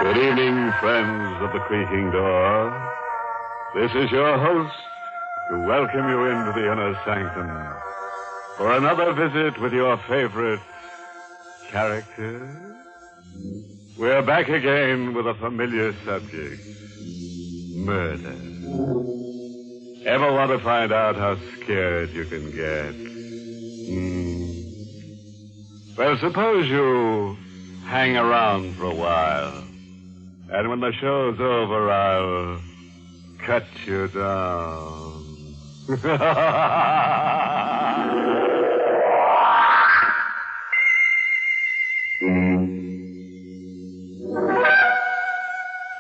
Good evening, friends of the creaking door. This is your host to welcome you into the Inner Sanctum for another visit with your favorite characters. We're back again with a familiar subject, murder. Ever want to find out how scared you can get? Well, suppose you hang around for a while. And when the show's over, I'll cut you down.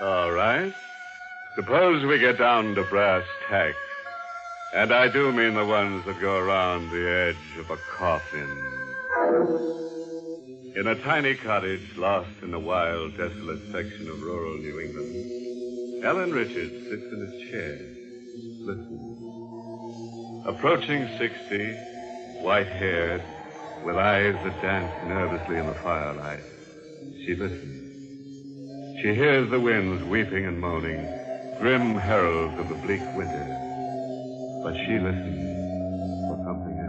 All right. Suppose we get down to brass tacks. And I do mean the ones that go around the edge of a coffin. In a tiny cottage lost in a wild, desolate section of rural New England, Ellen Richards sits in a chair, listening. Approaching 60, white-haired, with eyes that dance nervously in the firelight, she listens. She hears the winds weeping and moaning, grim heralds of the bleak winter. But she listens for something else.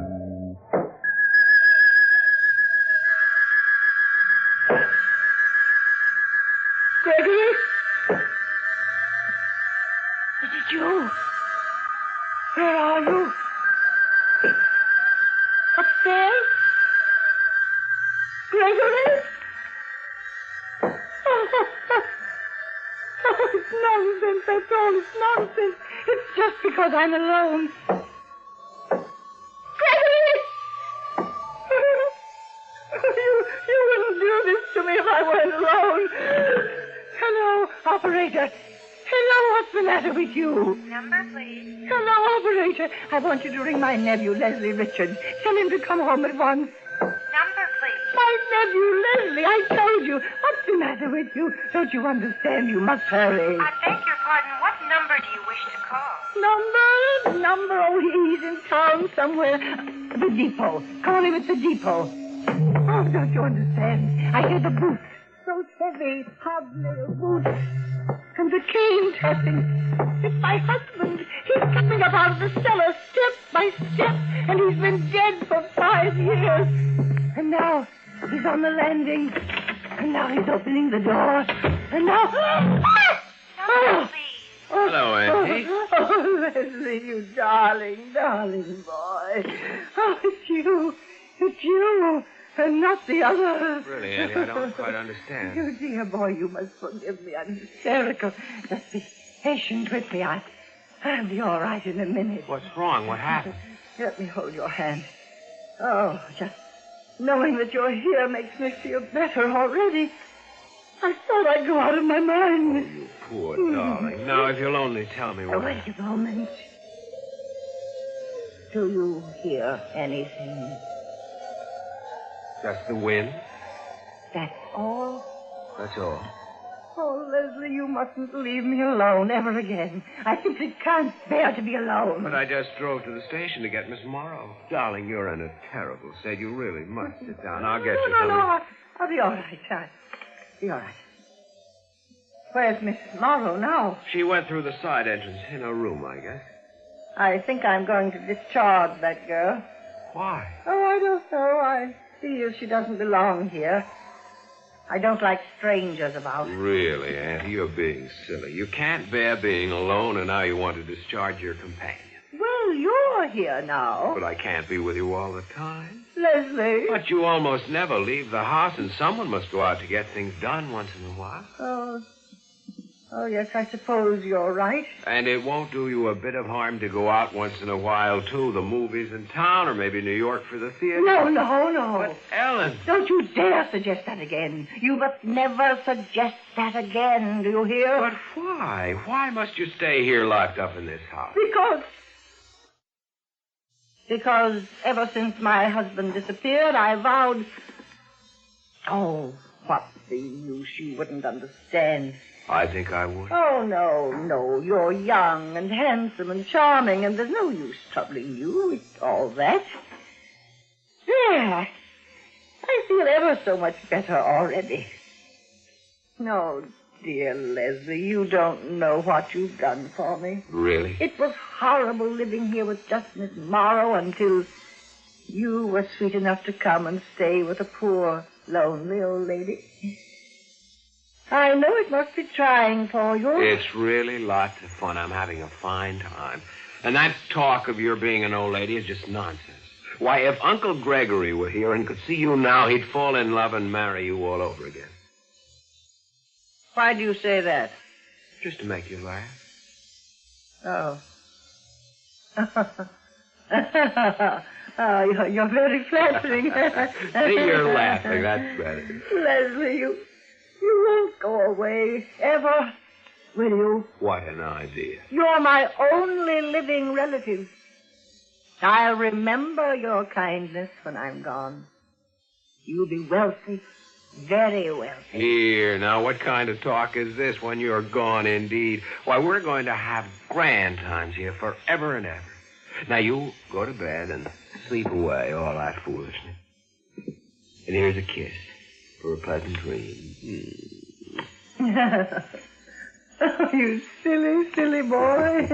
Gregory? Is it you? Where are you? Upstairs? Gregory? Oh, it's nonsense, that's all. It's nonsense. It's just because I'm alone. Gregory! You wouldn't do this to me if I weren't alone. Hello, operator. Hello, what's the matter with you? Number, please. Hello, operator. I want you to ring my nephew, Leslie Richards. Tell him to come home at once. Number, please. My nephew, Leslie, I told you. What's the matter with you? Don't you understand? You must hurry. I beg your pardon. What number do you wish to call? Number. Oh, he's in town somewhere. The depot. Call him at the depot. Oh, don't you understand? I hear the boots. Those heavy, hobnail boots. And the cane tapping. It's my husband. He's coming up out of the cellar step by step. And he's been dead for 5 years. And now he's on the landing. And now he's opening the door. And now... Number, please. Hello, Auntie. Oh, Leslie, you darling boy. Oh, it's you. It's you. And not the other. Really, Auntie, I don't quite understand. You dear boy, you must forgive me. I'm hysterical. Just be patient with me. I'll be all right in a minute. What's wrong? What happened? Let me hold your hand. Oh, just knowing that you're here makes me feel better already. I thought I'd go out of my mind. You poor darling. Now, if you'll only tell me what... Wait a moment. Do you hear anything? Just the wind? That's all? That's all. Oh, Leslie, you mustn't leave me alone ever again. I simply can't bear to be alone. But I just drove to the station to get Miss Morrow. Darling, you're in a terrible state. You really must sit down. I'll get you something. No. I'll be all right. I'll be all right. Where's Miss Morrow now? She went through the side entrance in her room, I guess. I think I'm going to discharge that girl. Why? Oh, I don't know. I feel she doesn't belong here. I don't like strangers about. Really, Auntie, you're being silly. You can't bear being alone, and now you want to discharge your companion. Well, you're here now. But I can't be with you all the time. Leslie. But you almost never leave the house, and someone must go out to get things done once in a while. Oh, yes, I suppose you're right. And it won't do you a bit of harm to go out once in a while, too. The movies in town, or maybe New York for the theater. No. But, Ellen... Don't you dare suggest that again. You must never suggest that again, do you hear? But why? Why must you stay here locked up in this house? Because ever since my husband disappeared, I vowed... Oh, what's the use? You wouldn't understand. I think I would. Oh, no. You're young and handsome and charming, and there's no use troubling you with all that. There. I feel ever so much better already. No, dear Leslie, you don't know what you've done for me. Really? It was horrible living here with just Miss Morrow until you were sweet enough to come and stay with a poor, lonely old lady. I know it must be trying for you. It's really lots of fun. I'm having a fine time. And that talk of your being an old lady is just nonsense. Why, if Uncle Gregory were here and could see you now, he'd fall in love and marry you all over again. Why do you say that? Just to make you laugh. Oh. Oh, you're very flattering. See, you're laughing. That's better. Leslie, you won't go away, ever, will you? What an idea. You're my only living relative. I'll remember your kindness when I'm gone. You'll be wealthy, very wealthy. Here, now, what kind of talk is this when you're gone, indeed? Why, we're going to have grand times here forever and ever. Now, you go to bed and sleep away all that foolishness. And here's a kiss for a pleasant dream. Oh, you silly, silly boy.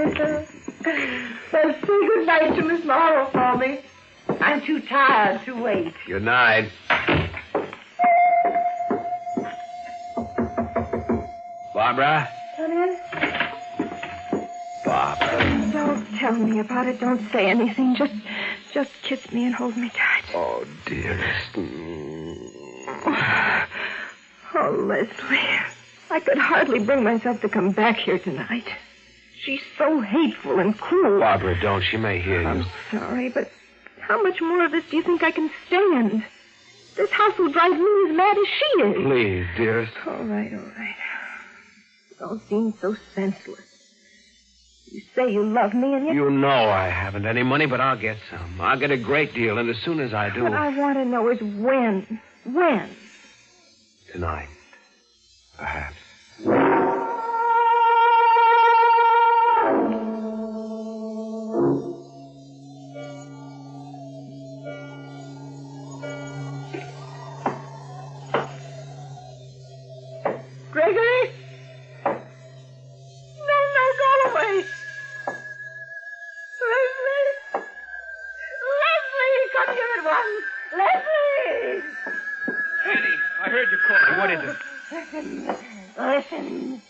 Well, say good night to Miss Morrow for me. I'm too tired to wait. Good night. Barbara? Come in. Barbara. Don't tell me about it. Don't say anything. Just kiss me and hold me tight. Oh, dearest. Oh, Leslie. I could hardly bring myself to come back here tonight. She's so hateful and cruel. Barbara, don't. She may hear you. I'm sorry, but how much more of this do you think I can stand? This house will drive me as mad as she is. Please, dearest. All right. It all seems so senseless. You say you love me, and yet... You know I haven't any money, but I'll get some. I'll get a great deal, and as soon as I do... What I want to know is when. When? Tonight. Perhaps. Gregory? No, go away. Leslie, come here at once. Leslie! Eddie, I heard you calling. What is it? Listen.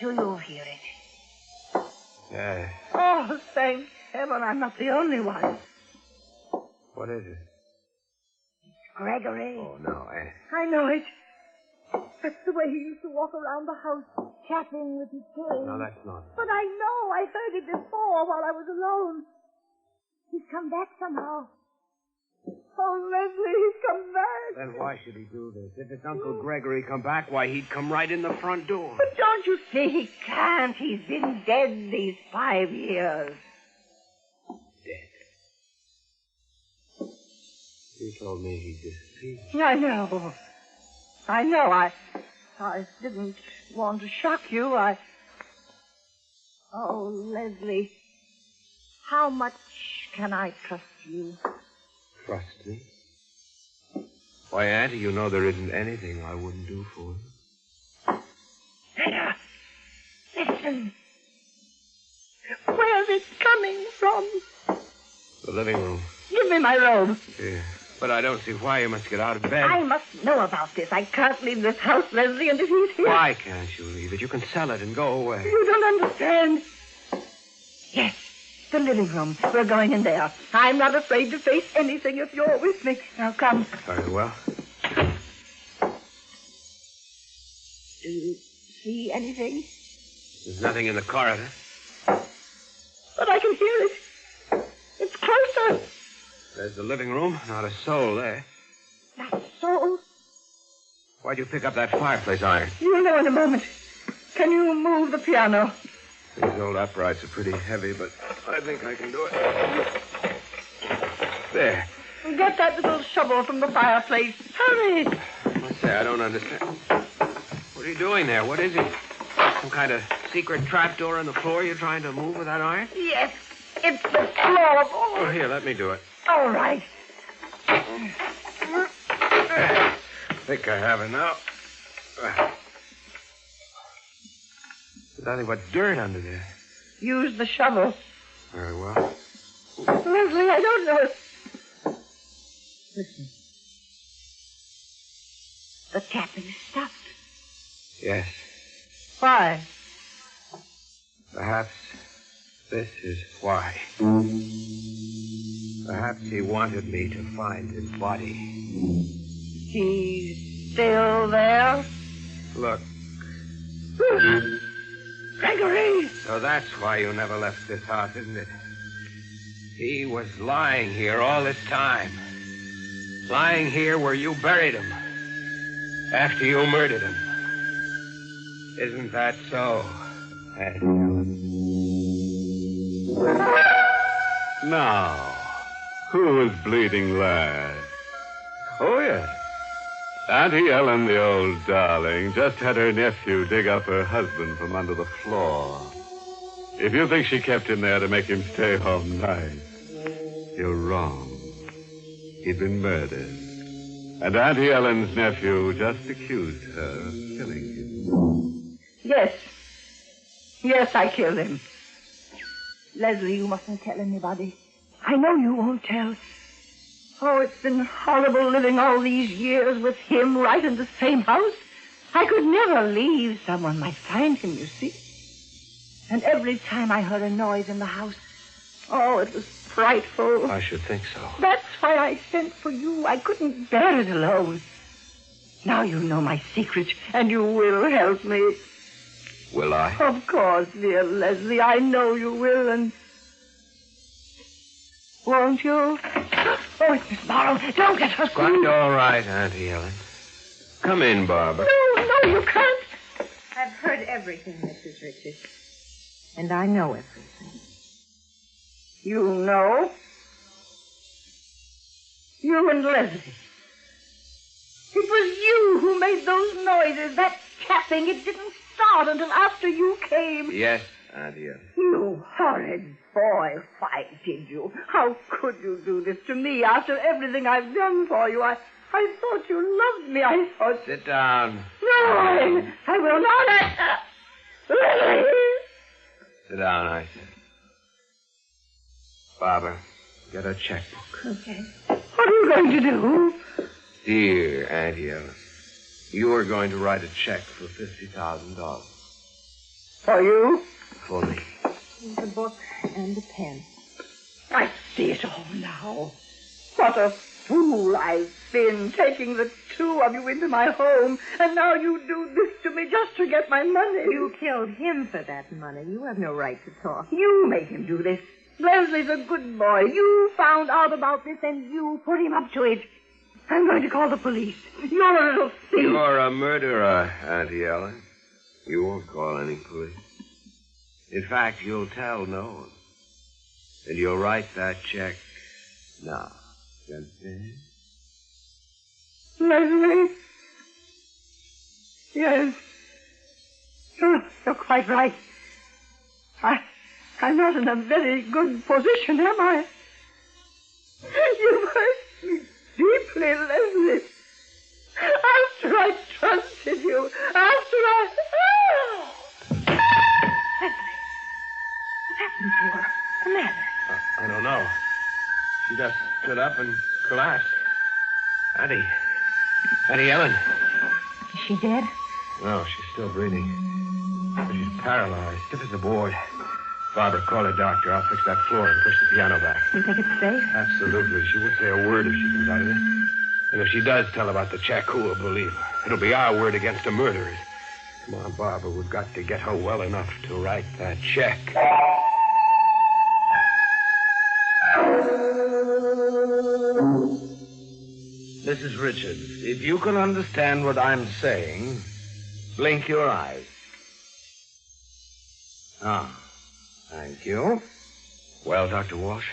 Do you hear it? Yeah. Oh, thank heaven I'm not the only one. What is it? Gregory. Oh, no. I know it. That's the way he used to walk around the house, chatting with his cane. No, that's not. But I know. I heard it before while I was alone. He's come back somehow. Oh, Leslie, he's come back. Then why should he do this? If it's Uncle Gregory come back, why, he'd come right in the front door. But don't you see he can't? He's been dead these 5 years. Dead. You told me he'd disappeared. I know. I didn't want to shock you. Oh, Leslie, how much can I trust you? Trust me? Why, Auntie, you know there isn't anything I wouldn't do for you. There. Listen. Where's it coming from? The living room. Give me my robe. Yeah. But I don't see why you must get out of bed. I must know about this. I can't leave this house, Leslie, and if he's here... Why can't you leave it? You can sell it and go away. You don't understand. Yes, the living room. We're going in there. I'm not afraid to face anything if you're with me. Now, come. Very well. Do you see anything? There's nothing in the corridor. But I can hear it. It's closer. There's the living room. Not a soul there. Not so. Why'd you pick up that fireplace iron? You'll know in a moment. Can you move the piano? These old uprights are pretty heavy, but I think I can do it. There. Get that little shovel from the fireplace. Hurry. What's that? I don't understand. What are you doing there? What is it? Some kind of secret trapdoor in the floor you're trying to move with that iron? Yes, it's the floor. Oh, here, let me do it. All right. I think I have it now. There's nothing but dirt under there. Use the shovel. Very well. Leslie, I don't know. Listen. The tapping stopped. Yes. Why? Perhaps this is why. Perhaps he wanted me to find his body. He's still there? Look. Gregory! So that's why you never left this house, isn't it? He was lying here all this time. Lying here where you buried him. After you murdered him. Isn't that so, Aunt Helen? Now, who is bleeding last? Oh, yes. Auntie Ellen, the old darling, just had her nephew dig up her husband from under the floor. If you think she kept him there to make him stay all night, you're wrong. He'd been murdered. And Auntie Ellen's nephew just accused her of killing him. Yes. Yes, I killed him. Leslie, you mustn't tell anybody. I know you won't tell. Oh, it's been horrible living all these years with him right in the same house. I could never leave. Someone might find him, you see. And every time I heard a noise in the house, oh, it was frightful. I should think so. That's why I sent for you. I couldn't bear it alone. Now you know my secret, and you will help me. Will I? Of course, dear Leslie. I know you will, and... Won't you? Oh, it's Miss Morrow. Don't get her Quite food. all right, Auntie Ellen. Come in, Barbara. No, you can't. I've heard everything, Mrs. Richards. And I know everything. You know? You and Leslie. It was you who made those noises, that tapping. It didn't start until after you came. Yes, Auntie Ellen. You horrid boy. Why did you? How could you do this to me after everything I've done for you? I thought you loved me. I thought... Sit down. No, I will not. Leslie! Sit down, I said. Barbara, get a checkbook. Okay. What are you going to do? Dear Auntie Ellen, you are going to write a check for $50,000. For you? For me. Here's a book and a pen. I see it all now. What a fool I've been, taking the two of you into my home, and now you do this to me just to get my money. You killed him for that money. You have no right to talk. You made him do this. Leslie's a good boy. You found out about this, and you put him up to it. I'm going to call the police. You're a little thief. You're a murderer, Auntie Ellen. You won't call any police. In fact, you'll tell no one. And you'll write that check now. You understand? Leslie? Yes. You're quite right. I'm not in a very good position, am I? You hurt me deeply, Leslie. After I trusted you, after I... Leslie, what happened to her? What's the matter? I don't know. She just stood up and collapsed. Auntie Ellen. Is she dead? No, she's still breathing. But she's paralyzed, stiff as a board. Barbara, call a doctor. I'll fix that floor and push the piano back. You think it's safe? Absolutely. She won't say a word if she comes out of this. And if she does tell about the check, who will believe her? It'll be our word against the murderers. Come on, Barbara. We've got to get her well enough to write that check. Mrs. Richards, if you can understand what I'm saying, blink your eyes. Thank you. Well, Dr. Walsh?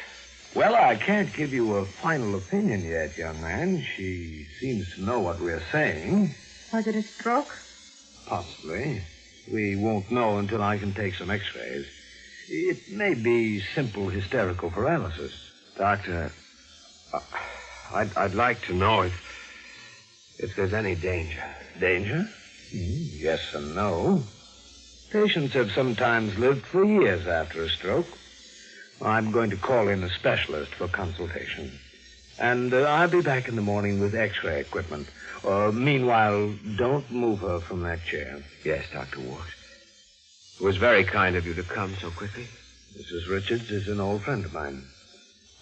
Well, I can't give you a final opinion yet, young man. She seems to know what we're saying. Was it a stroke? Possibly. We won't know until I can take some x-rays. It may be simple hysterical paralysis. Doctor, I'd like to know if there's any danger. Danger? Yes and no. Patients have sometimes lived for years after a stroke. I'm going to call in a specialist for consultation. And I'll be back in the morning with X-ray equipment. Meanwhile, don't move her from that chair. Yes, Dr. Ward. It was very kind of you to come so quickly. Mrs. Richards is an old friend of mine.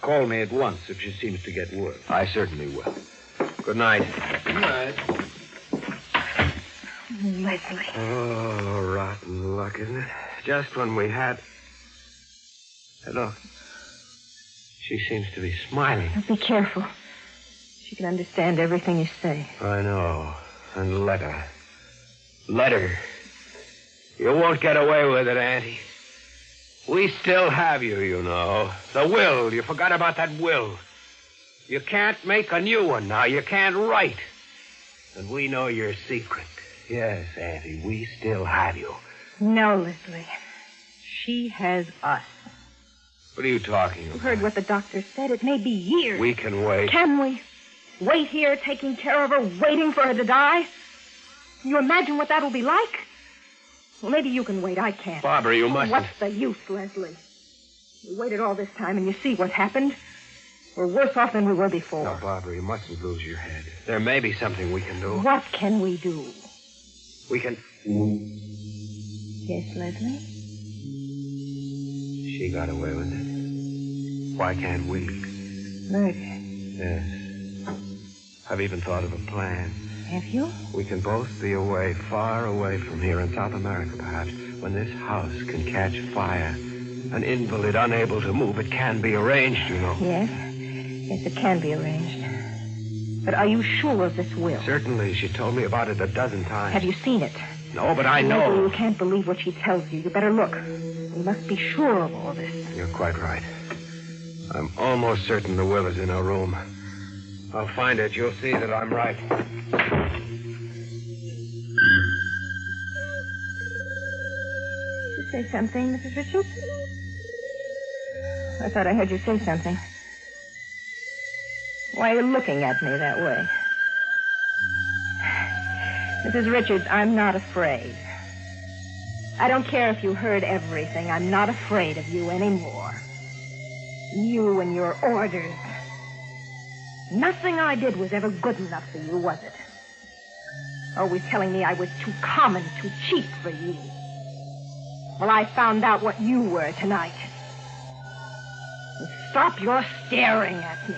Call me at once if she seems to get worse. I certainly will. Good night. Good night. Leslie. Oh, rotten luck, isn't it? Just when we had... Hey, look. She seems to be smiling. Now, be careful. She can understand everything you say. I know. And let her. Let her. You won't get away with it, Auntie. We still have you, you know. The will. You forgot about that will. You can't make a new one now. You can't write. And we know your secret. Yes, Auntie, we still have you. No, Leslie. She has us. What are you talking about? You heard what the doctor said. It may be years. We can wait. Can we? Wait here, taking care of her, waiting for her to die? Can you imagine what that'll be like? Well, maybe you can wait. I can't. Barbara, you mustn't. What's the use, Leslie? We waited all this time, and you see what happened. We're worse off than we were before. No, Barbara, you mustn't lose your head. There may be something we can do. What can we do? We can... Yes, Leslie? She got away with it. Why can't we? Murder. Yes. I've even thought of a plan. Have you? We can both be away, far away from here in South America, perhaps, when this house can catch fire. An invalid unable to move, it can be arranged, you know. Yes. Yes, it can be arranged. But are you sure of this will? Certainly. She told me about it a dozen times. Have you seen it? No, but I know. Leslie, you can't believe what she tells you. You better look. We must be sure of all this. You're quite right. I'm almost certain the will is in her room. I'll find it. You'll see that I'm right. Did you say something, Mrs. Richards? I thought I heard you say something. Why are you looking at me that way? Mrs. Richards, I'm not afraid. I don't care if you heard everything. I'm not afraid of you anymore. You and your orders. Nothing I did was ever good enough for you, was it? Always telling me I was too common, too cheap for you. Well, I found out what you were tonight. And stop your staring at me.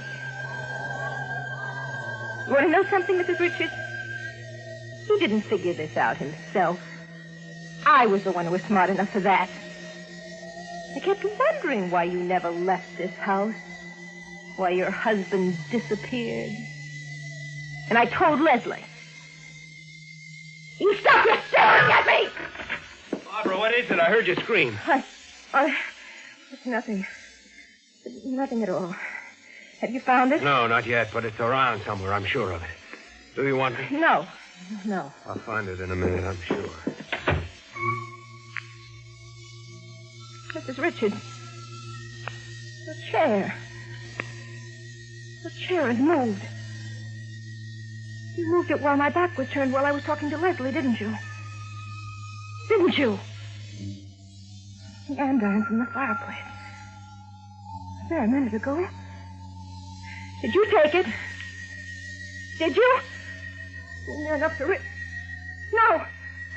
You want to know something, Mrs. Richards? He didn't figure this out himself. I was the one who was smart enough for that. I kept wondering why you never left this house. Why your husband disappeared. And I told Leslie. You stop your staring at me! Barbara, what is it? I heard you scream. It's nothing. Nothing at all. Have you found it? No, not yet, but it's around somewhere. I'm sure of it. Do you want me? No. I'll find it in a minute, I'm sure. Mrs. Richards. The chair. The chair has moved. You moved it while my back was turned while I was talking to Leslie, didn't you? Didn't you? The andiron from the fireplace. There a minute ago. Did you take it? Did you? Near enough to rip. No!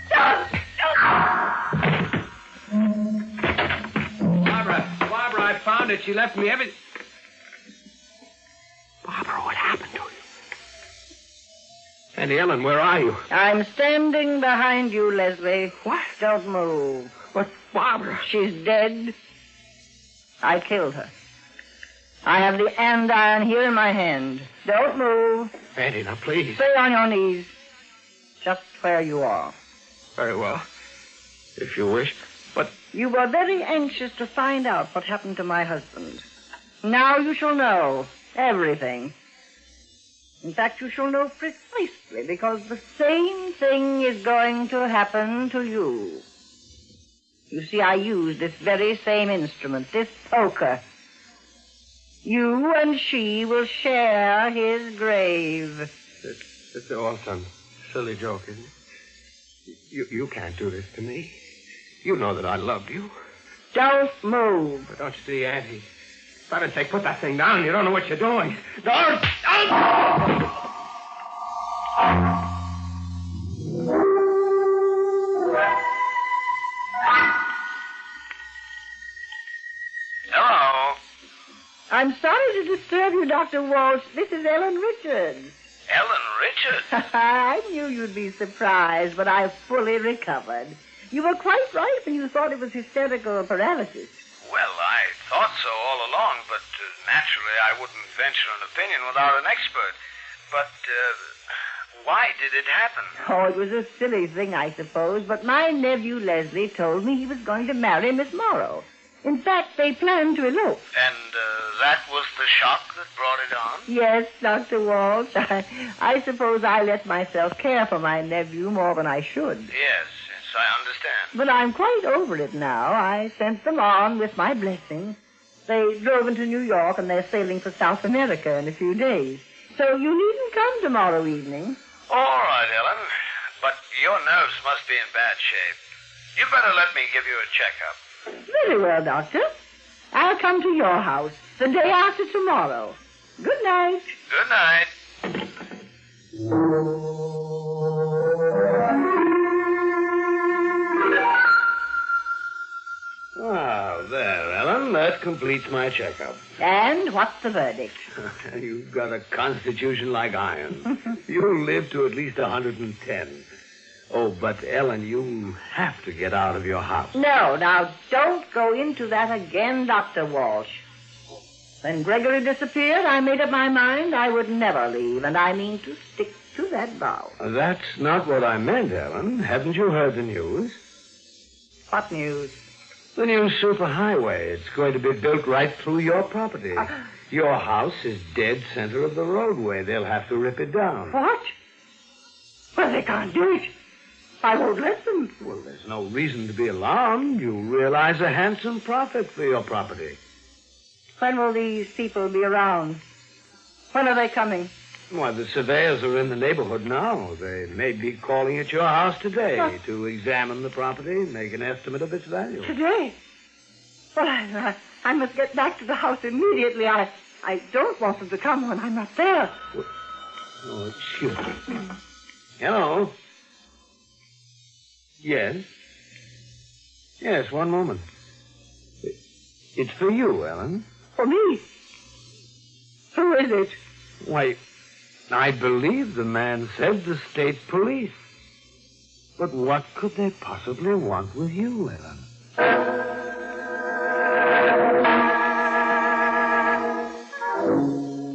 Don't! Barbara, I found it. She left me everything. Barbara, what happened to you? Auntie Ellen, where are you? I'm standing behind you, Leslie. What? Don't move. But, Barbara... She's dead. I killed her. I have the andiron here in my hand. Don't move. Auntie, now, please. Stay on your knees. Just where you are. Very well. If you wish. But... You were very anxious to find out what happened to my husband. Now you shall know everything. In fact, you shall know precisely because the same thing is going to happen to you. You see, I used this very same instrument, this poker. You and she will share his grave. It's all some silly joke, isn't it? You can't do this to me. You know that I loved you. Don't move. But don't you see, Auntie? For God's sake, put that thing down. You don't know what you're doing. Don't! Hello. I'm sorry to disturb you, Dr. Walsh. This is Ellen Richards. Ellen Richards? I knew you'd be surprised, but I've fully recovered. You were quite right when you thought it was hysterical paralysis. Well, I thought so all along, but naturally I wouldn't venture an opinion without an expert. But why did it happen? Oh, it was a silly thing, I suppose, but my nephew Leslie told me he was going to marry Miss Morrow. In fact, they planned to elope. And that was the shock that brought it on? Yes, Dr. Walsh. I suppose I let myself care for my nephew more than I should. Yes, I understand. But I'm quite over it now. I sent them on with my blessing. They drove into New York, and they're sailing for South America in a few days. So you needn't come tomorrow evening. All right, Ellen. But your nerves must be in bad shape. You better let me give you a checkup. Very well, Doctor. I'll come to your house the day after tomorrow. Good night. Good night. Ah, there, Ellen. That completes my checkup. And what's the verdict? You've got a constitution like iron. You'll live to at least 110. Oh, but, Ellen, you have to get out of your house. No, now, don't go into that again, Dr. Walsh. When Gregory disappeared, I made up my mind I would never leave, and I mean to stick to that vow. That's not what I meant, Ellen. Haven't you heard the news? What news? The new superhighway. It's going to be built right through your property. Your house is dead center of the roadway. They'll have to rip it down. What? Well, they can't do it. I won't let them. Well, there's no reason to be alarmed. You'll realize a handsome profit for your property. When will these people be around? When are they coming? Why, the surveyors are in the neighborhood now. They may be calling at your house today to examine the property and make an estimate of its value. Today? Well, I must get back to the house immediately. I don't want them to come when I'm not there. Oh, excuse me. Hello? Yes? Yes, one moment. It's for you, Ellen. For me? Who is it? Why, I believe the man said the state police. But what could they possibly want with you, Ellen?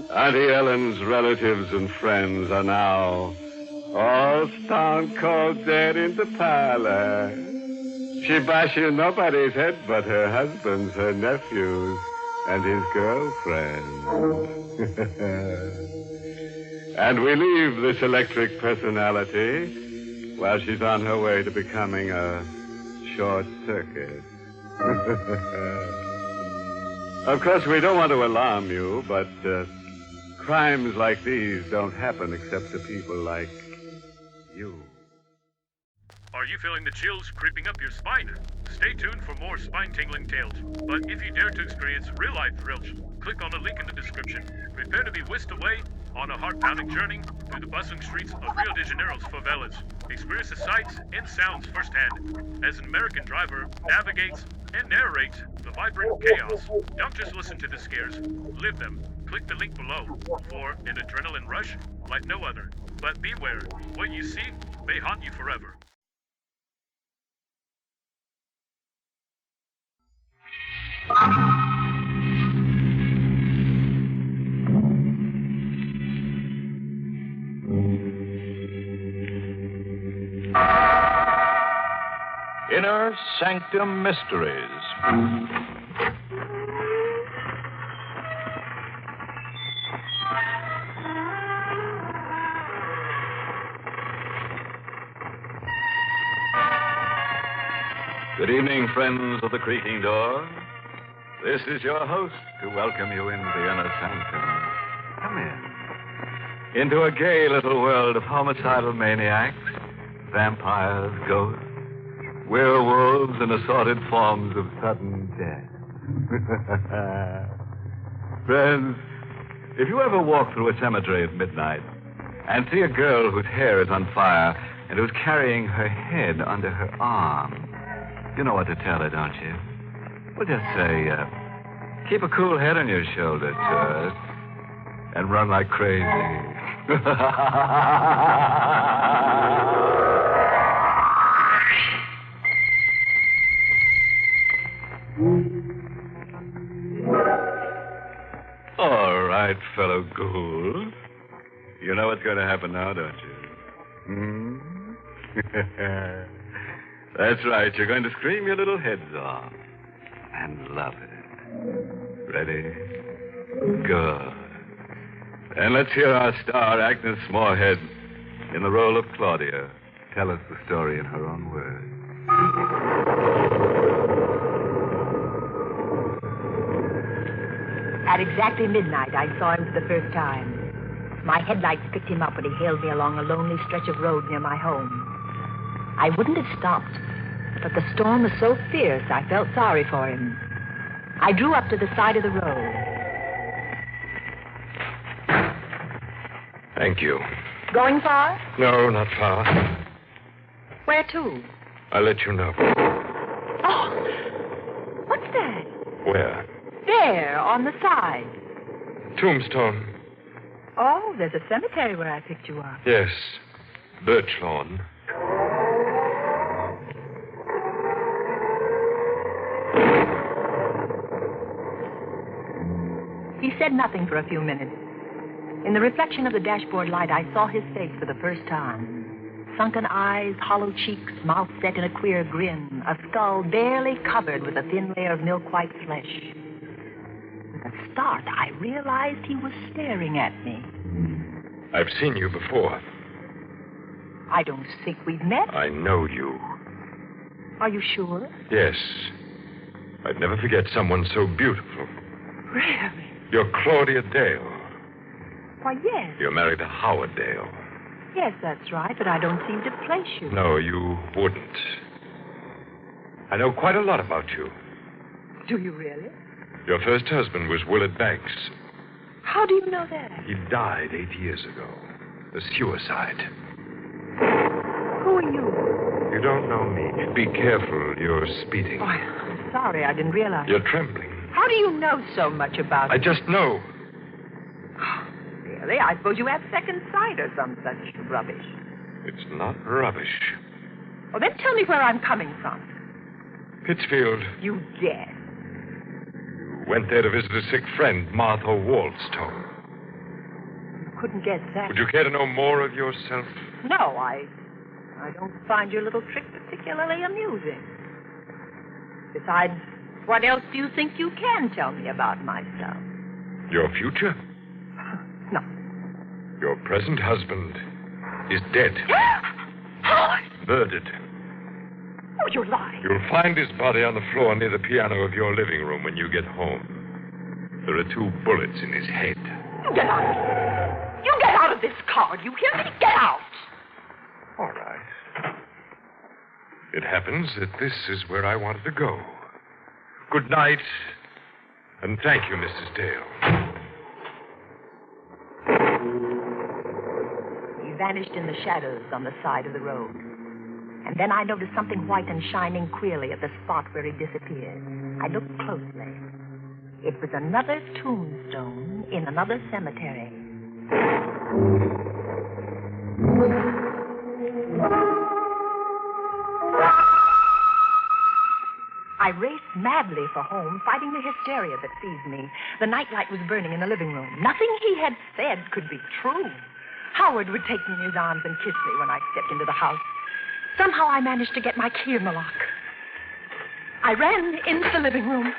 Auntie Ellen's relatives and friends are now all stone cold dead in the parlor. She bashing nobody's head but her husband's, her nephews, and his girlfriend. And we leave this electric personality while she's on her way to becoming a short circuit. Of course, we don't want to alarm you, but crimes like these don't happen except to people like you. Are you feeling the chills creeping up your spine? Stay tuned for more spine-tingling tales. But if you dare to experience real-life thrills, click on the link in the description. Prepare to be whisked away on a heart-pounding journey through the bustling streets of Rio de Janeiro's favelas. Experience the sights and sounds firsthand as an American driver navigates and narrates the vibrant chaos. Don't just listen to the scares, live them. Click the link below for an adrenaline rush like no other. But beware, what you see may haunt you forever. Inner Sanctum Mysteries. Good evening, friends of the creaking door. This is your host to welcome you into the Inner Sanctum. Come in. Into a gay little world of homicidal maniacs, vampires, ghosts, werewolves, and assorted forms of sudden death. Friends, if you ever walk through a cemetery at midnight and see a girl whose hair is on fire and who's carrying her head under her arm, you know what to tell her, don't you? Well, just say, keep a cool head on your shoulders, sir, and run like crazy. All right, fellow ghoul. You know what's going to happen now, don't you? That's right. You're going to scream your little heads off. And love it. Ready? Good. And let's hear our star, Agnes Moorhead, in the role of Claudia, tell us the story in her own words. At exactly midnight, I saw him for the first time. My headlights picked him up when he hailed me along a lonely stretch of road near my home. I wouldn't have stopped, but the storm was so fierce I felt sorry for him. I drew up to the side of the road. Thank you. Going far? No, not far. Where to? I'll let you know. Oh! What's that? Where? There, on the side. Tombstone. Oh, there's a cemetery where I picked you up. Yes. Birch lawn. He said nothing for a few minutes. In the reflection of the dashboard light, I saw his face for the first time. Sunken eyes, hollow cheeks, mouth set in a queer grin, a skull barely covered with a thin layer of milk-white flesh. With a start, I realized he was staring at me. I've seen you before. I don't think we've met. I know you. Are you sure? Yes. I'd never forget someone so beautiful. Really? You're Claudia Dale. Why, yes. You're married to Howard Dale. Yes, that's right, but I don't seem to place you. No, you wouldn't. I know quite a lot about you. Do you really? Your first husband was Willard Banks. How do you know that? He died 8 years ago. A suicide. Who are you? You don't know me. Be careful. You're speeding. Oh, I'm sorry. I didn't realize. You're trembling. How do you know so much about I it? just know. Really? I suppose you have second sight or some such rubbish. It's not rubbish. Well, then tell me where I'm coming from. Pittsfield. You guess. You went there to visit a sick friend, Martha Waldstone. Couldn't guess that. Would you care to know more of yourself? No, I don't find your little trick particularly amusing. Besides, what else do you think you can tell me about myself? Your future? No. Your present husband is dead. Howard! Murdered. Oh, you're lying. You'll find his body on the floor near the piano of your living room when you get home. There are 2 bullets in his head. You get out of here. You get out of this car. Do you hear me? Get out. All right. It happens that this is where I wanted to go. Good night, and thank you, Mrs. Dale. He vanished in the shadows on the side of the road. And then I noticed something white and shining queerly at the spot where he disappeared. I looked closely. It was another tombstone in another cemetery. I raced madly for home, fighting the hysteria that seized me. The nightlight was burning in the living room. Nothing he had said could be true. Howard would take me in his arms and kiss me when I stepped into the house. Somehow I managed to get my key in the lock. I ran into the living room.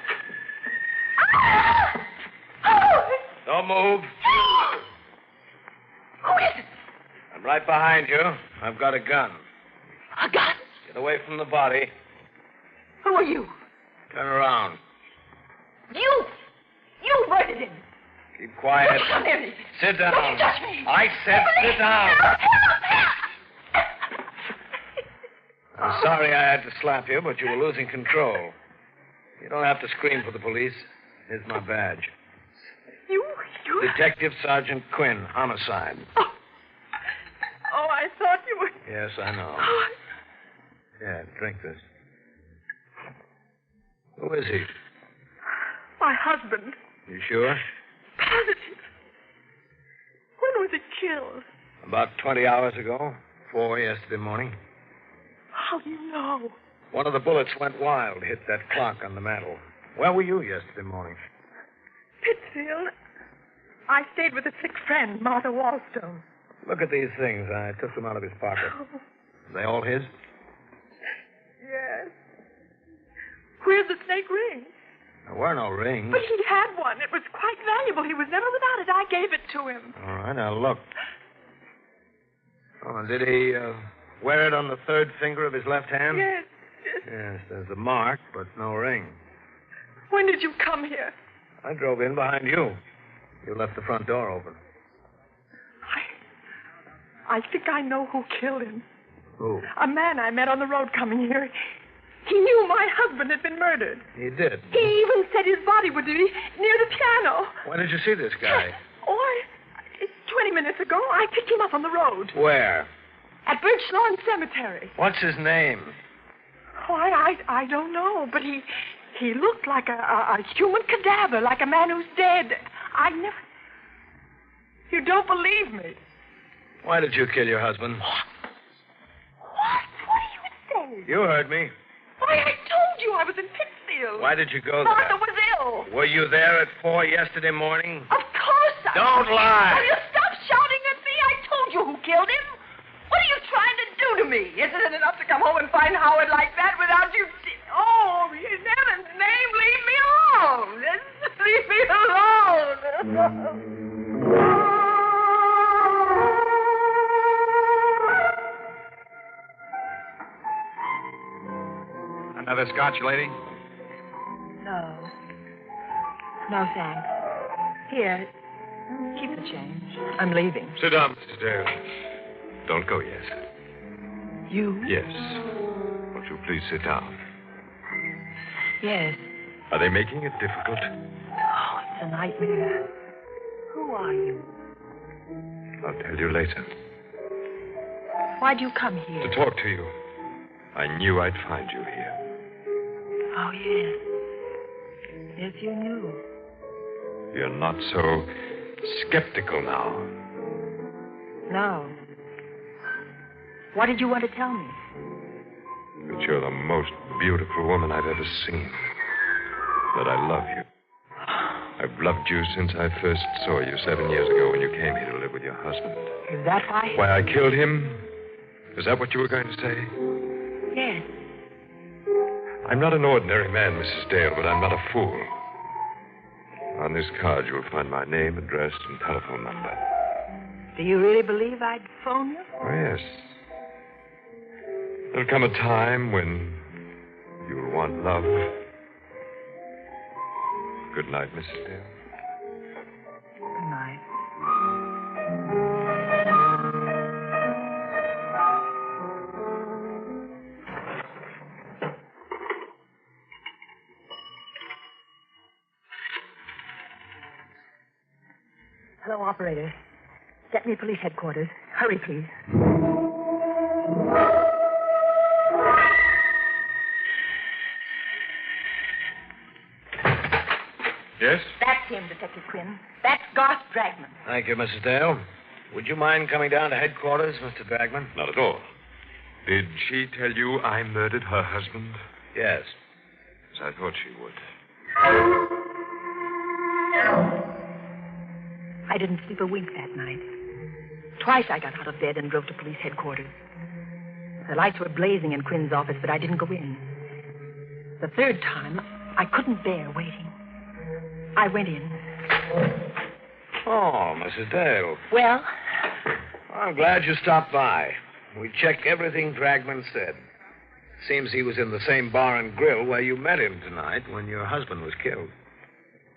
Ah! Oh! Don't move. Who is it? I'm right behind you. I've got a gun. A gun? Get away from the body. Who are you? Turn around. You murdered him. Keep quiet. Come here. Sit down. Don't you touch me. I said sit down. I'm sorry I had to slap you, but you were losing control. You don't have to scream for the police. Here's my badge. You... Detective Sergeant Quinn, homicide. Oh, I thought you were... Yes, I know. Yeah, drink this. Who is he? My husband. You sure? Positive. When was he killed? About 20 hours ago. 4 yesterday morning. How do you know? One of the bullets went wild, hit that clock on the mantel. Where were you yesterday morning? Pittsfield. I stayed with a sick friend, Martha Wallstone. Look at these things. I took them out of his pocket. Are they all his? Yes. Where's the snake ring? There were no rings. But he had one. It was quite valuable. He was never without it. I gave it to him. All right, now look. Oh, did he wear it on the third finger of his left hand? Yes. Yes, there's a mark, but no ring. When did you come here? I drove in behind you. You left the front door open. I think I know who killed him. Who? A man I met on the road coming here. He knew my husband had been murdered. He did? He even said his body would be near the piano. When did you see this guy? Oh, 20 minutes ago. I picked him up on the road. Where? At Birch Lawn Cemetery. What's his name? Oh, I don't know, but he looked like a human cadaver, like a man who's dead. I never... You don't believe me. Why did you kill your husband? What? What do you say? You heard me. Why, I told you I was in Pittsfield. Why did you go there? Martha was ill. Were you there at 4 yesterday morning? Of course I Don't was. lie. Will you stop shouting at me? I told you who killed him. What are you trying to do to me? Isn't it enough to come home and find Howard like that without you... Oh, in heaven's name, leave me alone. Leave me alone. Another scotch, lady? No. No, thanks. Here, keep the change. I'm leaving. Sit down, Mrs. Dale. Don't go yet. You? Yes. Won't you please sit down? Yes. Are they making it difficult? Oh, it's a nightmare. Who are you? I'll tell you later. Why'd you come here? To talk to you. I knew I'd find you here. Oh, yes. Yes, you knew. You're not so skeptical now. No. What did you want to tell me? That you're the most beautiful woman I've ever seen. That I love you. I've loved you since I first saw you 7 years ago when you came here to live with your husband. Is that why? Why I killed him? Is that what you were going to say? Yes. I'm not an ordinary man, Mrs. Dale, but I'm not a fool. On this card, you'll find my name, address, and telephone number. Do you really believe I'd phone you? Oh, yes. There'll come a time when you'll want love. Good night, Mrs. Dale. Good night. Hello, operator. Get me police headquarters. Hurry, please. Yes? That's him, Detective Quinn. That's Garth Dragman. Thank you, Mrs. Dale. Would you mind coming down to headquarters, Mr. Dragman? Not at all. Did she tell you I murdered her husband? Yes. As I thought she would. I didn't sleep a wink that night. Twice I got out of bed and drove to police headquarters. The lights were blazing in Quinn's office, but I didn't go in. The third time, I couldn't bear waiting. I went in. Oh, Mrs. Dale. Well? I'm glad you stopped by. We checked everything Dragman said. Seems he was in the same bar and grill where you met him tonight when your husband was killed.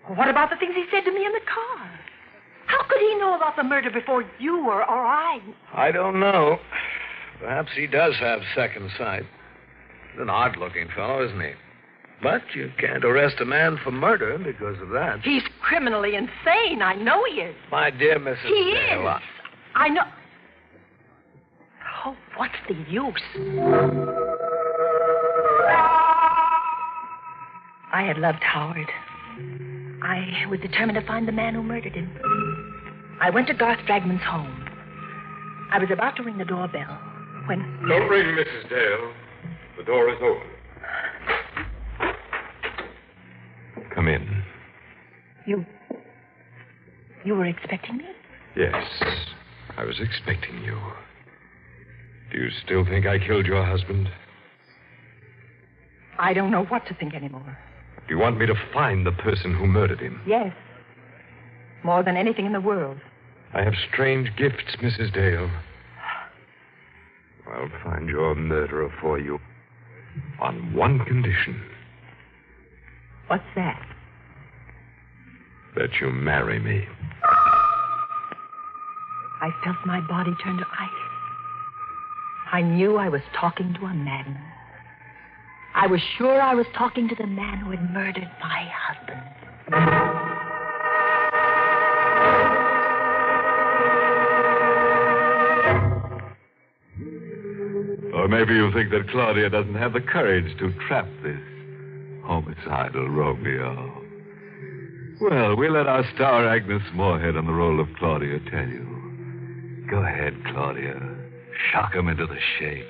What about the things he said to me in the car? How could he know about the murder before you or I? I don't know. Perhaps he does have second sight. An odd-looking fellow, isn't he? But you can't arrest a man for murder because of that. He's criminally insane. I know he is. My dear Mrs. He Dale, is. I know. Oh, what's the use? I had loved Howard. I was determined to find the man who murdered him. I went to Garth Dragman's home. I was about to ring the doorbell when... Don't ring, Mrs. Dale. The door is open. Come in. You were expecting me? Yes, I was expecting you. Do you still think I killed your husband? I don't know what to think anymore. Do you want me to find the person who murdered him? Yes. More than anything in the world. I have strange gifts, Mrs. Dale. I'll find your murderer for you. On one condition. What's that? That you marry me. I felt my body turn to ice. I knew I was talking to a madman. I was sure I was talking to the man who had murdered my husband. Or maybe you think that Claudia doesn't have the courage to trap this homicidal Romeo. Well, we'll let our star Agnes Moorehead on the role of Claudia tell you. Go ahead, Claudia. Shock him into the shakes.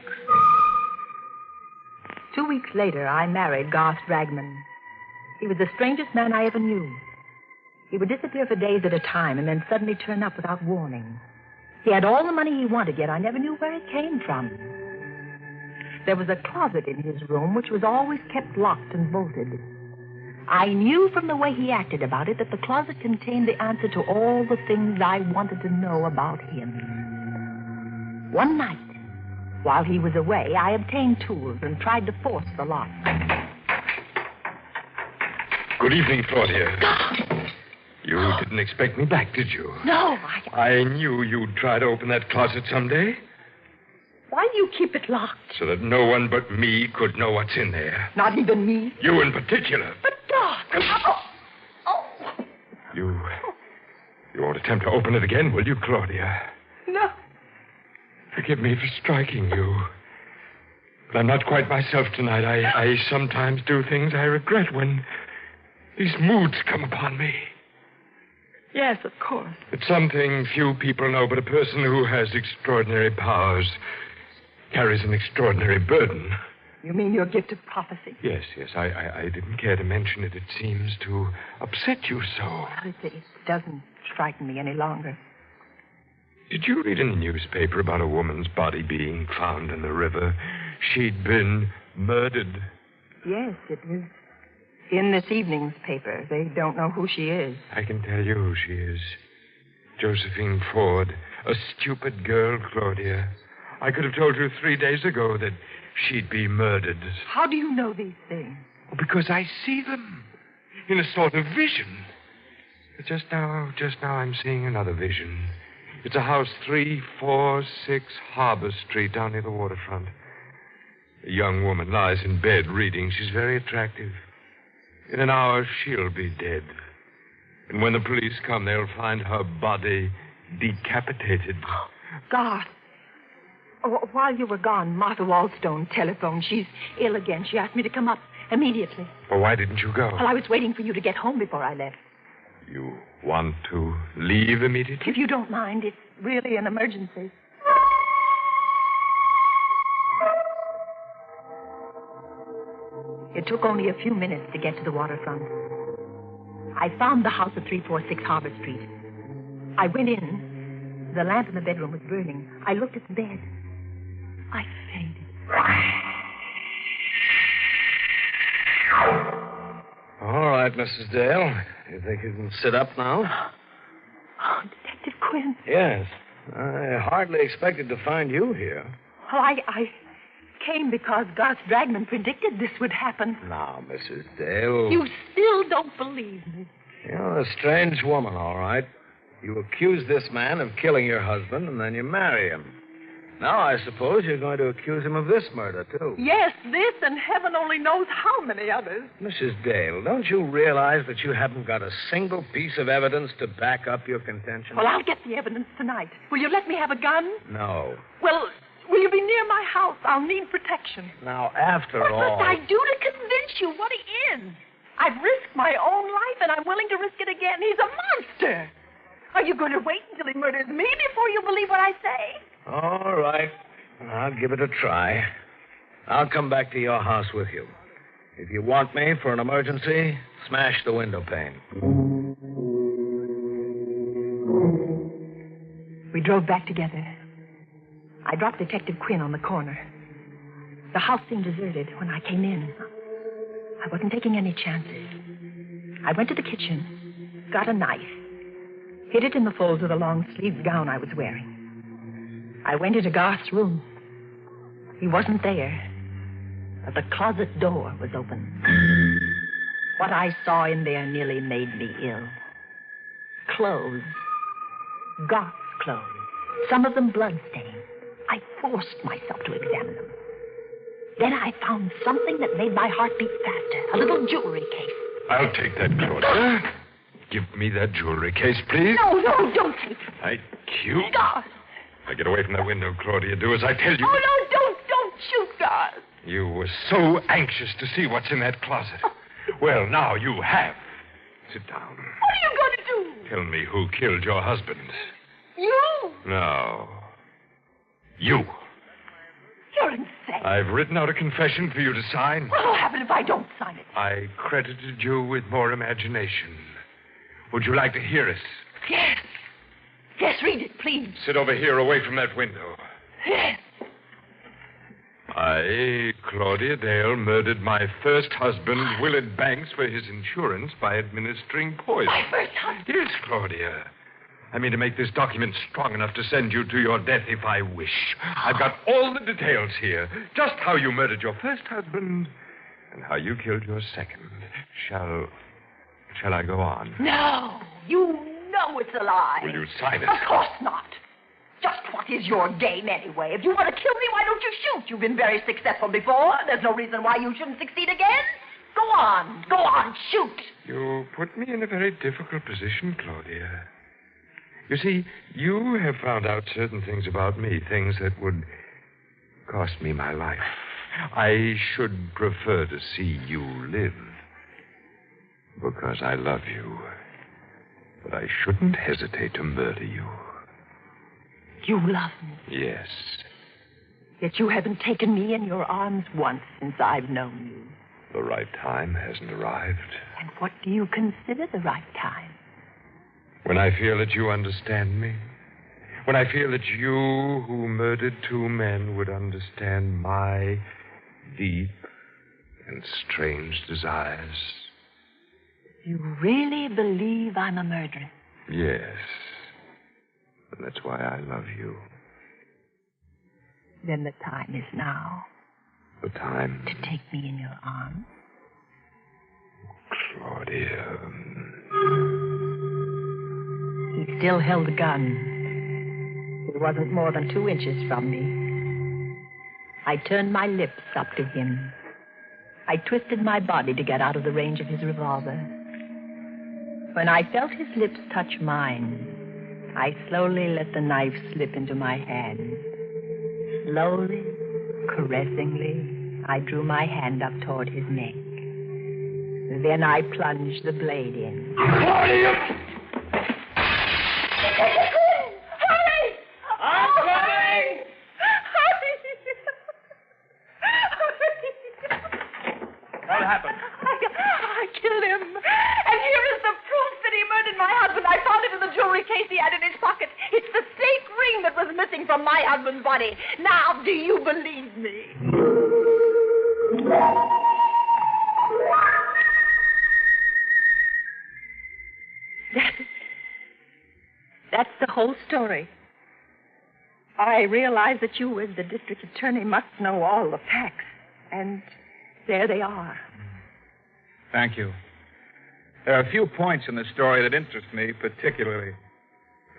2 weeks later, I married Garth Dragman. He was the strangest man I ever knew. He would disappear for days at a time and then suddenly turn up without warning. He had all the money he wanted, yet I never knew where it came from. There was a closet in his room which was always kept locked and bolted. I knew from the way he acted about it that the closet contained the answer to all the things I wanted to know about him. One night, while he was away, I obtained tools and tried to force the lock. Good evening, Claudia. You didn't expect me back, did you? No, I knew you'd try to open that closet someday. Why do you keep it locked? So that no one but me could know what's in there. Not even me? You in particular. But, Doc... Oh. You won't attempt to open it again, will you, Claudia? No. Forgive me for striking you. But I'm not quite myself tonight. I sometimes do things I regret when these moods come upon me. Yes, of course. It's something few people know, but a person who has extraordinary powers carries an extraordinary burden. You mean your gift of prophecy? Yes. I didn't care to mention it. It seems to upset you so. Well, it doesn't frighten me any longer. Did you read in the newspaper about a woman's body being found in the river? She'd been murdered. Yes, it was in this evening's paper. They don't know who she is. I can tell you who she is. Josephine Ford. A stupid girl, Claudia. I could have told you 3 days ago that she'd be murdered. How do you know these things? Because I see them in a sort of vision. But just now I'm seeing another vision. It's a house 346 Harbor Street down near the waterfront. A young woman lies in bed reading. She's very attractive. In an hour, she'll be dead. And when the police come, they'll find her body decapitated. God. While you were gone, Martha Wallstone telephoned. She's ill again. She asked me to come up immediately. Well, why didn't you go? Well, I was waiting for you to get home before I left. You want to leave immediately? If you don't mind, it's really an emergency. It took only a few minutes to get to the waterfront. I found the house at 346 Harbor Street. I went in. The lamp in the bedroom was burning. I looked at the bed. I fainted. All right, Mrs. Dale. You think you can sit up now? Oh, Detective Quinn. Yes. I hardly expected to find you here. Well, I came because Garth Dragman predicted this would happen. Now, Mrs. Dale. You still don't believe me. You're a strange woman, all right. You accuse this man of killing your husband, and then you marry him. Now I suppose you're going to accuse him of this murder, too. Yes, this and heaven only knows how many others. Mrs. Dale, don't you realize that you haven't got a single piece of evidence to back up your contention? Well, I'll get the evidence tonight. Will you let me have a gun? No. Well, will you be near my house? I'll need protection. Now, after What all... must I do to convince you what he is? I've risked my own life, and I'm willing to risk it again. He's a monster. Are you going to wait until he murders me before you believe what I say? All right. I'll give it a try. I'll come back to your house with you. If you want me for an emergency, smash the window pane. We drove back together. I dropped Detective Quinn on the corner. The house seemed deserted when I came in. I wasn't taking any chances. I went to the kitchen, got a knife, hid it in the folds of the long-sleeved gown I was wearing. I went into Garth's room. He wasn't there, but the closet door was open. What I saw in there nearly made me ill. Clothes. Garth's clothes. Some of them blood-stained. I forced myself to examine them. Then I found something that made my heart beat faster. A little jewelry case. I'll take that, Claudia. Give me that jewelry case, please. No, don't take it. I cue. Garth. Now get away from that window, Claudia. Do as I tell you. Oh, no, don't shoot, Garth. You were so anxious to see what's in that closet. Well, now you have. Sit down. What are you going to do? Tell me who killed your husband. You? No. You. You're insane. I've written out a confession for you to sign. What'll happen if I don't sign it? I credited you with more imagination. Would you like to hear it? Yes. Yes, read it, please. Sit over here away from that window. Yes. I, Claudia Dale, murdered my first husband, Willard Banks, for his insurance by administering poison. My first husband? Yes, Claudia. I mean to make this document strong enough to send you to your death if I wish. I've got all the details here. Just how you murdered your first husband and how you killed your second. Shall I go on? No. You know it's a lie. Will you sign it? Of course not. Just what is your game anyway? If you want to kill me, why don't you shoot? You've been very successful before. There's no reason why you shouldn't succeed again. Go on, shoot. You put me in a very difficult position, Claudia. You see, you have found out certain things about me, things that would cost me my life. I should prefer to see you live because I love you. But I shouldn't hesitate to murder you. You love me? Yes. Yet you haven't taken me in your arms once since I've known you. The right time hasn't arrived. And what do you consider the right time? When I feel that you understand me. When I feel that you, who murdered two men, would understand my deep and strange desires. You really believe I'm a murderer? Yes. And that's why I love you. Then the time is now. The time? To take me in your arms. Claudia. He still held the gun. It wasn't more than 2 inches from me. I turned my lips up to him. I twisted my body to get out of the range of his revolver. When I felt his lips touch mine, I slowly let the knife slip into my hand. Slowly, caressingly, I drew my hand up toward his neck. Then I plunged the blade in. Claudia! Hurry! I'm coming! What happened? I killed him. And here is the proof that he murdered my husband. I found it in the jewelry case he had in his pocket. It's the stake ring that was missing from my husband's body. Now, do you believe me? That's the whole story. I realize that you, as the district attorney, must know all the facts. And there they are. Thank you. There are a few points in the story that interest me particularly.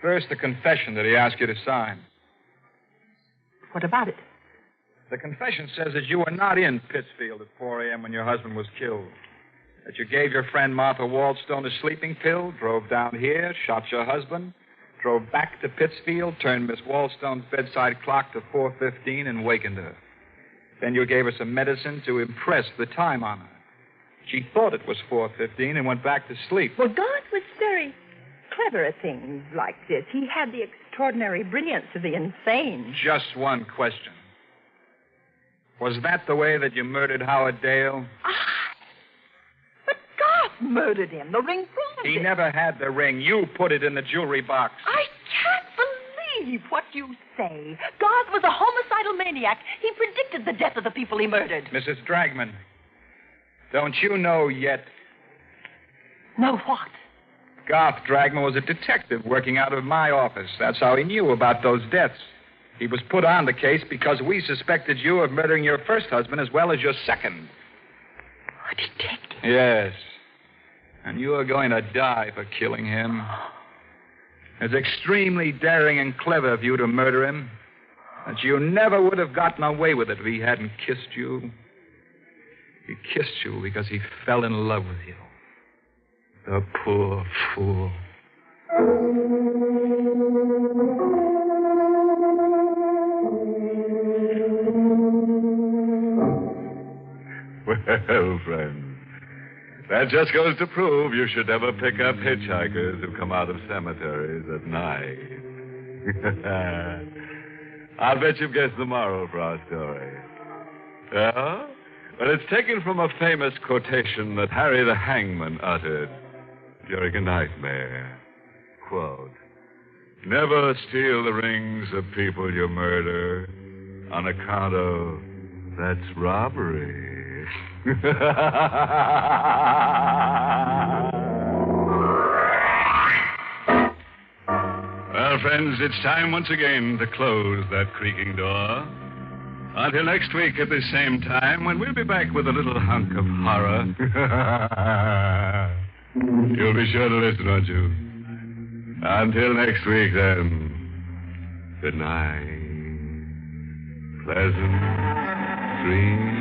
First, the confession that he asked you to sign. What about it? The confession says that you were not in Pittsfield at 4 a.m. when your husband was killed. That you gave your friend Martha Waldstone a sleeping pill, drove down here, shot your husband, drove back to Pittsfield, turned Miss Waldstone's bedside clock to 4:15 and wakened her. Then you gave her some medicine to impress the time on her. She thought it was 4:15 and went back to sleep. Well, God was very clever at things like this. He had the extraordinary brilliance of the insane. Just one question. Was that the way that you murdered Howard Dale? But Garth murdered him. The ring proved He it. never had the ring. You put it in the jewelry box. I can't believe what you say. Garth was a homicidal maniac. He predicted the death of the people he murdered. Mrs. Dragman, don't you know yet? Know what? Garth Dragman was a detective working out of my office. That's how he knew about those deaths. He was put on the case because we suspected you of murdering your first husband as well as your second. A detective? Yes. And you are going to die for killing him. It's extremely daring and clever of you to murder him. But you never would have gotten away with it if he hadn't kissed you. He kissed you because he fell in love with you. The poor fool. Well, friends, that just goes to prove you should never pick up hitchhikers who come out of cemeteries at night. I'll bet you've guessed the moral for our story. Yeah? Well, it's taken from a famous quotation that Harry the Hangman uttered during a nightmare. Quote, "Never steal the rings of people you murder on account of that's robbery." Well, friends, it's time once again to close that creaking door. Until next week at the same time, when we'll be back with a little hunk of horror. You'll be sure to listen, won't you? Until next week, then. Good night. Pleasant dreams.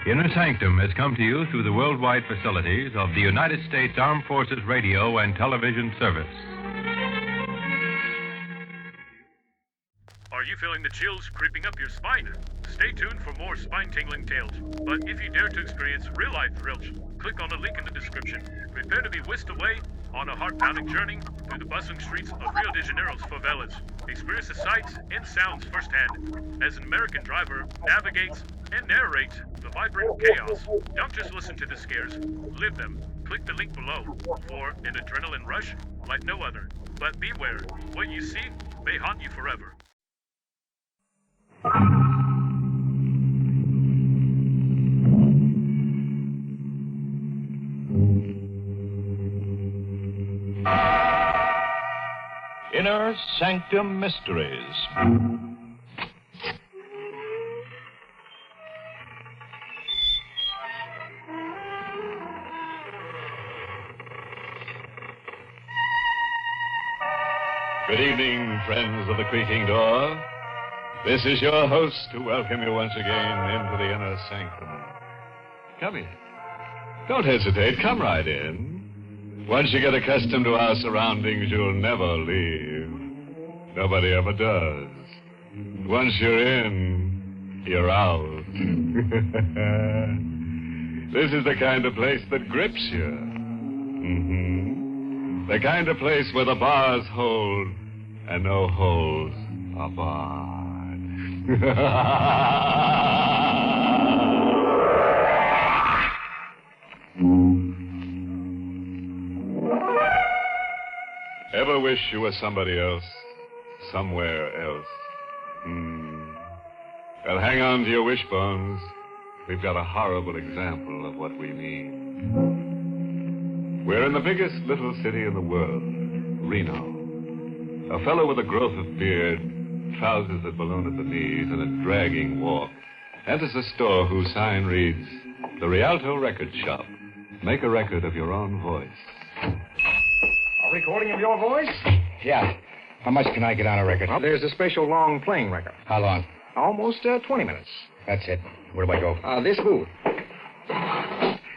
Inner Sanctum has come to you through the worldwide facilities of the United States Armed Forces Radio and Television Service. Are you feeling the chills creeping up your spine? Stay tuned for more spine-tingling tales. But if you dare to experience real-life thrills, click on the link in the description. Prepare to be whisked away on a heart-pounding journey through the bustling streets of Rio de Janeiro's favelas. Experience the sights and sounds firsthand as an American driver navigates and narrates the vibrant chaos. Don't just listen to the scares, live them. Click the link below for an adrenaline rush like no other. But beware, what you see may haunt you forever. Inner Sanctum Mysteries. Good evening, friends of the creaking door. This is your host to welcome you once again into the Inner Sanctum. Come in. Don't hesitate. Come right in. Once you get accustomed to our surroundings, you'll never leave. Nobody ever does. Once you're in, you're out. This is the kind of place that grips you. The kind of place where the bars hold and no holes are barred. wish you were somebody else? Somewhere else? Well, hang on to your wishbones. We've got a horrible example of what we mean. We're in the biggest little city in the world, Reno. A fellow with a growth of beard, trousers that balloon at the knees, and a dragging walk enters a store whose sign reads, The Rialto Record Shop. Make a record of your own voice. A recording of your voice? Yeah. How much can I get on a record? Well, there's a special long playing record. How long? Almost 20 minutes. That's it. Where do I go? This booth.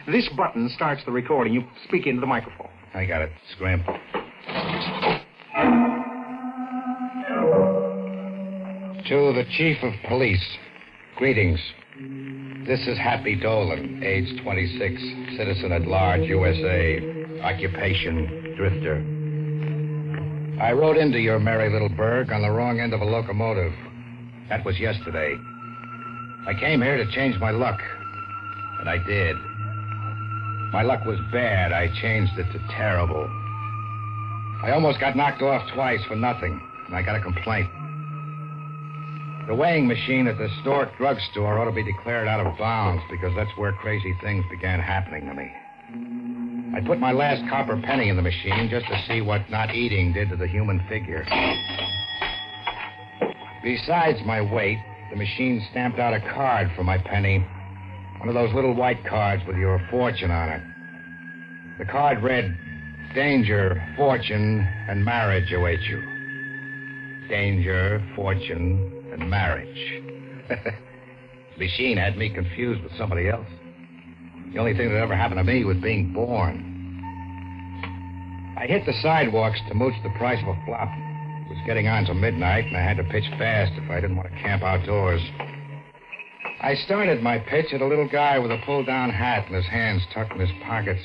This button starts the recording. You speak into the microphone. I got it. Scram. To the Chief of Police, greetings. This is Happy Dolan, age 26, citizen at large, USA, occupation, drifter. I rode into your merry little burg on the wrong end of a locomotive. That was yesterday. I came here to change my luck, and I did. My luck was bad. I changed it to terrible. I almost got knocked off twice for nothing, and I got a complaint. The weighing machine at the Stork drugstore ought to be declared out of bounds because that's where crazy things began happening to me. I put my last copper penny in the machine just to see what not eating did to the human figure. Besides my weight, the machine stamped out a card for my penny. One of those little white cards with your fortune on it. The card read, Danger, fortune, and marriage await you. Danger, fortune, and marriage. The machine had me confused with somebody else. The only thing that ever happened to me was being born. I hit the sidewalks to mooch the price of a flop. It was getting on to midnight, and I had to pitch fast if I didn't want to camp outdoors. I started my pitch at a little guy with a pull-down hat and his hands tucked in his pockets.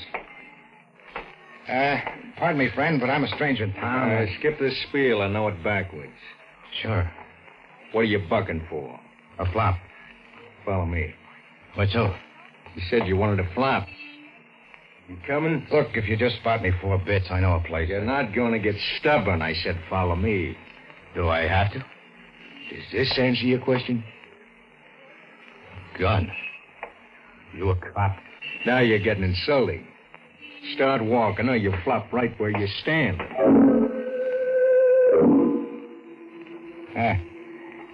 Pardon me, friend, but I'm a stranger in town. Skip this spiel. I know it backwards. Sure. What are you bucking for? A flop. Follow me. What's so? You said you wanted a flop. You coming? Look, if you just spot me 4 bits, I know a place. You're not going to get stubborn. I said follow me. Do I have to? Does this answer your question? Gun. You a cop? Now you're getting insulting. Start walking or you flop right where you stand.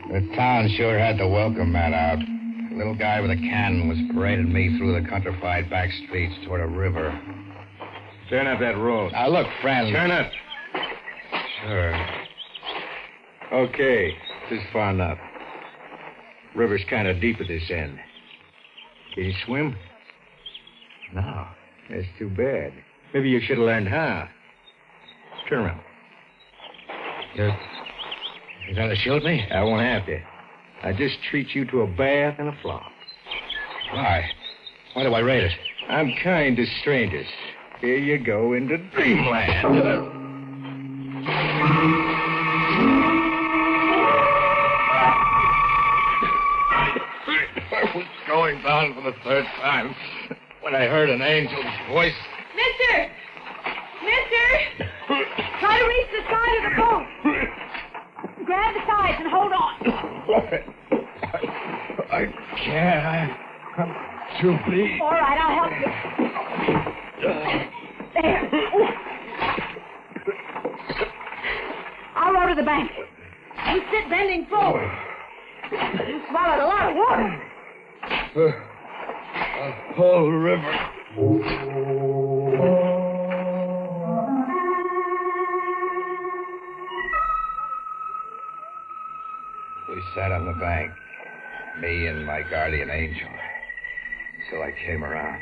The town sure had the welcome mat out. The little guy with a cannon was parading me through the countrified back streets toward a river. Turn up that road. Now, look, friend. Turn up. Sure. Okay, this is far enough. River's kind of deep at this end. Can you swim? No. That's too bad. Maybe you should have learned how. Turn around. You're going to shoot me? I won't have to. I just treat you to a bath and a flop. Why? Why do I rate it? I'm kind to strangers. Here you go into dreamland. I was going down for the 3rd time when I heard an angel's voice. Mister! Try to reach the side of the boat. Grab the sides and hold on. I can't. I'm too big. All right, I'll help you. There. I'll row to the bank. You sit bending forward. You swallowed a lot of water. A whole river. We sat on the bank, me and my guardian angel, till I came around.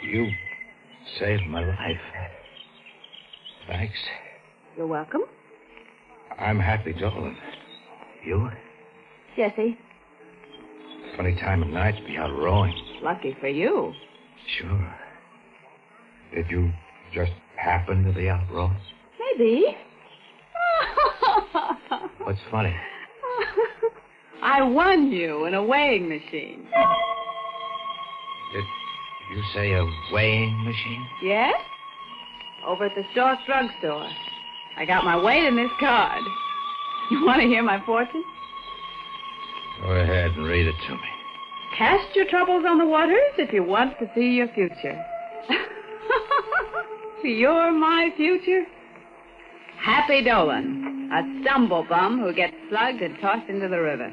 You saved my life. Thanks. You're welcome. I'm Happy Dolan. You? Jesse. Funny time of night to be out rowing. Lucky for you. Sure. Did you just happen to be out rowing? Maybe. What's funny? I won you in a weighing machine. Did you say a weighing machine? Yes? over at the Stork drugstore. I got my weight in this card. You want to hear my fortune? Go ahead and read it to me. Cast your troubles on the waters if you want to see your future. You're my future? Happy Dolan, a stumble bum who gets slugged and tossed into the river.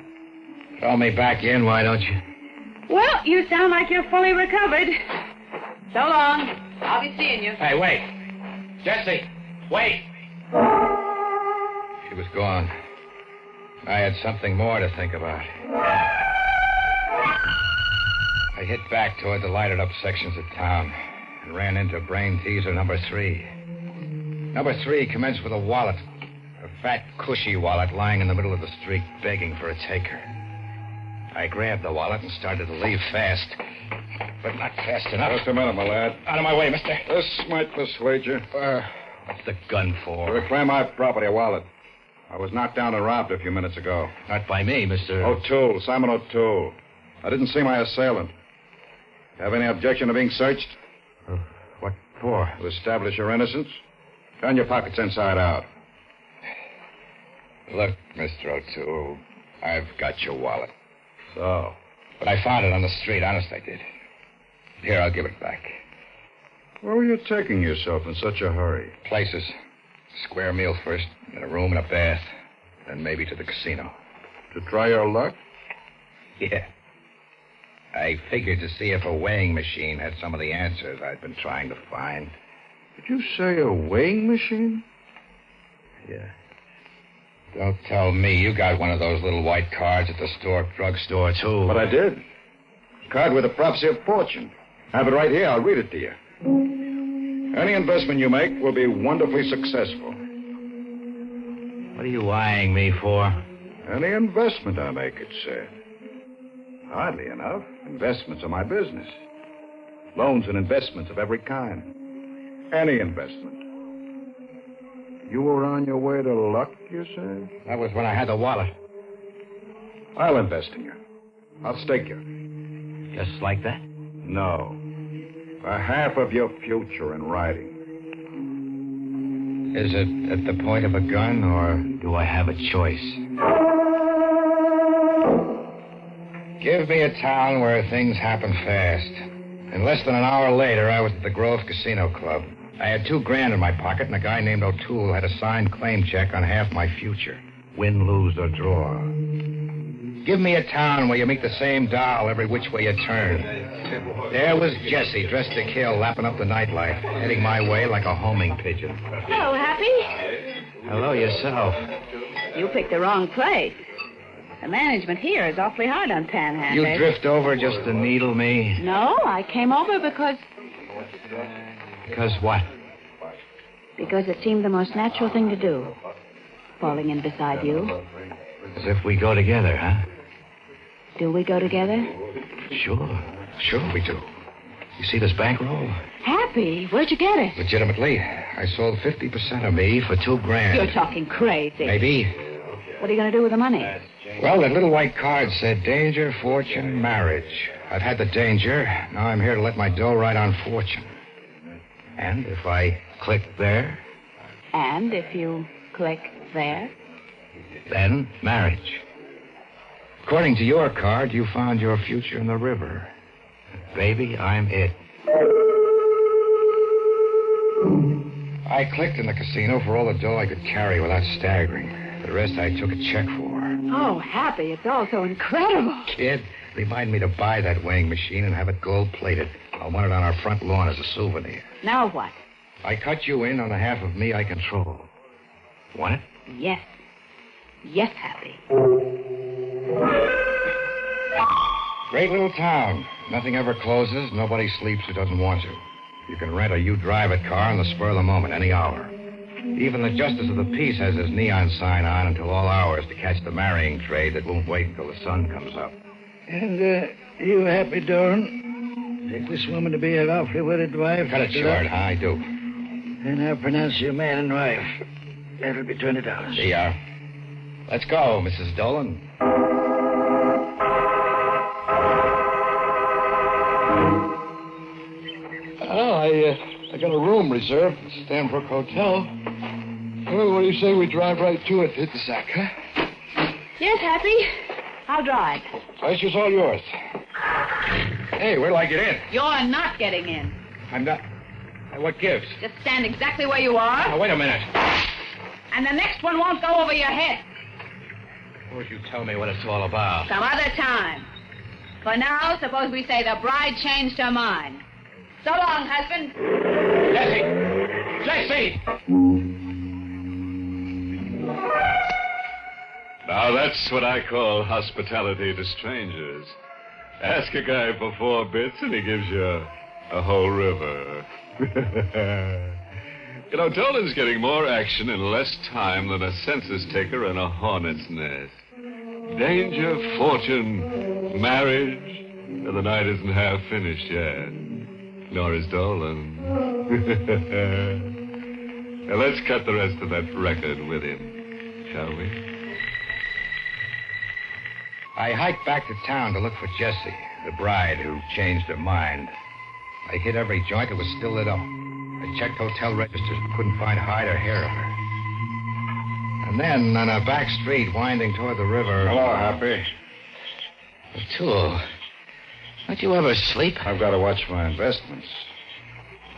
Throw me back in, why don't you? Well, you sound like you're fully recovered. So long. I'll be seeing you. Hey, wait. Jesse, wait. She was gone. I had something more to think about. I hit back toward the lighted up sections of town and ran into brain teaser number 3. Number 3 commenced with a wallet. A fat, cushy wallet lying in the middle of the street begging for a taker. I grabbed the wallet and started to leave fast, but not fast enough. What's the matter, my lad? Out of my way, mister. This might persuade you. What's the gun for? To reclaim my property, a wallet. I was knocked down and robbed a few minutes ago. Not by me, Mr. O'Toole, Simon O'Toole. I didn't see my assailant. Have any objection to being searched? What for? To establish your innocence. Turn your pockets inside out. Look, Mr. O'Toole, I've got your wallet. So? But I found it on the street. Honest, I did. Here, I'll give it back. Where were you taking yourself in such a hurry? Places. Square meal first, then a room and a bath. Then maybe to the casino. To try your luck? Yeah. I figured to see if a weighing machine had some of the answers I'd been trying to find. Did you say a weighing machine? Yeah. Don't tell me you got one of those little white cards at the Stork drugstore, too. But I did. A card with a prophecy of fortune. Have it right here. I'll read it to you. Any investment you make will be wonderfully successful. What are you eyeing me for? Any investment I make, it said. Hardly enough. Investments are my business. Loans and investments of every kind. Any investment. You were on your way to luck, you said? That was when I had the wallet. I'll invest in you. I'll stake you. Just like that? No. For half of your future in riding. Is it at the point of a gun, or do I have a choice? Give me a town where things happen fast. In less than an hour later, I was at the Grove Casino Club. I had $2,000 in my pocket, and a guy named O'Toole had a signed claim check on half my future. Win, lose, or draw. Give me a town where you meet the same doll every which way you turn. There was Jessie, dressed to kill, lapping up the nightlife, heading my way like a homing pigeon. Hello, Happy. Hello, yourself. You picked the wrong place. The management here is awfully hard on panhandlers. You drift over just to needle me? No, I came over because... Because what? Because it seemed the most natural thing to do. Falling in beside you. As if we go together, huh? Do we go together? Sure we do. You see this bankroll? Happy? Where'd you get it? Legitimately. I sold 50% of me for $2,000. You're talking crazy. Maybe. What are you going to do with the money? Well, that little white card said danger, fortune, marriage. I've had the danger. Now I'm here to let my dough ride on fortune. And if I click there? And if you click there? Then marriage. According to your card, you found your future in the river. Baby, I'm it. I clicked in the casino for all the dough I could carry without staggering. The rest I took a check for. Oh, Happy, it's all so incredible. Kid, remind me to buy that weighing machine and have it gold-plated. I'll want it on our front lawn as a souvenir. Now what? I cut you in on the half of me I control. Want it? Yes. Yes, Happy. Great little town. Nothing ever closes. Nobody sleeps who doesn't want to. You can rent or you drive a car on the spur of the moment, any hour. Even the Justice of the Peace has his neon sign on until all hours to catch the marrying trade that won't wait until the sun comes up. And, you happy, Doran? Take this woman to be a lawfully wedded wife? Cut it short, huh? I do. Then I'll pronounce you man and wife. That'll be $20. There you are. Let's go, Mrs. Dolan. Oh, I got a room reserved at Stanbrook Hotel. Well, what do you say we drive right to it, hit the sack, huh? Yes, Happy. I'll drive. Pleasure's all yours. Hey, where'll I get in? You're not getting in. I'm not. What gives? Just stand exactly where you are. Now, wait a minute. And the next one won't go over your head. Suppose you tell me what it's all about. Some other time. For now, suppose we say the bride changed her mind. So long, husband. Jesse! Jesse! Now, that's what I call hospitality to strangers. Ask a guy for 4 bits and he gives you a whole river. You know, Dolan's getting more action in less time than a census taker in a hornet's nest. Danger, fortune, marriage, and the night isn't half finished yet. Nor is Dolan. Now, let's cut the rest of that record with him, shall we? I hiked back to town to look for Jessie, the bride who changed her mind. I hit every joint that was still lit up. I checked hotel registers, couldn't find hide or hair of her. And then, on a back street winding toward the river... Hello, Happy. O'Toole, don't you ever sleep? I've got to watch my investments.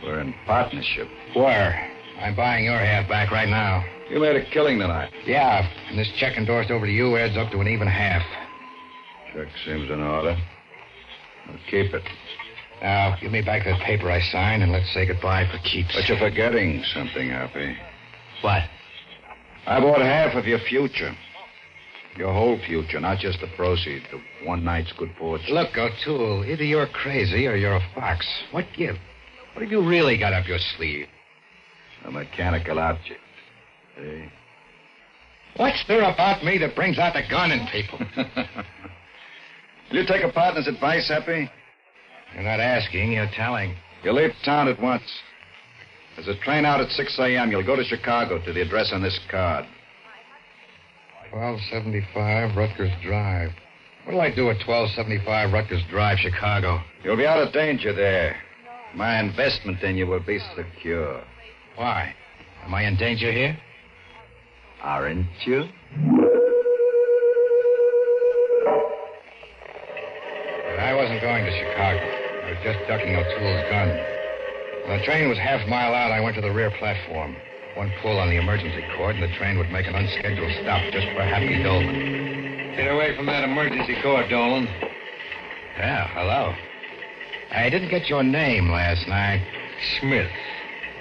We're in partnership. Where? I'm buying your half back right now. You made a killing tonight. Yeah, and this check endorsed over to you adds up to an even half. Check seems in order. I'll keep it. Now, give me back that paper I signed and let's say goodbye for keeps. But you're forgetting something, Happy. What? I bought half of your future. Your whole future, not just the proceeds of one night's good fortune. Look, O'Toole, either you're crazy or you're a fox. What give? What have you really got up your sleeve? A mechanical object. Hey? What's there about me that brings out the gun in people? Will you take a partner's advice, Happy? You're not asking, you're telling. You leave town at once. There's a train out at 6 a.m. You'll go to Chicago to the address on this card. 1275 Rutgers Drive. What'll I do at 1275 Rutgers Drive, Chicago? You'll be out of danger there. My investment in you will be secure. Why? Am I in danger here? Aren't you? I wasn't going to Chicago. I was just ducking O'Toole's gun. When the train was half a mile out, I went to the rear platform. One pull on the emergency cord, and the train would make an unscheduled stop just for Happy Dolan. Get away from that emergency cord, Dolan. Yeah, hello. I didn't get your name last night. Smith.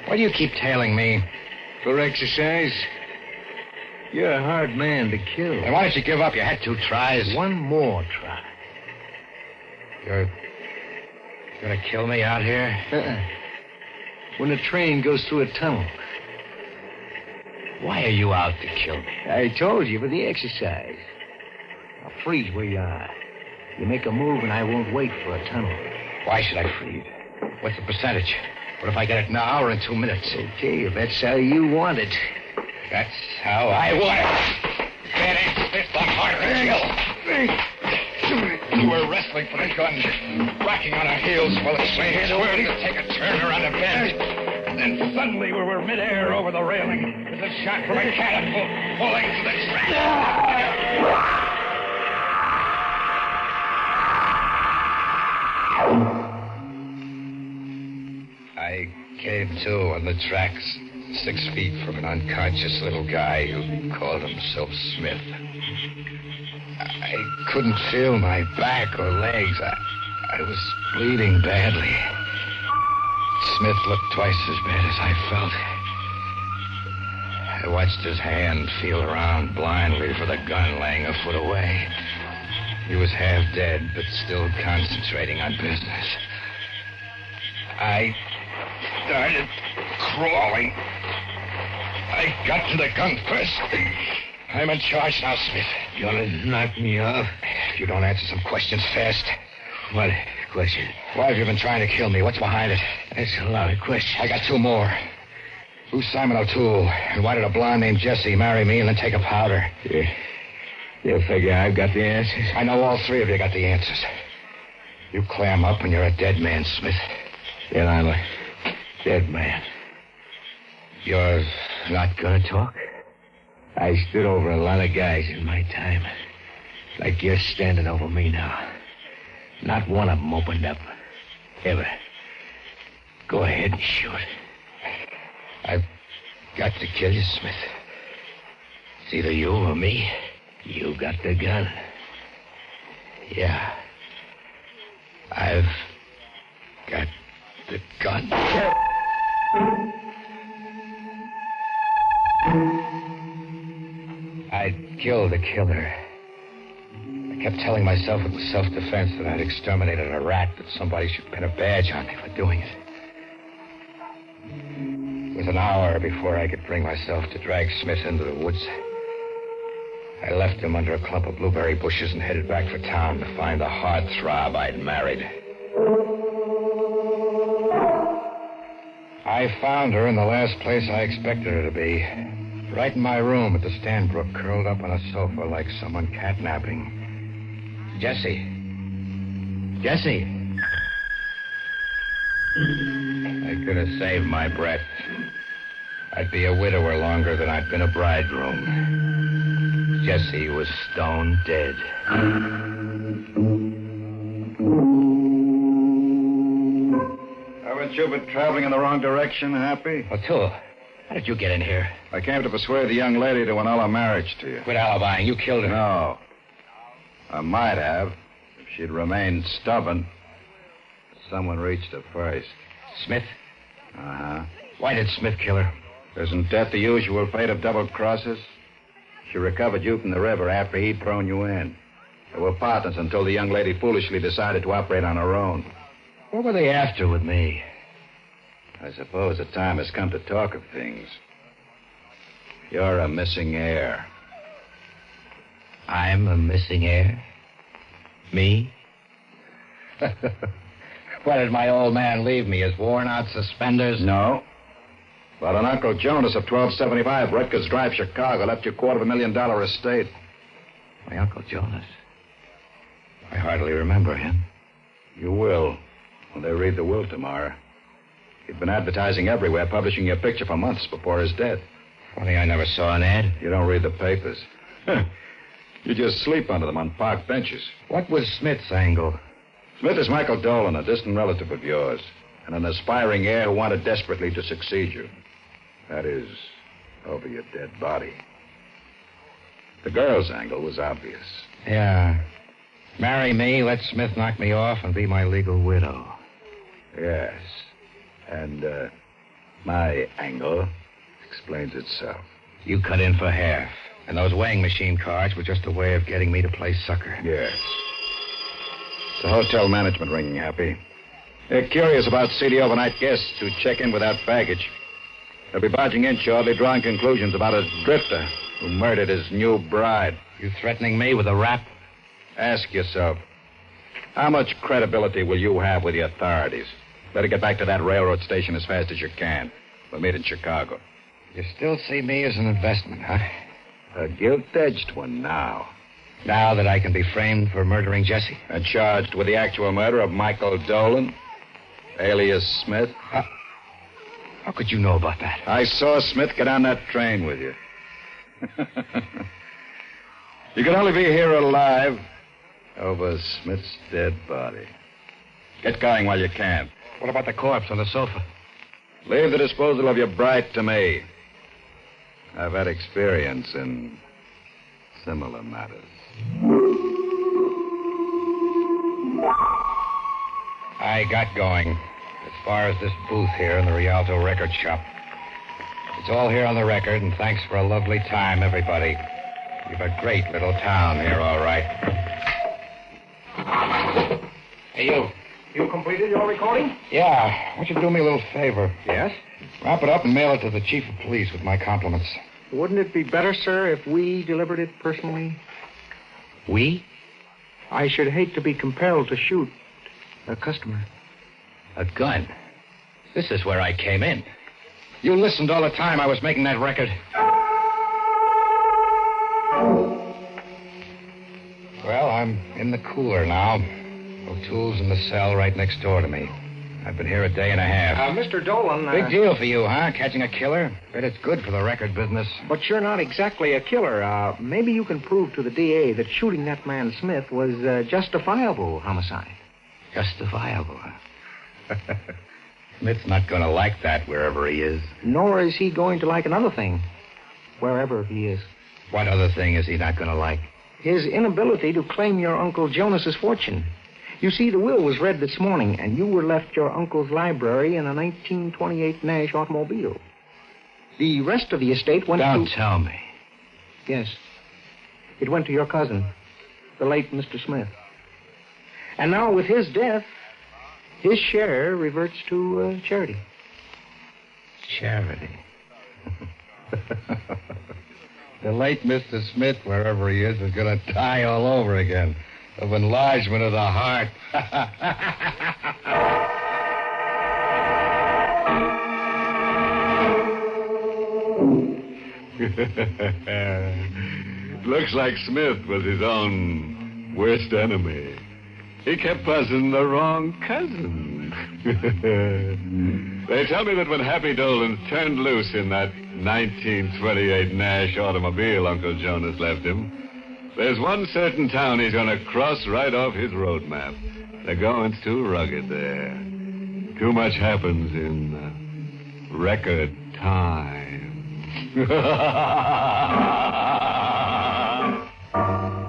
Why do you keep tailing me? For exercise? You're a hard man to kill. Then why don't you give up? You had 2 tries. One more try. You're gonna kill me out here? When the train goes through a tunnel. Why are you out to kill me? I told you, for the exercise. I'll freeze where you are. You make a move and I won't wait for a tunnel. Why should I freeze? What's the percentage? What if I get it now or in 2 minutes? Okay, if that's how you want it. That's how I want it. That ain't Smith, I'm hard to kill. We were wrestling for the gun, rocking on our heels while the train swerved to take a turn around a bend. And then suddenly we were midair over the railing as a shot from a cannon pulling to the track. I came to on the tracks, 6 feet from an unconscious little guy who called himself Smith. I couldn't feel my back or legs. I was bleeding badly. Smith looked twice as bad as I felt. I watched his hand feel around blindly for the gun laying a foot away. He was half dead, but still concentrating on business. I started crawling. I got to the gun first. I'm in charge now, Smith. You're gonna knock me off? If you don't answer some questions fast. What question? Why have you been trying to kill me? What's behind it? That's a lot of questions. I got 2 more. Who's Simon O'Toole? And why did a blonde named Jessie marry me and then take a powder? You'll figure I've got the answers. I know all 3 of you got the answers. You clam up and you're a dead man, Smith. Then I'm Dead man. You're not gonna talk? I stood over a lot of guys in my time. Like you're standing over me now. Not one of them opened up. Ever. Go ahead and shoot. I've got to kill you, Smith. It's either you or me. You got the gun. Yeah. I've got the gun. I'd kill the killer. I kept telling myself it was self-defense, that I'd exterminated a rat, that somebody should pin a badge on me for doing it. It was an hour before I could bring myself to drag Smith into the woods. I left him under a clump of blueberry bushes and headed back for town to find the heartthrob I'd married. I found her in the last place I expected her to be. Right in my room at the Stanbrook, curled up on a sofa like someone catnapping. Jessie. Jessie. I could have saved my breath. I'd be a widower longer than I'd been a bridegroom. Jessie was stone dead. Haven't you been traveling in the wrong direction, Happy? O'Toole, how did you get in here? I came to persuade the young lady to annul her marriage to you. Quit alibying. You killed her. No. I might have, if she'd remained stubborn. Someone reached her first. Smith? Uh-huh. Why did Smith kill her? Isn't that the usual fate of double crosses? She recovered you from the river after he'd thrown you in. They were partners until the young lady foolishly decided to operate on her own. What were they after with me? I suppose the time has come to talk of things. You're a missing heir. I'm a missing heir? Me? What did my old man leave me, as worn-out suspenders? No. But an Uncle Jonas of 1275 Rutgers Drive, Chicago, left you $250,000 estate. My Uncle Jonas? I hardly remember him. You will, when they read the will tomorrow. He'd been advertising everywhere, publishing your picture for months before his death. Funny I never saw an ad. You don't read the papers. You just sleep under them on park benches. What was Smith's angle? Smith is Michael Dolan, a distant relative of yours, and an aspiring heir who wanted desperately to succeed you. That is, over your dead body. The girl's angle was obvious. Yeah. Marry me, let Smith knock me off, and be my legal widow. Yes. And, my angle explains itself. You cut in for half, and those weighing machine cards were just a way of getting me to play sucker. Yes. It's the hotel management ringing, Happy. They're curious about seedy overnight guests who check in without baggage. They'll be barging in shortly, drawing conclusions about a drifter who murdered his new bride. You threatening me with a rap? Ask yourself, how much credibility will you have with the authorities? Better get back to that railroad station as fast as you can. We'll meet in Chicago. You still see me as an investment, huh? A gilt-edged one now. Now that I can be framed for murdering Jessie? And charged with the actual murder of Michael Dolan, alias Smith. How could you know about that? I saw Smith get on that train with you. You can only be here alive over Smith's dead body. Get going while you can. What about the corpse on the sofa? Leave the disposal of your bride to me. I've had experience in similar matters. I got going. As far as this booth here in the Rialto record shop. It's all here on the record, and thanks for a lovely time, everybody. You've a great little town here, all right. Hey, you. You completed your recording? Yeah. Why don't you do me a little favor? Yes? Wrap it up and mail it to the chief of police with my compliments. Wouldn't it be better, sir, if we delivered it personally? We? I should hate to be compelled to shoot a customer. A gun? This is where I came in. You listened all the time I was making that record. Well, I'm in the cooler now. O'Toole's in the cell right next door to me. I've been here a day and a half. Mr. Dolan... Big deal for you, huh? Catching a killer? Bet it's good for the record business. But you're not exactly a killer. Maybe you can prove to the DA that shooting that man Smith was justifiable homicide. Justifiable, huh? Smith's not going to like that wherever he is. Nor is he going to like another thing, wherever he is. What other thing is he not going to like? His inability to claim your Uncle Jonas's fortune. You see, the will was read this morning, and you were left your uncle's library in a 1928 Nash automobile. The rest of the estate went to... Don't tell me. Yes. It went to your cousin, the late Mr. Smith. And now, with his death, his share reverts to charity. Charity. The late Mr. Smith, wherever he is going to die all over again of enlargement of the heart. Looks like Smith was his own worst enemy. He kept buzzing the wrong cousin. They tell me that when Happy Dolan turned loose in that 1928 Nash automobile Uncle Jonas left him, there's one certain town he's going to cross right off his road map. The going's too rugged there. Too much happens in record time.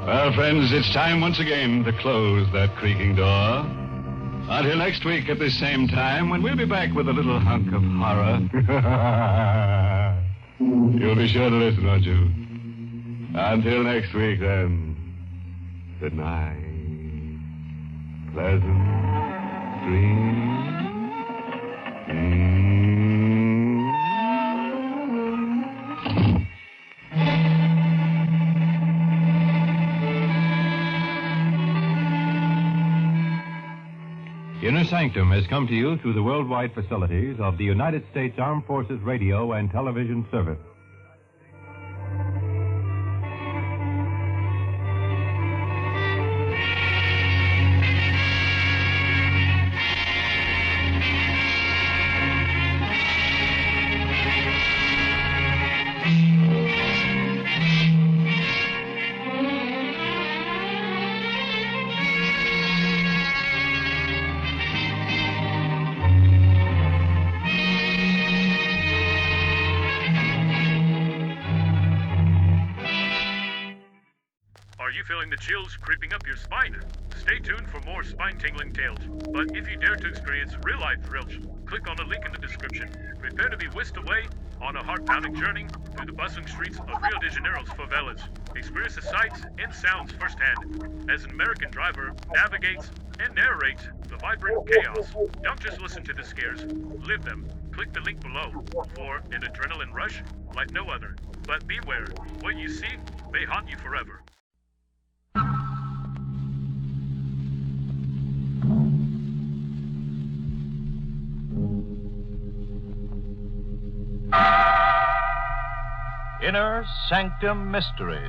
Well, friends, it's time once again to close that creaking door. Until next week at the same time, when we'll be back with a little hunk of horror. You'll be sure to listen, won't you? Until next week, then. Good night. Pleasant dreams. Inner Sanctum has come to you through the worldwide facilities of the United States Armed Forces Radio and Television Service. Feeling the chills creeping up your spine? Stay tuned for more spine-tingling tales. But if you dare to experience real-life thrills, click on the link in the description. Prepare to be whisked away on a heart-pounding journey through the bustling streets of Rio de Janeiro's favelas. Experience the sights and sounds firsthand as an American driver navigates and narrates the vibrant chaos. Don't just listen to the scares, live them. Click the link below for an adrenaline rush like no other. But beware, what you see may haunt you forever. Inner Sanctum Mysteries.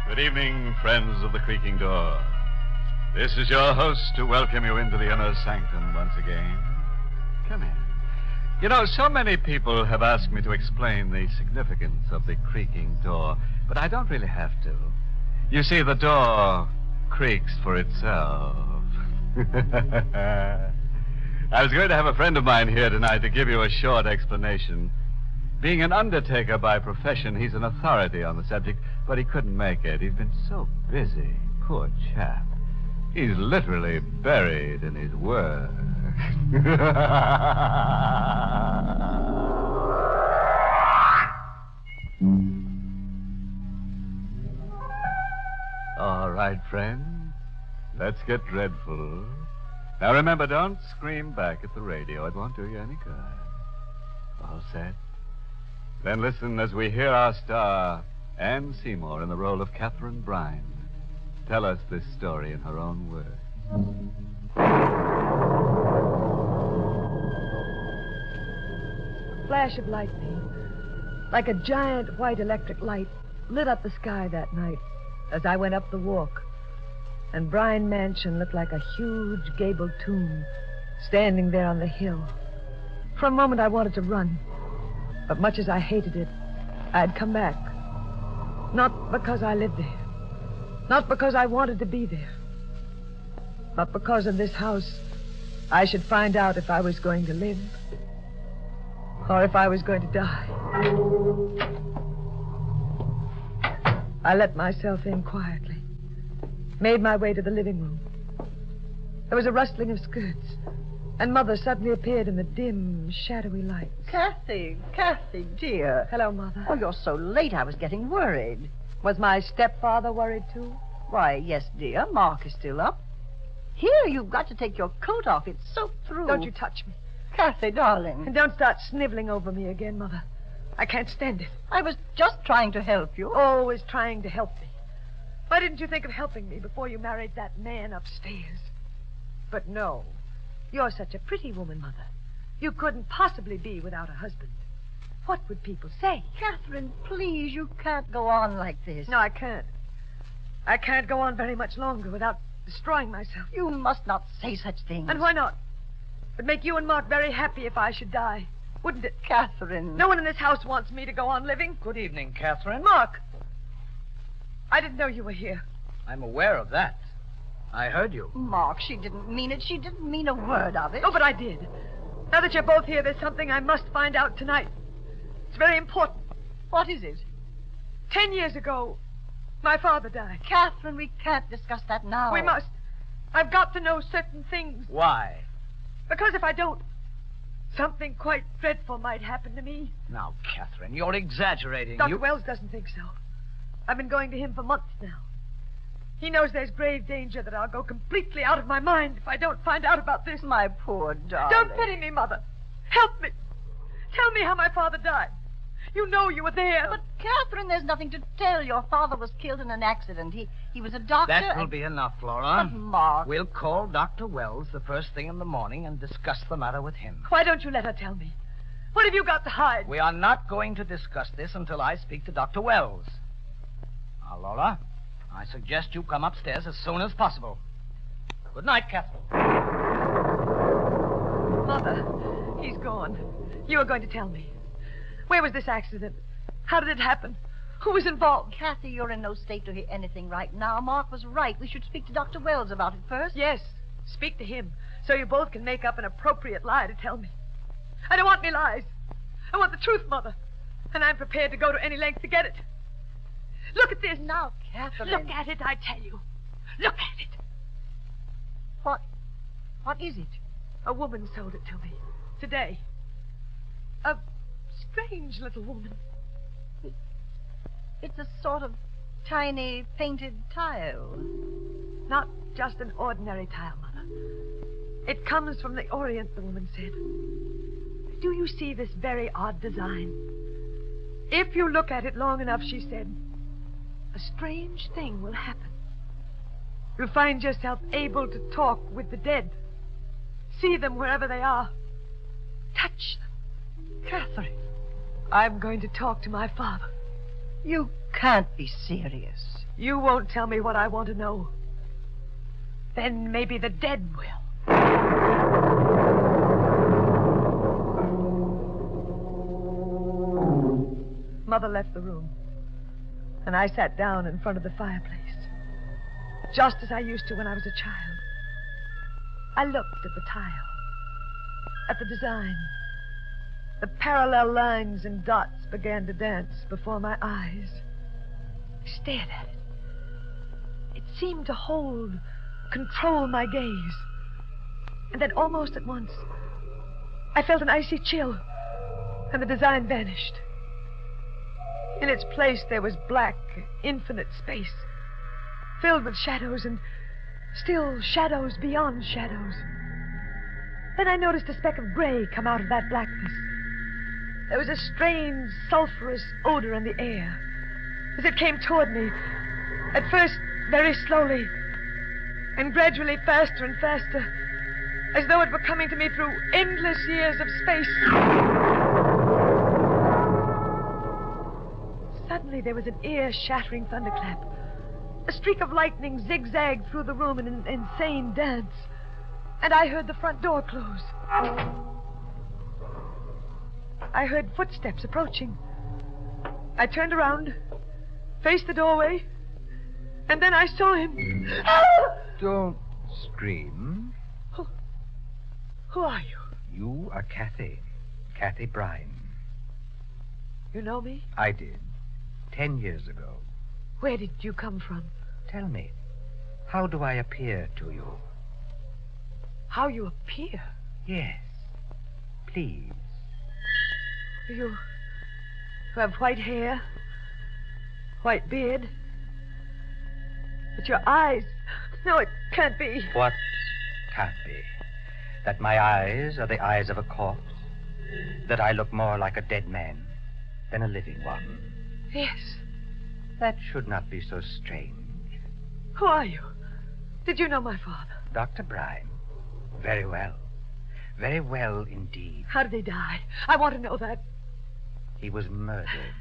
Good evening, friends of the creaking door. This is your host to welcome you into the Inner Sanctum once again. Come in. You know, so many people have asked me to explain the significance of the creaking door, but I don't really have to. You see, the door creaks for itself. I was going to have a friend of mine here tonight to give you a short explanation. Being an undertaker by profession, he's an authority on the subject, but he couldn't make it. He's been so busy. Poor chap. He's literally buried in his work. All right, friend. Let's get dreadful. Now, remember, don't scream back at the radio. It won't do you any good. All set? Then listen as we hear our star, Anne Seymour, in the role of Catherine Brine, tell us this story in her own words. flash of lightning, like a giant white electric light, lit up the sky that night as I went up the walk. And Bryan Mansion looked like a huge gabled tomb standing there on the hill. For a moment I wanted to run, but much as I hated it, I'd come back. Not because I lived there, not because I wanted to be there, but because of this house. I should find out if I was going to live or if I was going to die. I let myself in quietly, made my way to the living room. There was a rustling of skirts, and Mother suddenly appeared in the dim, shadowy light. Kathy, dear. Hello, Mother. Oh, you're so late, I was getting worried. Was my stepfather worried, too? Why, yes, dear. Mark is still up. Here, you've got to take your coat off. It's soaked through. Don't you touch me. Kathy, darling. And don't start sniveling over me again, Mother. I can't stand it. I was just trying to help you. Always trying to help me. Why didn't you think of helping me before you married that man upstairs? But no. You're such a pretty woman, Mother. You couldn't possibly be without a husband. What would people say? Catherine, please, you can't go on like this. No, I can't. I can't go on very much longer without destroying myself. You must not say such things. And why not? It'd make you and Mark very happy if I should die, wouldn't it? Catherine. No one in this house wants me to go on living. Good evening, Catherine. Mark! I didn't know you were here. I'm aware of that. I heard you. Mark, she didn't mean it. She didn't mean a word of it. Oh, but I did. Now that you're both here, there's something I must find out tonight. It's very important. What is it? 10 years ago, my father died. Catherine, we can't discuss that now. We must. I've got to know certain things. Why? Because if I don't, something quite dreadful might happen to me. Now, Catherine, you're exaggerating. Dr. Wells doesn't think so. I've been going to him for months now. He knows there's grave danger that I'll go completely out of my mind if I don't find out about this. My poor darling. Don't pity me, Mother. Help me. Tell me how my father died. You know you were there. But, Catherine, there's nothing to tell. Your father was killed in an accident. He was a doctor. That will be enough, Flora. But, Mark. We'll call Dr. Wells the first thing in the morning and discuss the matter with him. Why don't you let her tell me? What have you got to hide? We are not going to discuss this until I speak to Dr. Wells. Now, Laura, I suggest you come upstairs as soon as possible. Good night, Catherine. Mother, he's gone. You were going to tell me. Where was this accident? How did it happen? Who was involved? Kathy, you're in no state to hear anything right now. Mark was right. We should speak to Dr. Wells about it first. Yes, speak to him, so you both can make up an appropriate lie to tell me. I don't want any lies. I want the truth, Mother. And I'm prepared to go to any length to get it. Look at this. Now, Catherine. Look at it, I tell you. Look at it. What is it? A woman sold it to me. Today. A strange little woman. It's a sort of tiny painted tile. Not just an ordinary tile, Mother. It comes from the Orient, the woman said. Do you see this very odd design? If you look at it long enough, she said, a strange thing will happen. You'll find yourself able to talk with the dead. See them wherever they are. Touch them. Catherine, I'm going to talk to my father. You can't be serious. You won't tell me what I want to know. Then maybe the dead will. Mother left the room, and I sat down in front of the fireplace, just as I used to when I was a child. I looked at the tile, at the design. The parallel lines and dots began to dance before my eyes. I stared at it. It seemed to hold, control my gaze. And then almost at once, I felt an icy chill, and the design vanished. In its place, there was black, infinite space, filled with shadows and still shadows beyond shadows. Then I noticed a speck of gray come out of that blackness. There was a strange, sulphurous odor in the air as it came toward me, at first very slowly, and gradually faster and faster, as though it were coming to me through endless years of space. suddenly there was an ear-shattering thunderclap. A streak of lightning zigzagged through the room in an insane dance. And I heard the front door close. I heard footsteps approaching. I turned around, faced the doorway, and then I saw him. Don't scream. Who are you? You are Kathy. Kathy Bryan. You know me? I did. 10 years ago. Where did you come from? Tell me, how do I appear to you? How you appear? Yes. Please. You have white hair, white beard. But your eyes... No, it can't be. What can't be? That my eyes are the eyes of a corpse? That I look more like a dead man than a living one? Yes. That should not be so strange. Who are you? Did you know my father? Dr. Bryan. Very well. Very well indeed. How did he die? I want to know that. He was murdered.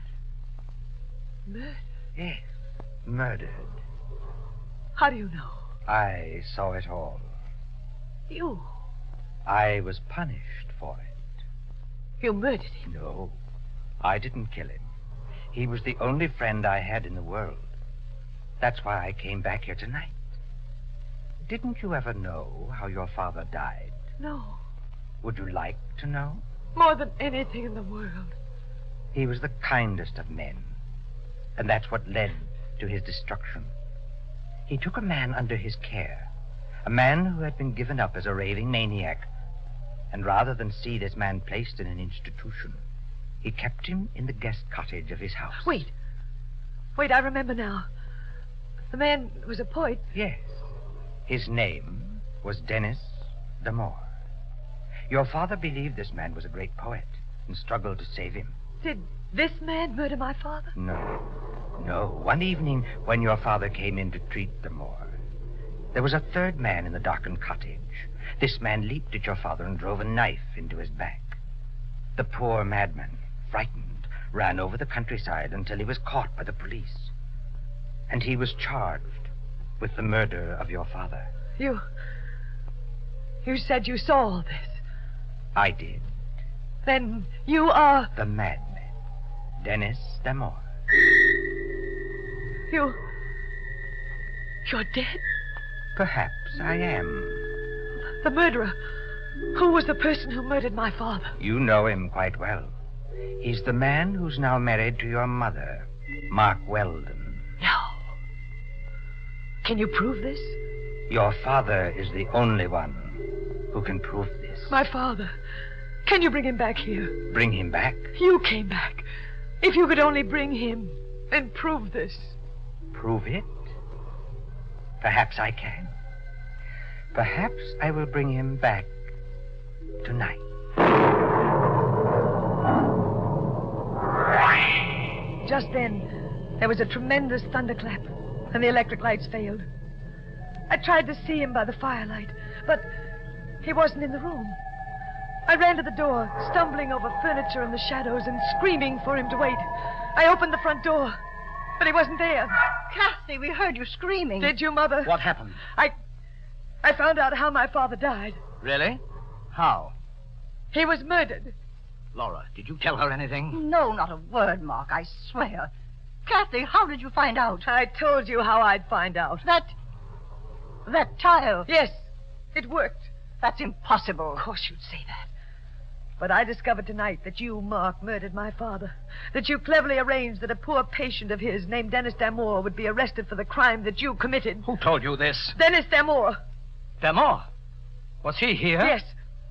Murdered? Yes, murdered. How do you know? I saw it all. You? I was punished for it. You murdered him? No, I didn't kill him. He was the only friend I had in the world. That's why I came back here tonight. Didn't you ever know how your father died? No. Would you like to know? More than anything in the world. He was the kindest of men. And that's what led to his destruction. He took a man under his care. A man who had been given up as a raving maniac. And rather than see this man placed in an institution, he kept him in the guest cottage of his house. Wait, I remember now. The man was a poet. Yes. His name was Dennis Damore. Your father believed this man was a great poet and struggled to save him. Did this man murder my father? No. One evening when your father came in to treat Damore, there was a third man in the darkened cottage. This man leaped at your father and drove a knife into his back. The poor madman, frightened, ran over the countryside until he was caught by the police. And he was charged with the murder of your father. You said you saw all this. I did. Then you are... The madman, Dennis Damore. You're dead? Perhaps I am. The murderer. Who was the person who murdered my father? You know him quite well. He's the man who's now married to your mother, Mark Weldon. No. Can you prove this? Your father is the only one who can prove this. My father. Can you bring him back here? Bring him back? You came back. If you could only bring him and prove this. Prove it? Perhaps I can. Perhaps I will bring him back tonight. Just then, there was a tremendous thunderclap, and the electric lights failed. I tried to see him by the firelight, but he wasn't in the room. I ran to the door, stumbling over furniture in the shadows and screaming for him to wait. I opened the front door, but he wasn't there. Kathy, we heard you screaming. Did you, Mother? What happened? I found out how my father died. Really? How? He was murdered. Laura, did you tell her anything? No, not a word, Mark, I swear. Kathy, how did you find out? I told you how I'd find out. That tile. Yes, it worked. That's impossible. Of course you'd say that. But I discovered tonight that you, Mark, murdered my father. That you cleverly arranged that a poor patient of his named Dennis Damore would be arrested for the crime that you committed. Who told you this? Dennis Damore. Damore? Was he here? Yes.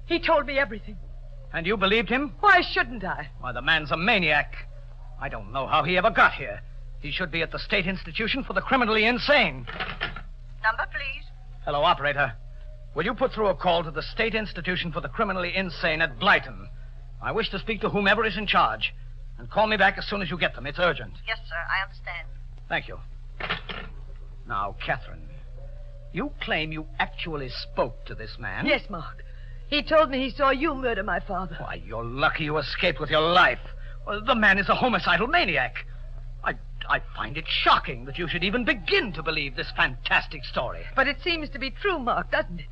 He told me everything. And you believed him? Why shouldn't I? Why, the man's a maniac. I don't know how he ever got here. He should be at the State Institution for the Criminally Insane. Number, please. Hello, operator. Will you put through a call to the State Institution for the Criminally Insane at Blyton? I wish to speak to whomever is in charge. And call me back as soon as you get them. It's urgent. Yes, sir, I understand. Thank you. Now, Catherine, you claim you actually spoke to this man? Yes, Mark. He told me he saw you murder my father. Why, you're lucky you escaped with your life. Well, the man is a homicidal maniac. I find it shocking that you should even begin to believe this fantastic story. But it seems to be true, Mark, doesn't it?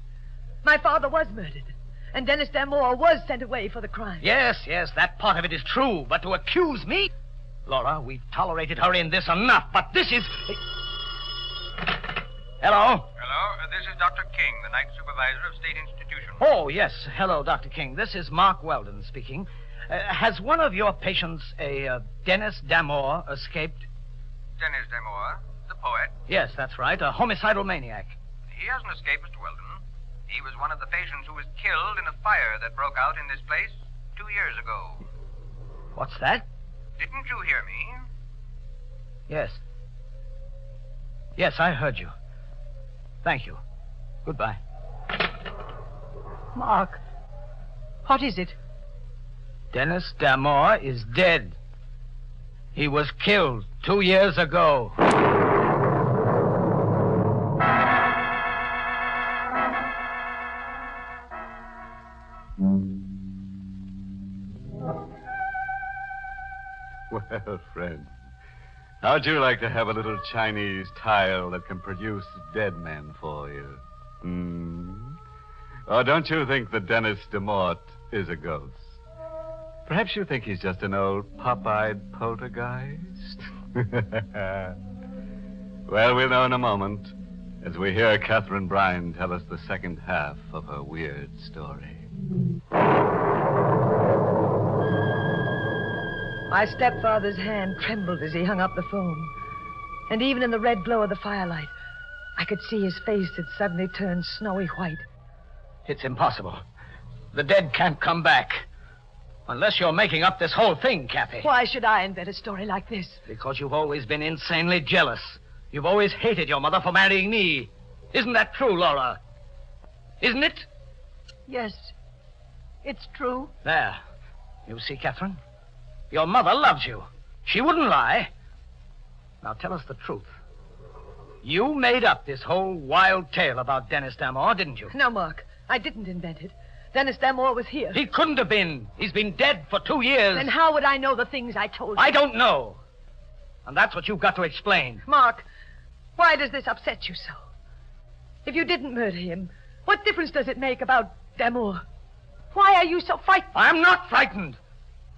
My father was murdered, and Dennis Damore was sent away for the crime. Yes, that part of it is true. But to accuse me? Laura, we've tolerated her in this enough, but this is... Hello? Hello, this is Dr. King, the night supervisor of State Institution. Oh, yes. Hello, Dr. King. This is Mark Weldon speaking. Has one of your patients, a Dennis Damore, escaped? Dennis Damore, the poet. Yes, that's right. A homicidal maniac. He hasn't escaped, Mr. Weldon. He was one of the patients who was killed in a fire that broke out in this place 2 years ago. What's that? Didn't you hear me? Yes. Yes, I heard you. Thank you. Goodbye. Mark, what is it? Dennis Damore is dead. He was killed 2 years ago. Well, friend, how'd you like to have a little Chinese tile that can produce dead men for you? Or don't you think that Dennis Damore is a ghost? Perhaps you think he's just an old pop-eyed poltergeist? Well, we'll know in a moment as we hear Catherine Bryan tell us the second half of her weird story. My stepfather's hand trembled as he hung up the phone. And even in the red glow of the firelight, I could see his face had suddenly turned snowy white. It's impossible. The dead can't come back. Unless you're making up this whole thing, Kathy. Why should I invent a story like this? Because you've always been insanely jealous. You've always hated your mother for marrying me. Isn't that true, Laura? Isn't it? Yes, it's true. There. You see, Catherine? Your mother loves you. She wouldn't lie. Now tell us the truth. You made up this whole wild tale about Dennis Damore, didn't you? No, Mark. I didn't invent it. Dennis Damore was here. He couldn't have been. He's been dead for 2 years. Then how would I know the things I told you? I don't know. And that's what you've got to explain. Mark, why does this upset you so? If you didn't murder him, what difference does it make about Damore? Why are you so frightened? I'm not frightened.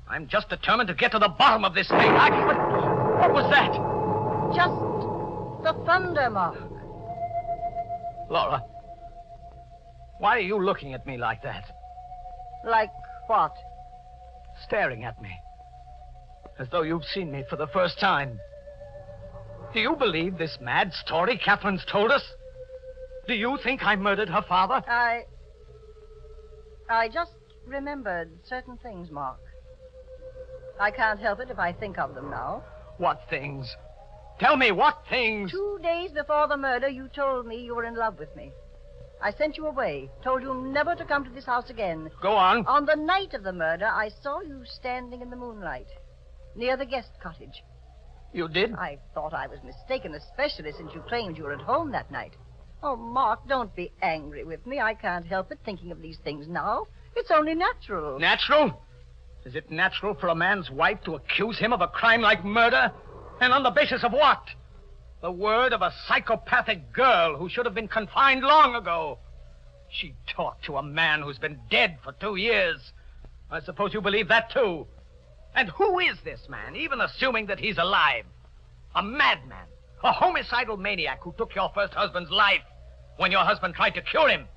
I'm just determined to get to the bottom of this thing. What was that? Just the thunder, Mark. Laura, why are you looking at me like that? Like what? Staring at me. As though you've seen me for the first time. Do you believe this mad story Catherine's told us? Do you think I murdered her father? I just remembered certain things, Mark. I can't help it if I think of them now. What things? Tell me what things? 2 days before the murder, you told me you were in love with me. I sent you away, told you never to come to this house again. Go on. On the night of the murder, I saw you standing in the moonlight, near the guest cottage. You did? I thought I was mistaken, especially since you claimed you were at home that night. Oh, Mark, don't be angry with me. I can't help it thinking of these things now. It's only natural. Natural? Is it natural for a man's wife to accuse him of a crime like murder? And on the basis of what? The word of a psychopathic girl who should have been confined long ago. She talked to a man who's been dead for 2 years. I suppose you believe that, too. And who is this man, even assuming that he's alive? A madman, a homicidal maniac who took your first husband's life when your husband tried to cure him.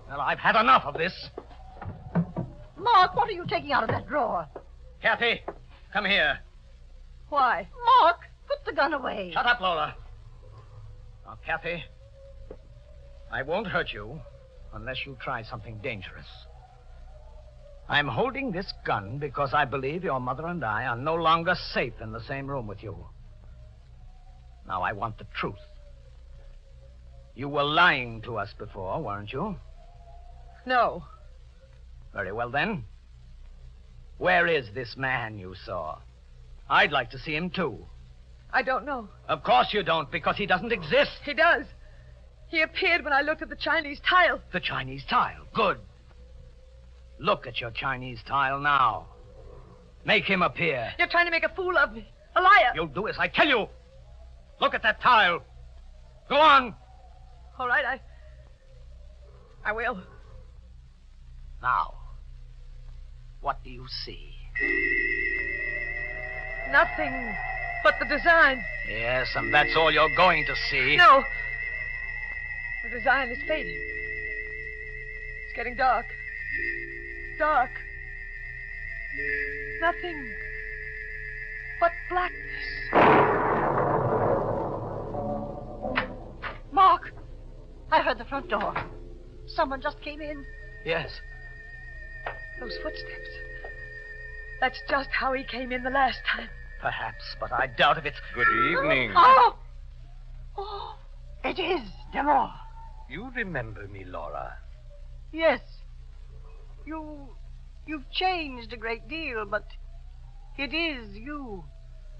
Well, I've had enough of this. Mark, what are you taking out of that drawer? Kathy, come here. Why? Mark, put the gun away. Shut up, Lola. Now, Kathy, I won't hurt you unless you try something dangerous. I'm holding this gun because I believe your mother and I are no longer safe in the same room with you. Now, I want the truth. You were lying to us before, weren't you? No. Very well, then. Where is this man you saw? I'd like to see him, too. I don't know. Of course you don't, because he doesn't exist. He does. He appeared when I looked at the Chinese tile. The Chinese tile? Good. Look at your Chinese tile now. Make him appear. You're trying to make a fool of me. A liar. You'll do as I tell you. Look at that tile. Go on. All right, I will. Now, what do you see? Nothing but the design. Yes, and that's all you're going to see. No. The design is fading. It's getting dark. Dark. Nothing but blackness. Mark! I heard the front door. Someone just came in. Yes. Those footsteps. That's just how he came in the last time. Perhaps, but I doubt if it's... Good evening. Oh! Oh, it is Demore. You remember me, Laura? Yes. You've changed a great deal, but it is you.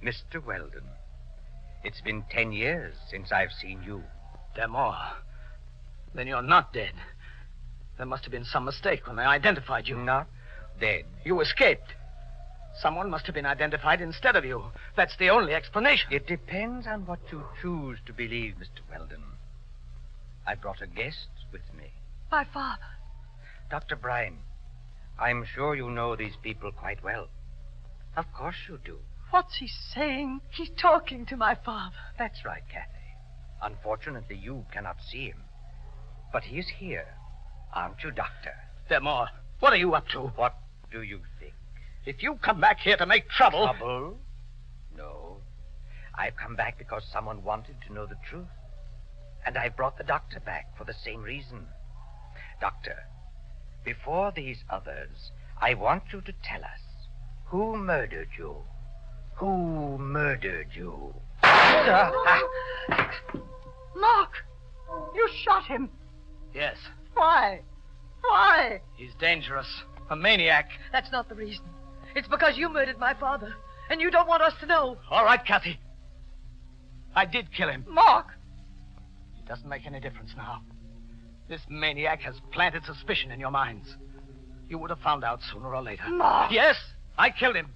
Mr. Weldon, it's been 10 years since I've seen you. Demore. Then you're not dead. There must have been some mistake when they identified you. Not dead. You escaped. Someone must have been identified instead of you. That's the only explanation. It depends on what you choose to believe, Mr. Weldon. I brought a guest with me. My father. Dr. Bryan, I'm sure you know these people quite well. Of course you do. What's he saying? He's talking to my father. That's right, Kathy. Unfortunately, you cannot see him. But he's here. Aren't you, Doctor? Demore, what are you up to? What do you think? If you come back here to make trouble... Trouble? No. I've come back because someone wanted to know the truth. And I brought the doctor back for the same reason. Doctor, before these others, I want you to tell us who murdered you. Who murdered you? Mark! You shot him. Yes. Why? Why? He's dangerous. A maniac. That's not the reason. It's because you murdered my father, and you don't want us to know. All right, Kathy. I did kill him. Mark! It doesn't make any difference now. This maniac has planted suspicion in your minds. You would have found out sooner or later. Mark! Yes, I killed him.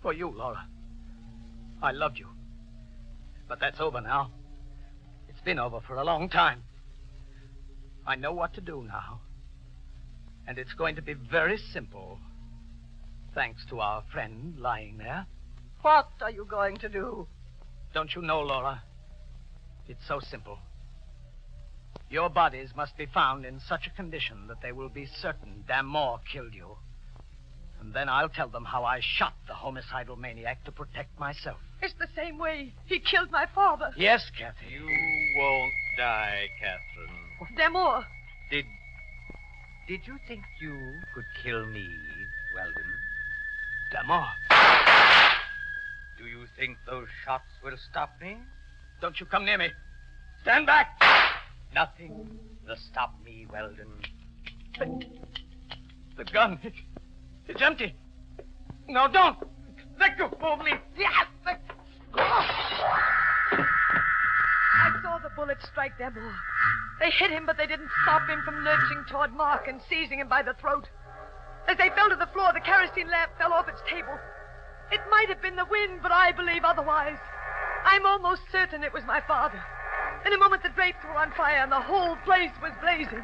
For you, Laura. I loved you. But that's over now. It's been over for a long time. I know what to do now. And it's going to be very simple. Thanks to our friend lying there. What are you going to do? Don't you know, Laura? It's so simple. Your bodies must be found in such a condition that they will be certain Damore killed you. And then I'll tell them how I shot the homicidal maniac to protect myself. It's the same way he killed my father. Yes, Kathy. You won't die, Catherine. Damore. Did you think you could kill me, Weldon? Damore. Do you think those shots will stop me? Don't you come near me. Stand back! Nothing will stop me, Weldon. The gun, it's empty. No, don't. Let go of me. I saw the bullet strike Damore. They hit him, but they didn't stop him from lurching toward Mark and seizing him by the throat. As they fell to the floor, the kerosene lamp fell off its table. It might have been the wind, but I believe otherwise. I'm almost certain it was my father. In a moment, the drapes were on fire and the whole place was blazing.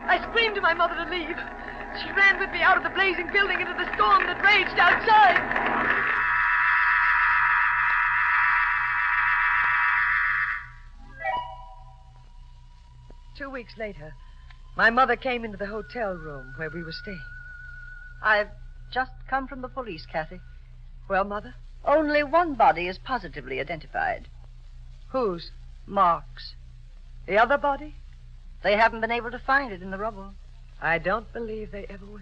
I screamed to my mother to leave. She ran with me out of the blazing building into the storm that raged outside. 2 weeks later, my mother came into the hotel room where we were staying. I've just come from the police, Kathy. Well, Mother? Only one body is positively identified. Whose? Mark's. The other body? They haven't been able to find it in the rubble. I don't believe they ever will.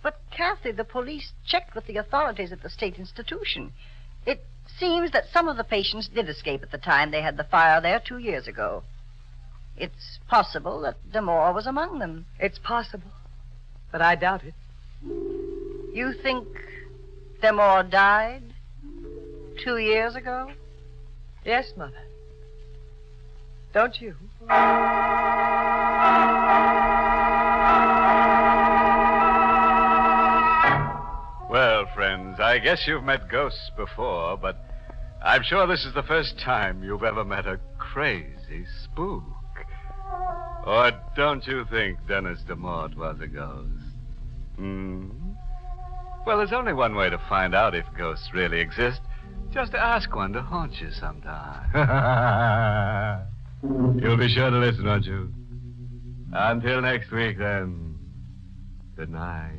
But, Kathy, the police checked with the authorities at the state institution. It seems that some of the patients did escape at the time they had the fire there 2 years ago. It's possible that Damore was among them. It's possible, but I doubt it. You think Damore died 2 years ago? Yes, Mother. Don't you? Well, friends, I I guess you've met ghosts before, but I'm sure this is the first time you've ever met a crazy spook. Or don't you think Dennis DeMort was a ghost? Well, there's only one way to find out if ghosts really exist. Just to ask one to haunt you sometime. You'll be sure to listen, won't you? Until next week, then. Good night.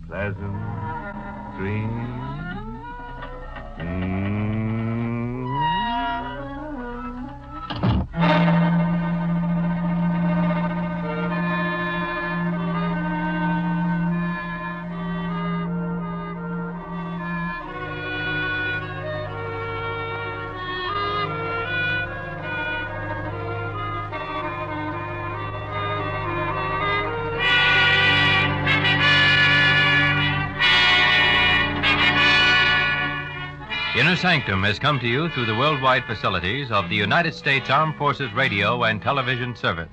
Pleasant dreams. Inner Sanctum has come to you through the worldwide facilities of the United States Armed Forces Radio and Television Service.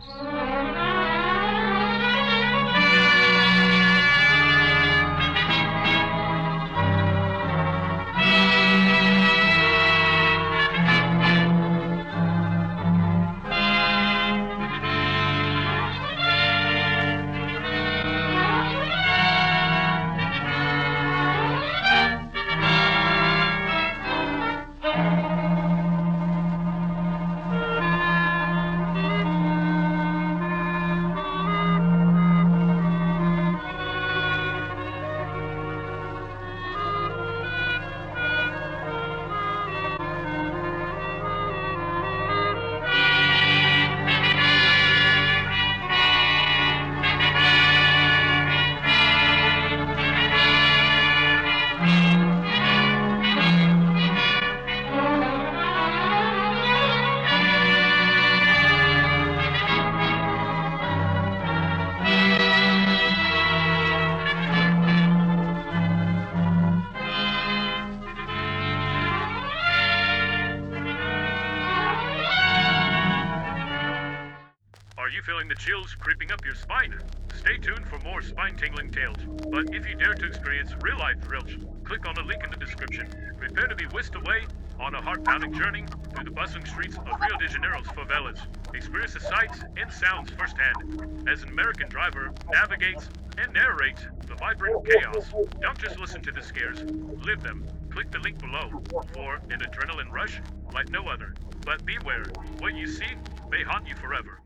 Feeling the chills creeping up your spine? Stay tuned for more spine-tingling tales. But if you dare to experience real-life thrills, click on the link in the description. Prepare to be whisked away on a heart-pounding journey through the bustling streets of Rio de Janeiro's favelas. Experience the sights and sounds firsthand as an American driver navigates and narrates the vibrant chaos. Don't just listen to the scares, live them. Click the link below for an adrenaline rush like no other. But beware, what you see may haunt you forever.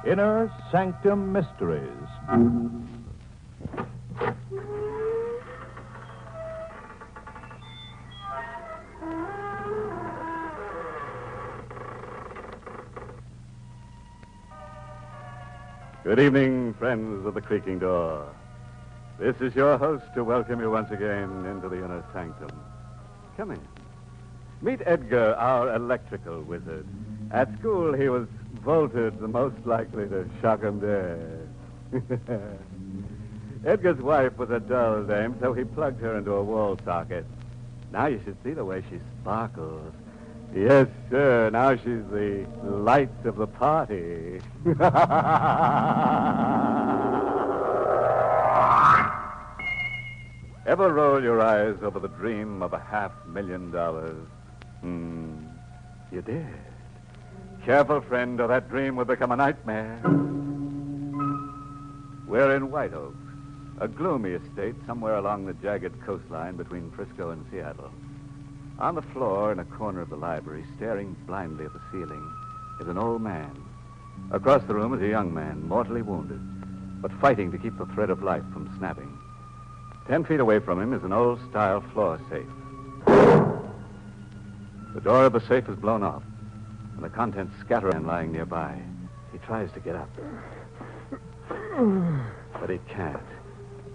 Inner Sanctum Mysteries. Good evening, friends of the creaking door. This is your host to welcome you once again into the Inner Sanctum. Come in. Meet Edgar, our electrical wizard. At school, he was voted the most likely to shock 'em dead. Edgar's wife was a dull dame, so he plugged her into a wall socket. Now you should see the way she sparkles. Yes, sir. Now she's the light of the party. Ever roll your eyes over the dream of $500,000? You did. Careful, friend, or that dream will become a nightmare. We're in White Oak, a gloomy estate somewhere along the jagged coastline between Frisco and Seattle. On the floor in a corner of the library, staring blindly at the ceiling, is an old man. Across the room is a young man, mortally wounded, but fighting to keep the thread of life from snapping. 10 feet away from him is an old-style floor safe. The door of the safe is blown off, and the contents scatter and lying nearby. He tries to get up, but he can't.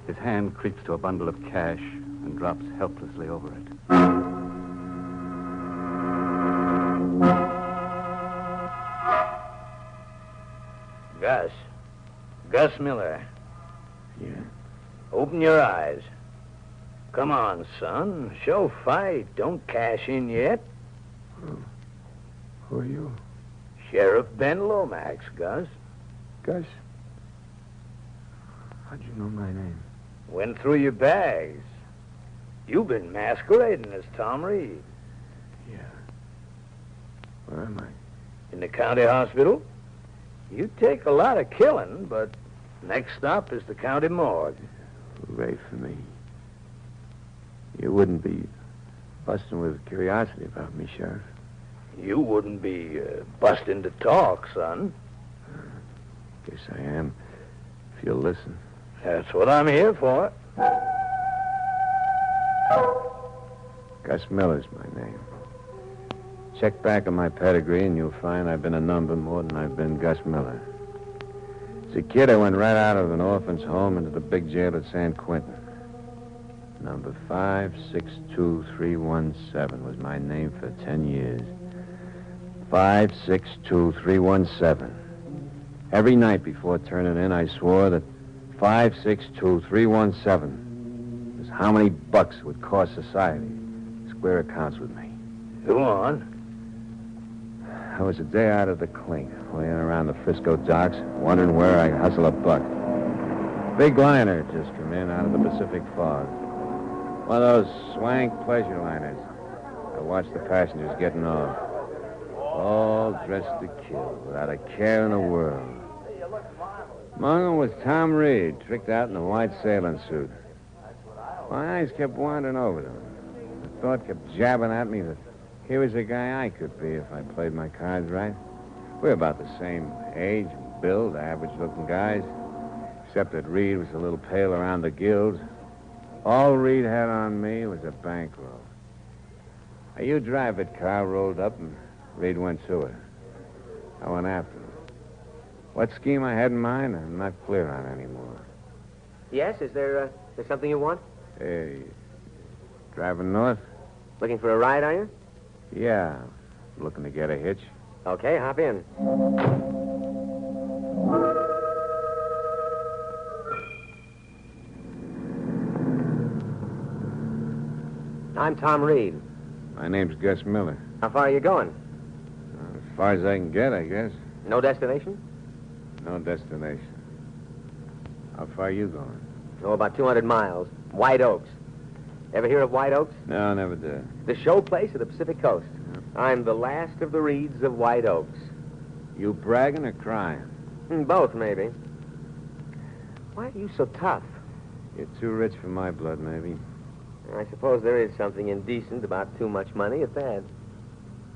His hand creeps to a bundle of cash and drops helplessly over it. Gus Miller. Yeah? Open your eyes. Come on, son. Show fight. Don't cash in yet. Who are you? Sheriff Ben Lomax, Gus. Gus? How'd you know my name? Went through your bags. You've been masquerading as Tom Reed. Yeah. Where am I? In the county hospital. You take a lot of killing, but next stop is the county morgue. Hooray for me. You wouldn't be busting with curiosity about me, Sheriff. You wouldn't be busting to talk, son. Guess I am, if you'll listen. That's what I'm here for. Gus Miller's my name. Check back on my pedigree and you'll find I've been a number more than I've been Gus Miller. As a kid, I went right out of an orphan's home into the big jail at San Quentin. Number 562317 was my name for 10 years. 562317. Every night before turning in, I swore that 562317 was how many bucks it would cost society to square accounts with me. Go on. I was a day out of the clink, laying around the Frisco docks, wondering where I'd hustle a buck. Big liner just come in out of the Pacific fog. One of those swank pleasure liners. I watched the passengers getting off. All dressed to kill, without a care in the world. Among them was Tom Reed, tricked out in a white sailing suit. My eyes kept wandering over them. The thought kept jabbing at me that here was a guy I could be if I played my cards right. We're about the same age and build, average-looking guys, except that Reed was a little pale around the gills. All Reed had on me was a bankroll. A you-drive-it car rolled up, and Reed went to it. I went after him. What scheme I had in mind, I'm not clear on anymore. Yes, is there something you want? Hey, driving north? Looking for a ride, are you? Yeah, looking to get a hitch. Okay, hop in. I'm Tom Reed. My name's Gus Miller. How far are you going? As far as I can get, I guess. No destination? No destination. How far are you going? Oh, about 200 miles. White Oaks. Ever hear of White Oaks? No, never did. The show place of the Pacific Coast. Yep. I'm the last of the Reeds of White Oaks. You bragging or crying? Both, maybe. Why are you so tough? You're too rich for my blood, maybe. I suppose there is something indecent about too much money at that.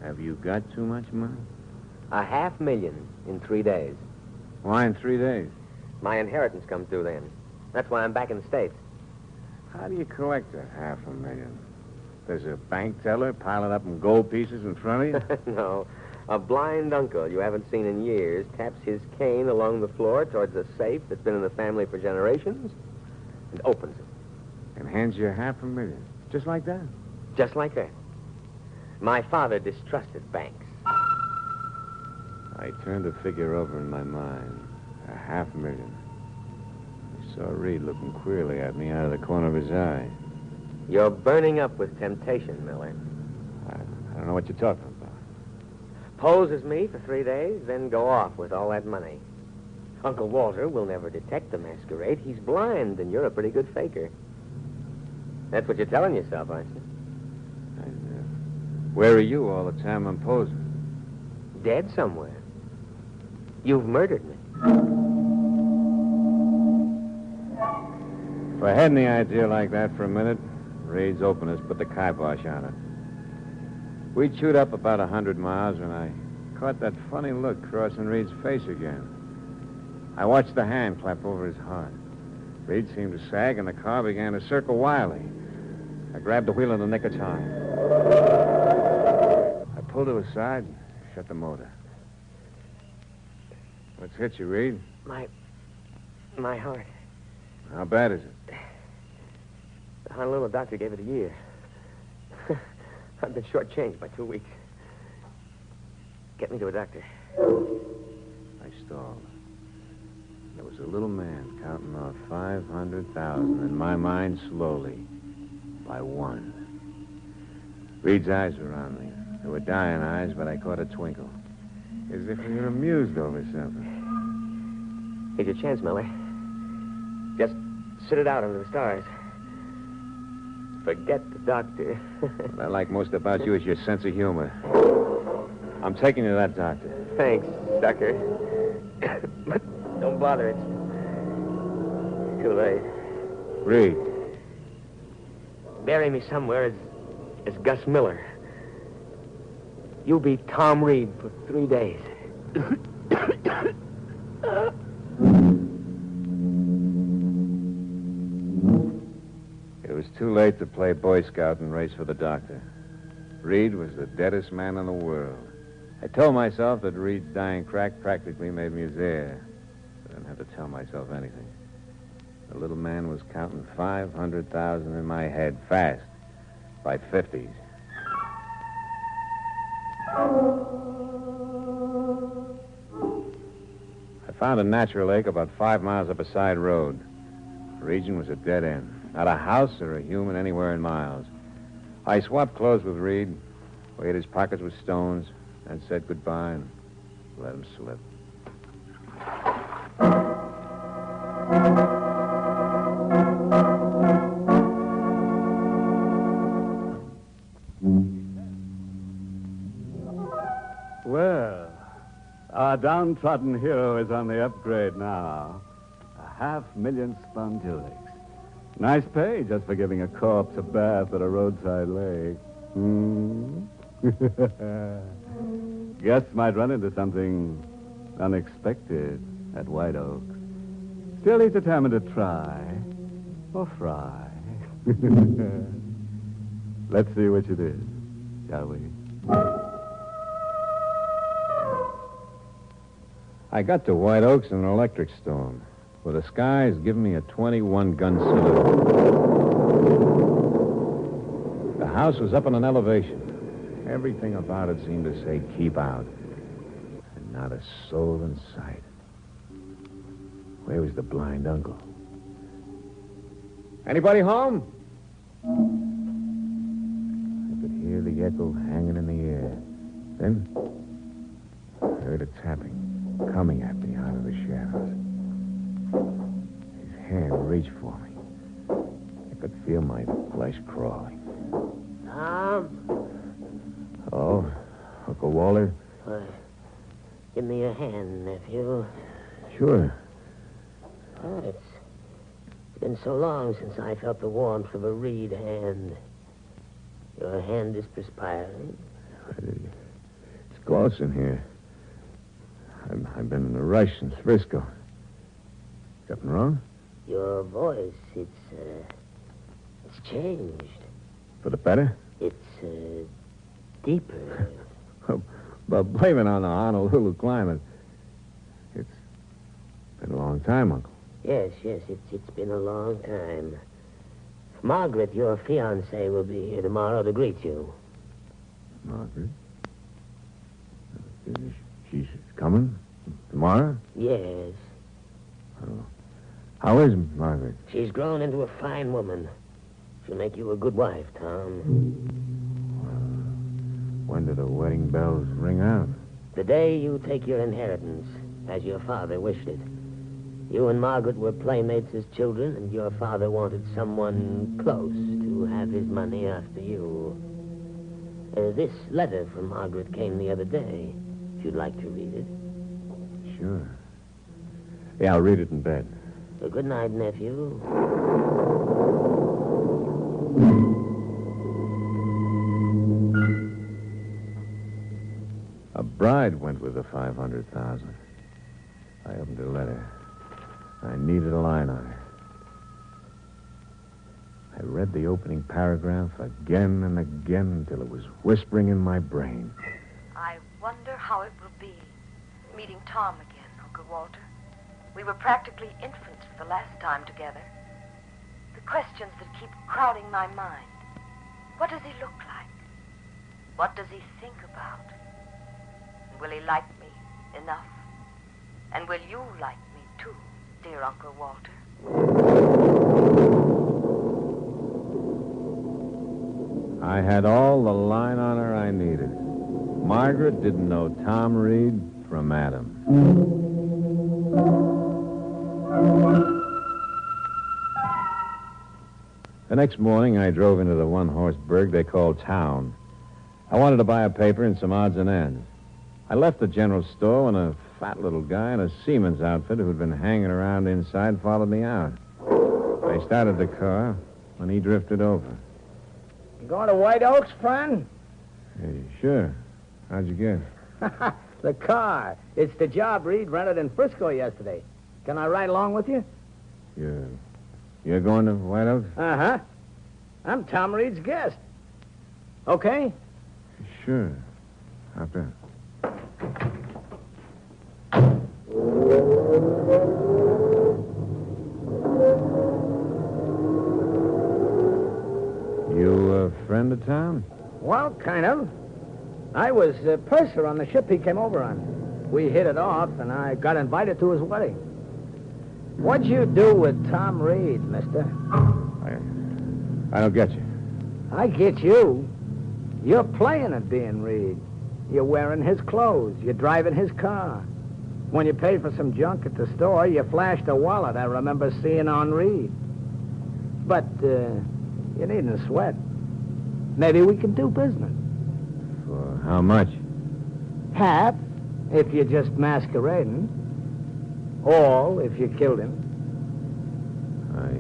Have you got too much money? $500,000 in 3 days. Why in 3 days? My inheritance comes due then. That's why I'm back in the States. How do you collect that $500,000? There's a bank teller piling up in gold pieces in front of you? No. A blind uncle you haven't seen in years taps his cane along the floor towards a safe that's been in the family for generations and opens it. And hands you $500,000. Just like that? Just like that. My father distrusted banks. I turned the figure over in my mind. $500,000. I saw Reed looking queerly at me out of the corner of his eye. You're burning up with temptation, Miller. I don't know what you're talking about. Pose as me for 3 days, then go off with all that money. Uncle Walter will never detect the masquerade. He's blind, and you're a pretty good faker. That's what you're telling yourself, aren't you? Where are you all the time I'm posing? Dead somewhere. You've murdered me. If I had any idea like that for a minute, Reed's openers put the kibosh on it. We chewed up about 100 miles when I caught that funny look crossing Reed's face again. I watched the hand clap over his heart. Reed seemed to sag, and the car began to circle wildly. I grabbed the wheel in the nick of time. I pulled to the side and shut the motor. What's hit you, Reed? My heart. How bad is it? The Honolulu doctor gave it a year. I've been shortchanged by 2 weeks. Get me to a doctor. I stalled. There was a little man counting off 500,000 in my mind slowly, by one. Reed's eyes were on me. They were dying eyes, but I caught a twinkle. As if we were amused over something. Here's your chance, Miller. Just sit it out under the stars. Forget the doctor. What I like most about you is your sense of humor. I'm taking you to that doctor. Thanks, sucker. But don't bother. It's too late. Reed. Bury me somewhere as Gus Miller. You'll be Tom Reed for 3 days. It was too late to play Boy Scout and race for the doctor. Reed was the deadest man in the world. I told myself that Reed's dying crack practically made me his heir. I didn't have to tell myself anything. The little man was counting 500,000 in my head fast, by 50s. I found a natural lake about 5 miles up a side road. The region was a dead end. Not a house or a human anywhere in miles. I swapped clothes with Reed, weighed his pockets with stones, and said goodbye and let him slip. Well, our downtrodden hero is on the upgrade now. 500,000 spondulics. Nice pay just for giving a corpse a bath at a roadside lake. Guess might run into something unexpected at White Oak. Still, he's determined to try. Or fry. Let's see which it is, shall we? I got to White Oaks in an electric storm, where the skies giving me a 21-gun salute. The house was up on an elevation. Everything about it seemed to say, keep out. And not a soul in sight. Where was the blind uncle? Anybody home? I could hear the echo hanging in the air. Then I heard a tapping coming at me out of the shadows. His hand reached for me. I could feel my flesh crawling. Tom? Oh, Uncle Walter? Give me your hand, nephew. Sure. Oh, it's been so long since I felt the warmth of a reed hand. Your hand is perspiring. It's close in here. I've been in a rush since Frisco. Something wrong? Your voice, it's changed. For the better? It's deeper. But blame it on the Honolulu climate. It's been a long time, Uncle. Yes, it's been a long time. Margaret, your fiancée, will be here tomorrow to greet you. Margaret? She's coming tomorrow? Yes. Oh. How is Margaret? She's grown into a fine woman. She'll make you a good wife, Tom. When do the wedding bells ring out? The day you take your inheritance, as your father wished it. You and Margaret were playmates as children, and your father wanted someone close to have his money after you. This letter from Margaret came the other day. If you'd like to read it. Sure. Yeah, I'll read it in bed. Good night, nephew. A bride went with the 500,000. I opened her letter. I needed a line on her. I read the opening paragraph again and again until it was whispering in my brain. I wonder how it will be meeting Tom again, Uncle Walter. We were practically infants the last time together. The questions that keep crowding my mind. What does he look like? What does he think about? Will he like me enough? And will you like me too, dear Uncle Walter? I had all the line on her I needed. Margaret didn't know Tom Reed from Adam. The next morning, I drove into the one-horse burg they call town. I wanted to buy a paper and some odds and ends. I left the general store when a fat little guy in a seaman's outfit who'd been hanging around inside followed me out. I started the car when he drifted over. You going to White Oaks, friend? Hey, sure. How'd you guess? The car. It's the job Reed rented in Frisco yesterday. Can I ride along with you? You're going to White Oaks? Uh-huh. I'm Tom Reed's guest. Okay? Sure. Hop in. You a friend of Tom? Well, kind of. I was purser on the ship he came over on. We hit it off, and I got invited to his wedding. What'd you do with Tom Reed, mister? I don't get you. I get you. You're playing at being Reed. You're wearing his clothes. You're driving his car. When you paid for some junk at the store, you flashed a wallet I remember seeing on Reed. But you needn't sweat. Maybe we can do business. For how much? Half, if you're just masquerading. All, if you killed him. I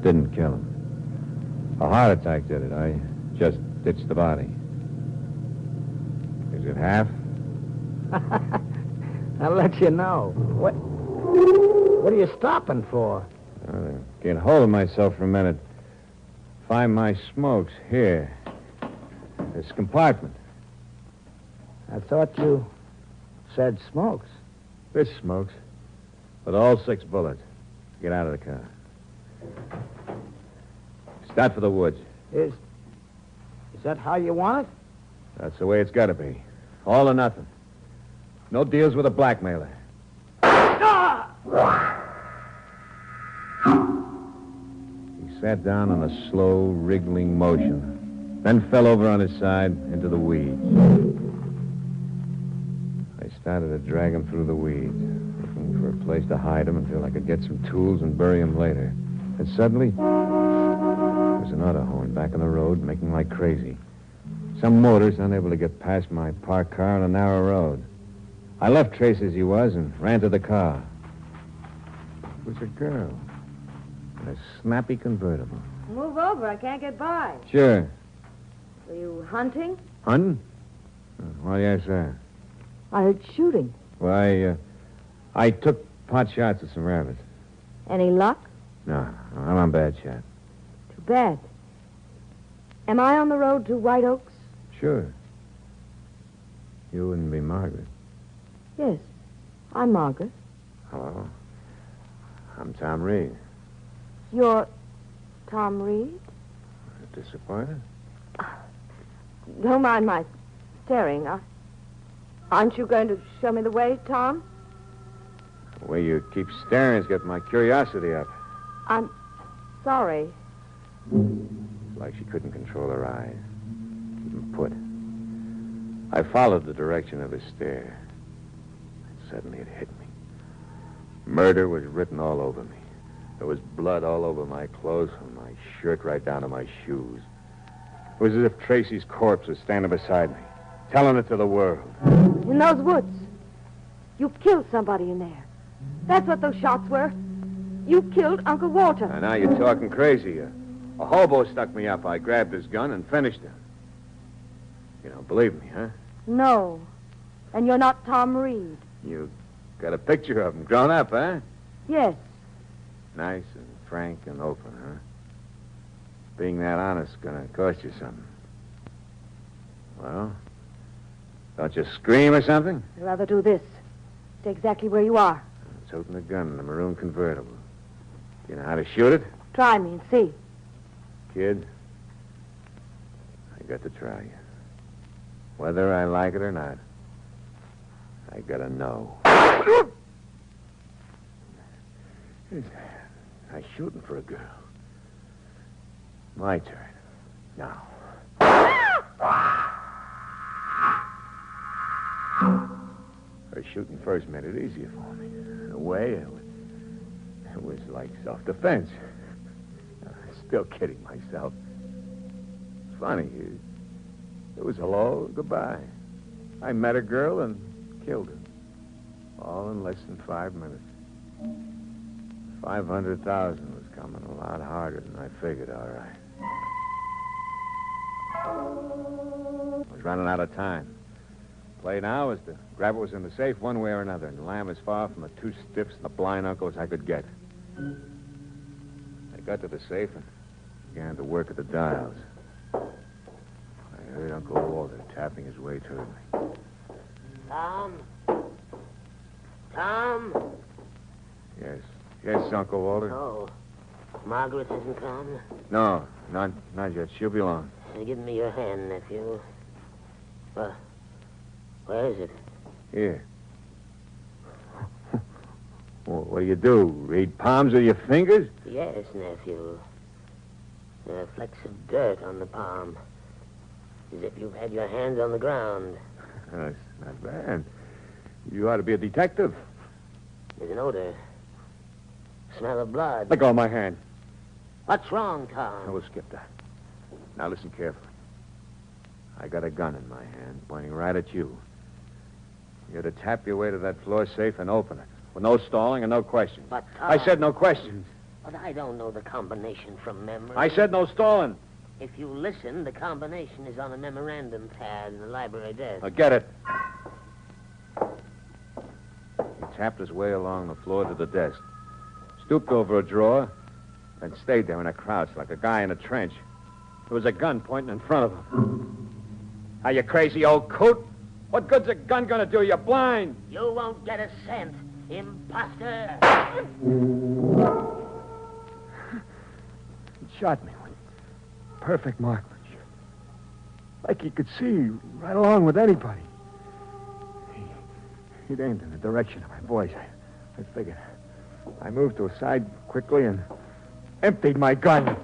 didn't kill him. A heart attack did it. I just ditched the body. Is it half? I'll let you know. What are you stopping for? Get hold of myself for a minute. Find my smokes here. This compartment. I thought you said smokes. This smokes. With all 6 bullets. Get out of the car. Start for the woods. Is that how you want it? That's the way it's got to be. All or nothing. No deals with a blackmailer. He sat down in a slow, wriggling motion, then fell over on his side into the weeds. I started to drag him through the weeds, looking for a place to hide him until I could get some tools and bury him later. And suddenly, there was an auto horn back on the road, making like crazy. Some motorist unable to get past my parked car on a narrow road. I left Trace as he was and ran to the car. It was a girl in a snappy convertible. Move over. I can't get by. Sure. Were you hunting? Hunting? Why, yes, sir. I heard shooting. Why, I took pot shots at some rabbits. Any luck? No, I'm on bad shot. Too bad. Am I on the road to White Oaks? Sure. You wouldn't be Margaret. Yes. I'm Margaret. Hello. I'm Tom Reed. You're Tom Reed? Disappointed? Don't mind my staring. Aren't you going to show me the way, Tom? The way you keep staring's got my curiosity up. I'm sorry. It's like she couldn't control her eyes. Keep them put. I followed the direction of his stare. Suddenly it hit me. Murder was written all over me. There was blood all over my clothes, from my shirt right down to my shoes. It was as if Tracy's corpse was standing beside me, telling it to the world. In those woods. You killed somebody in there. That's what those shots were. You killed Uncle Walter. And now you're talking crazy. A hobo stuck me up. I grabbed his gun and finished him. You don't believe me, huh? No. And you're not Tom Reed. You got a picture of him grown up, huh? Yes. Nice and frank and open, huh? Being that honest's gonna cost you something. Well, don't you scream or something? I'd rather do this. Stay exactly where you are. It's holding a gun in a maroon convertible. You know how to shoot it? Try me and see. Kid, I got to try you. Whether I like it or not, I gotta know. I'm shooting for a girl. My turn. Now. Her shooting first made it easier for me. In a way, it was like self-defense. I'm still kidding myself. It's funny. It was hello, goodbye. I met a girl and killed her. All in less than 5 minutes. 500,000 was coming a lot harder than I figured, all right. I was running out of time. Play now is to grab what was in the safe one way or another and lam as far from the two stiffs and the blind uncle as I could get. I got to the safe and began to work at the dials. I heard Uncle Walter tapping his way toward me. Tom? Tom? Yes. Yes, Uncle Walter. Oh. Margaret hasn't come? No, not yet. She'll be along. Give me your hand, nephew. Where is it? Here. Well, what do? Read palms with your fingers? Yes, nephew. There are flecks of dirt on the palm. As if you've had your hands on the ground. That's not bad. You ought to be a detective. There's an odor. Smell of blood. Let go of my hand. What's wrong, Tom? I will skip that. Now listen carefully. I got a gun in my hand, pointing right at you. You're to tap your way to that floor safe and open it. With no stalling and no questions. But, Tom... I said no questions. But I don't know the combination from memory. I said no stalling. If you listen, the combination is on a memorandum pad in the library desk. I'll get it. He tapped his way along the floor to the desk. Stooped over a drawer, then stayed there in a crouch like a guy in a trench. There was a gun pointing in front of him. Are you crazy, old coot? What good's a gun gonna do? You're blind. You won't get a cent, imposter. He shot me with perfect markings. Like he could see right along with anybody. He'd aimed in the direction of my voice. I figured. I moved to a side quickly and emptied my gun.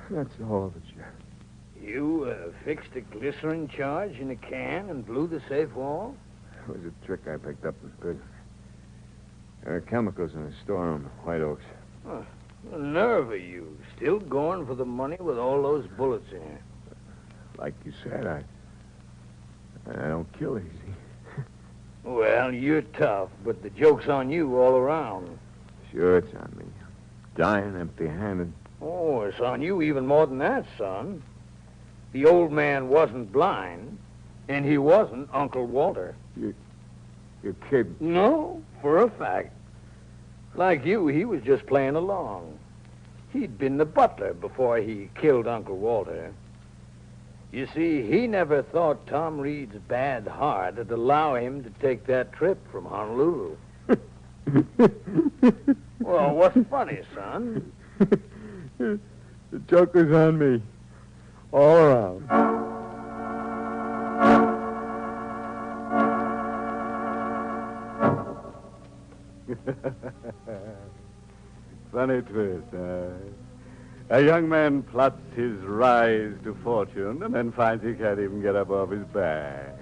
That's all that You fixed a glycerin charge in a can and blew the safe wall? It was a trick I picked up in prison. There are chemicals in the storeroom at White Oaks. Huh. The nerve of you. Still going for the money with all those bullets in it. Like you said, I don't kill easy. Well, you're tough, but the joke's on you all around. Sure, it's on me. Dying empty-handed. Oh, it's on you even more than that, son. The old man wasn't blind, and he wasn't Uncle Walter. You're kidding. No, for a fact. Like you, he was just playing along. He'd been the butler before he killed Uncle Walter. You see, he never thought Tom Reed's bad heart would allow him to take that trip from Honolulu. Well, what's funny, son? The joke was on me. All around. Funny twist, A young man plots his rise to fortune and then finds he can't even get up off his back.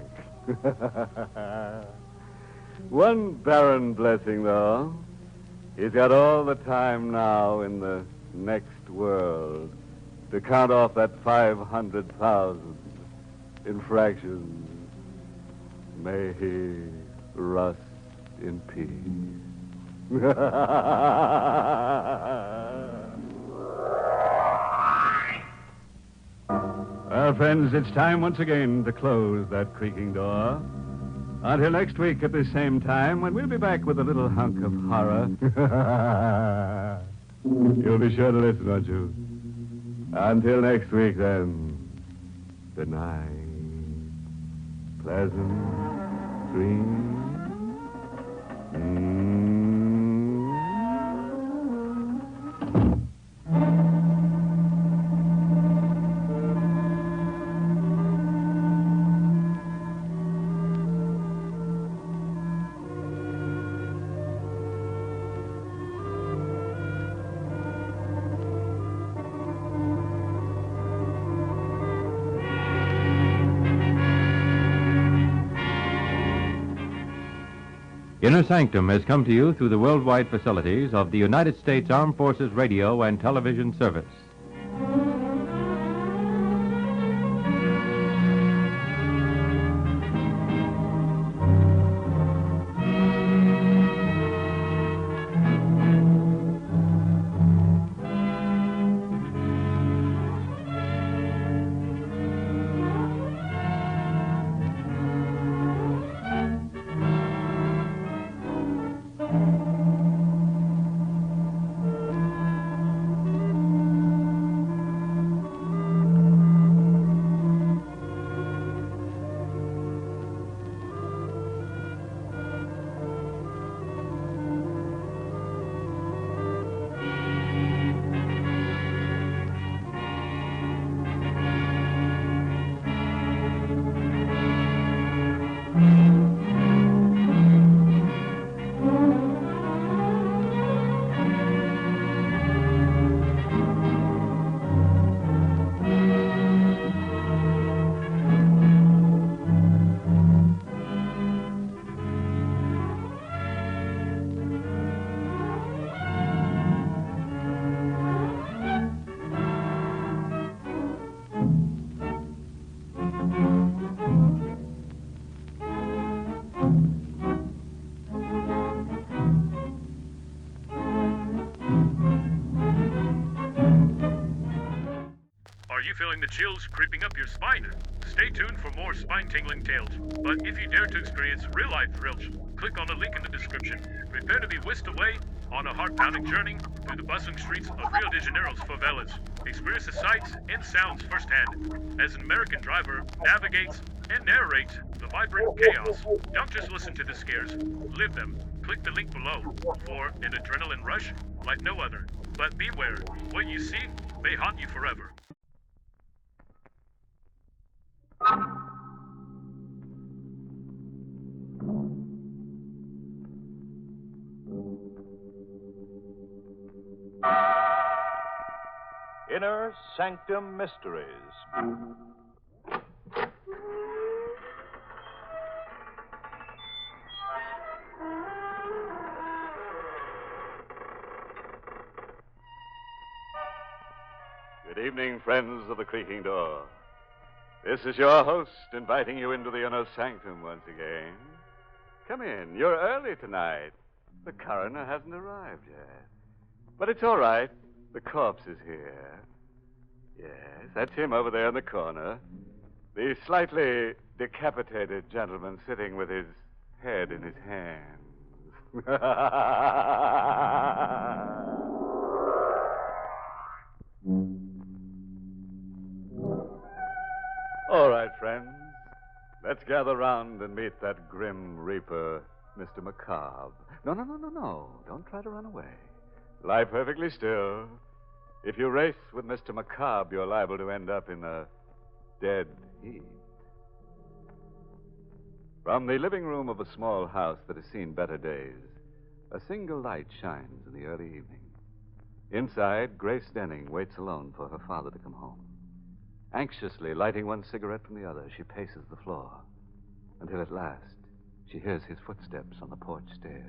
One barren blessing, though. He's got all the time now in the next world to count off that 500,000 in fractions. May he rust in peace. Well, friends, it's time once again to close that creaking door. Until next week at the same time, when we'll be back with a little hunk of horror. You'll be sure to listen, won't you? Until next week, then. Good night. Pleasant dreams. Inner Sanctum has come to you through the worldwide facilities of the United States Armed Forces Radio and Television Service. Feeling the chills creeping up your spine? Stay tuned for more spine-tingling tales. But if you dare to experience real-life thrills, click on the link in the description. Prepare to be whisked away on a heart-pounding journey through the bustling streets of Rio de Janeiro's favelas. Experience the sights and sounds firsthand as an American driver navigates and narrates the vibrant chaos. Don't just listen to the scares, live them. Click the link below for an adrenaline rush like no other. But beware, what you see may haunt you forever. Inner Sanctum Mysteries. Good evening, friends of the creaking door. This is your host inviting you into the Inner Sanctum once again. Come in. You're early tonight. The coroner hasn't arrived yet. But it's all right. The corpse is here. Yes, that's him over there in the corner. The slightly decapitated gentleman sitting with his head in his hands. All right, friends. Let's gather round and meet that grim reaper, Mr. Macabre. No. Don't try to run away. Lie perfectly still. If you race with Mr. Macabre, you're liable to end up in a dead heat. From the living room of a small house that has seen better days, a single light shines in the early evening. Inside, Grace Denning waits alone for her father to come home. Anxiously lighting one cigarette from the other, she paces the floor until at last she hears his footsteps on the porch stairs.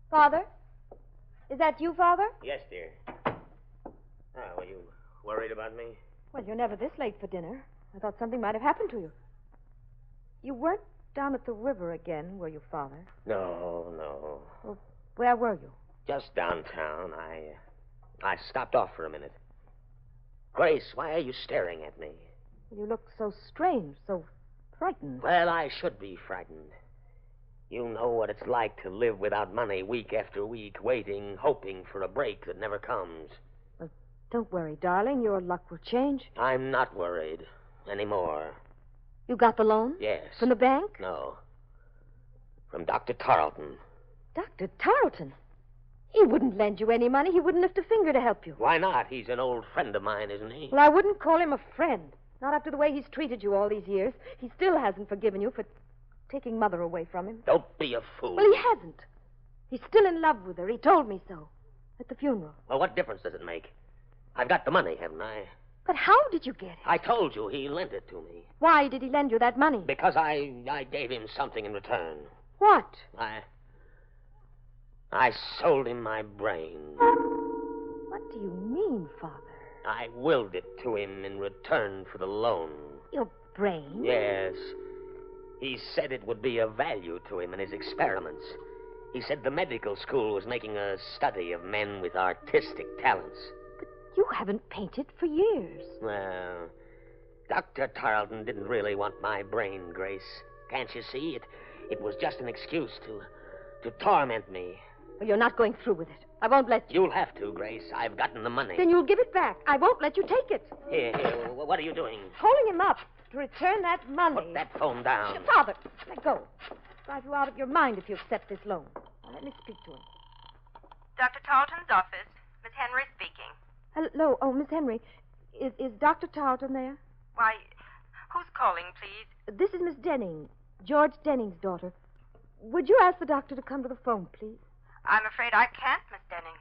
Father? Is that you, Father? Yes, dear. Were you worried about me? Well, you're never this late for dinner. I thought something might have happened to you. You weren't down at the river again, were you, Father? No. Well, where were you? Just downtown. I stopped off for a minute. Grace, why are you staring at me? You look so strange, so frightened. Well, I should be frightened. You know what it's like to live without money week after week, waiting, hoping for a break that never comes. Well, don't worry, darling. Your luck will change. I'm not worried anymore. You got the loan? Yes. From the bank? No. From Dr. Tarleton. Dr. Tarleton? He wouldn't lend you any money. He wouldn't lift a finger to help you. Why not? He's an old friend of mine, isn't he? Well, I wouldn't call him a friend. Not after the way he's treated you all these years. He still hasn't forgiven you for taking Mother away from him. Don't be a fool. Well, he hasn't. He's still in love with her. He told me so. At the funeral. Well, what difference does it make? I've got the money, haven't I? But how did you get it? I told you he lent it to me. Why did he lend you that money? Because I gave him something in return. What? I sold him my brain. What do you mean, Father? I willed it to him in return for the loan. Your brain? Yes. He said it would be of value to him in his experiments. He said the medical school was making a study of men with artistic talents. But you haven't painted for years. Well, Dr. Tarleton didn't really want my brain, Grace. Can't you see? It was just an excuse to torment me. Well, you're not going through with it. I won't let you. You'll have to, Grace. I've gotten the money. Then you'll give it back. I won't let you take it. Here. What are you doing? Holding him up to return that money. Put that phone down. Father, let go. Drive you out of your mind if you accept this loan. Now, let me speak to him. Dr. Tarleton's office. Miss Henry speaking. Hello. Oh, Miss Henry. Is Dr. Tarleton there? Why, who's calling, please? This is Miss Denning, George Denning's daughter. Would you ask the doctor to come to the phone, please? I'm afraid I can't, Miss Denning.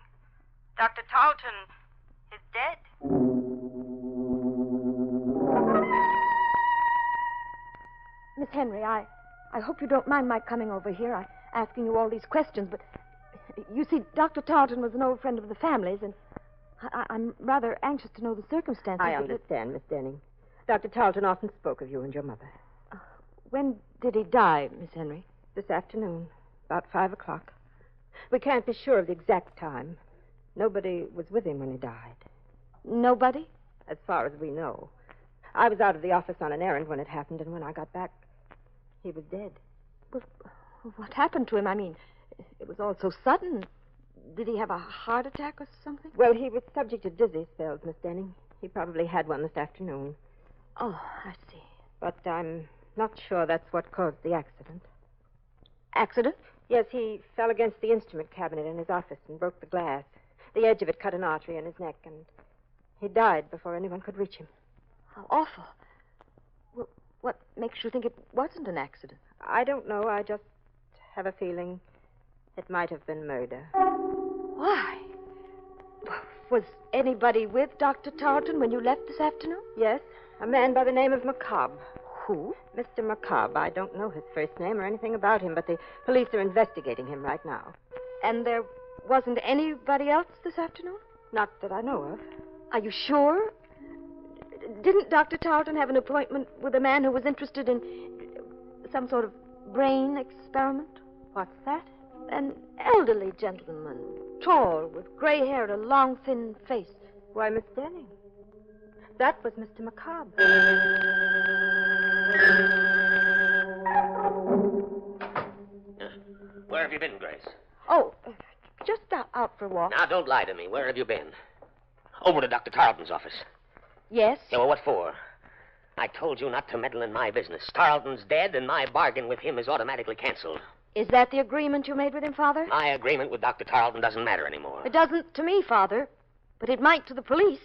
Dr. Tarleton is dead. Miss Henry, I hope you don't mind my coming over here, asking you all these questions, but you see, Dr. Tarleton was an old friend of the family's, and I'm rather anxious to know the circumstances. I understand, Miss Denning. Dr. Tarleton often spoke of you and your mother. When did he die, Miss Henry? This afternoon, about 5 o'clock. We can't be sure of the exact time. Nobody was with him when he died. Nobody? As far as we know. I was out of the office on an errand when it happened, and when I got back, he was dead. Well, what happened to him? I mean, it was all so sudden. Did he have a heart attack or something? Well, he was subject to dizzy spells, Miss Denning. He probably had one this afternoon. Oh, I see. But I'm not sure that's what caused the accident. Accident? Yes, he fell against the instrument cabinet in his office and broke the glass. The edge of it cut an artery in his neck, and he died before anyone could reach him. How awful. Well, what makes you think it wasn't an accident? I don't know. I just have a feeling it might have been murder. Why? Was anybody with Dr. Tarleton when you left this afternoon? Yes, a man by the name of McCobb. Who? Mr. McCobb. I don't know his first name or anything about him, but the police are investigating him right now. And there wasn't anybody else this afternoon? Not that I know of. Are you sure? Didn't Dr. Tarleton have an appointment with a man who was interested in some sort of brain experiment? What's that? An elderly gentleman, tall, with gray hair and a long, thin face. Why, Miss Denning, that was Mr. McCobb. Where have you been, Grace? Oh, just out for a walk. Now, don't lie to me. Where have you been? Over to Dr. Tarleton's office. Yes? Yeah, well, what for? I told you not to meddle in my business. Tarleton's dead, and my bargain with him is automatically canceled. Is that the agreement you made with him, Father? My agreement with Dr. Tarleton doesn't matter anymore. It doesn't to me, Father. But it might to the police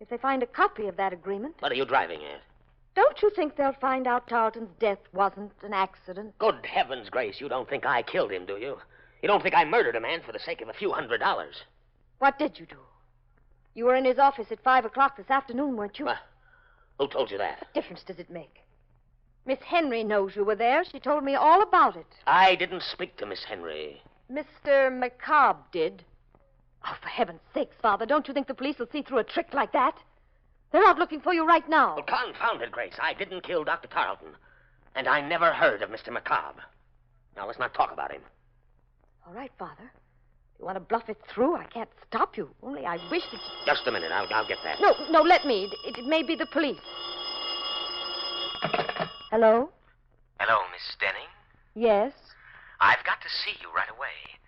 if they find a copy of that agreement. What are you driving at? Don't you think they'll find out Tarleton's death wasn't an accident? Good heavens, Grace, you don't think I killed him, do you? You don't think I murdered a man for the sake of a few $100s? What did you do? You were in his office at 5 o'clock this afternoon, weren't you? Who told you that? What difference does it make? Miss Henry knows you were there. She told me all about it. I didn't speak to Miss Henry. Mr. McCobb did. Oh, for heaven's sakes, Father, don't you think the police will see through a trick like that? They're out looking for you right now. Well, confound it, Grace. I didn't kill Dr. Tarleton. And I never heard of Mr. McCobb. Now, let's not talk about him. All right, Father. If you want to bluff it through, I can't stop you. Only I wish that you... Just a minute. I'll get that. No, let me. It may be the police. Hello? Hello, Miss Denning. Yes? I've got to see you right away.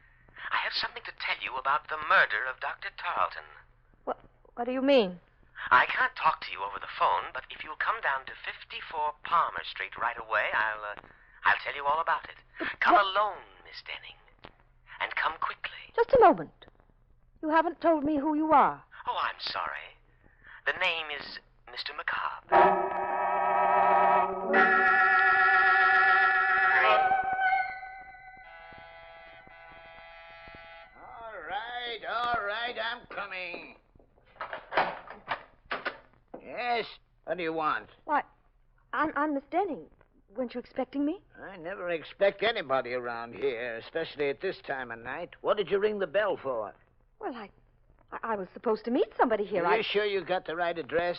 I have something to tell you about the murder of Dr. Tarleton. What do you mean? I can't talk to you over the phone, but if you'll come down to 54 Palmer Street right away, I'll tell you all about it. Come alone, Miss Denning. And come quickly. Just a moment. You haven't told me who you are. Oh, I'm sorry. The name is Mr. McCobb. All right, I'm coming. Yes? What do you want? Why, I'm Miss Denning. Weren't you expecting me? I never expect anybody around here, especially at this time of night. What did you ring the bell for? Well, I was supposed to meet somebody here. Are you sure you got the right address?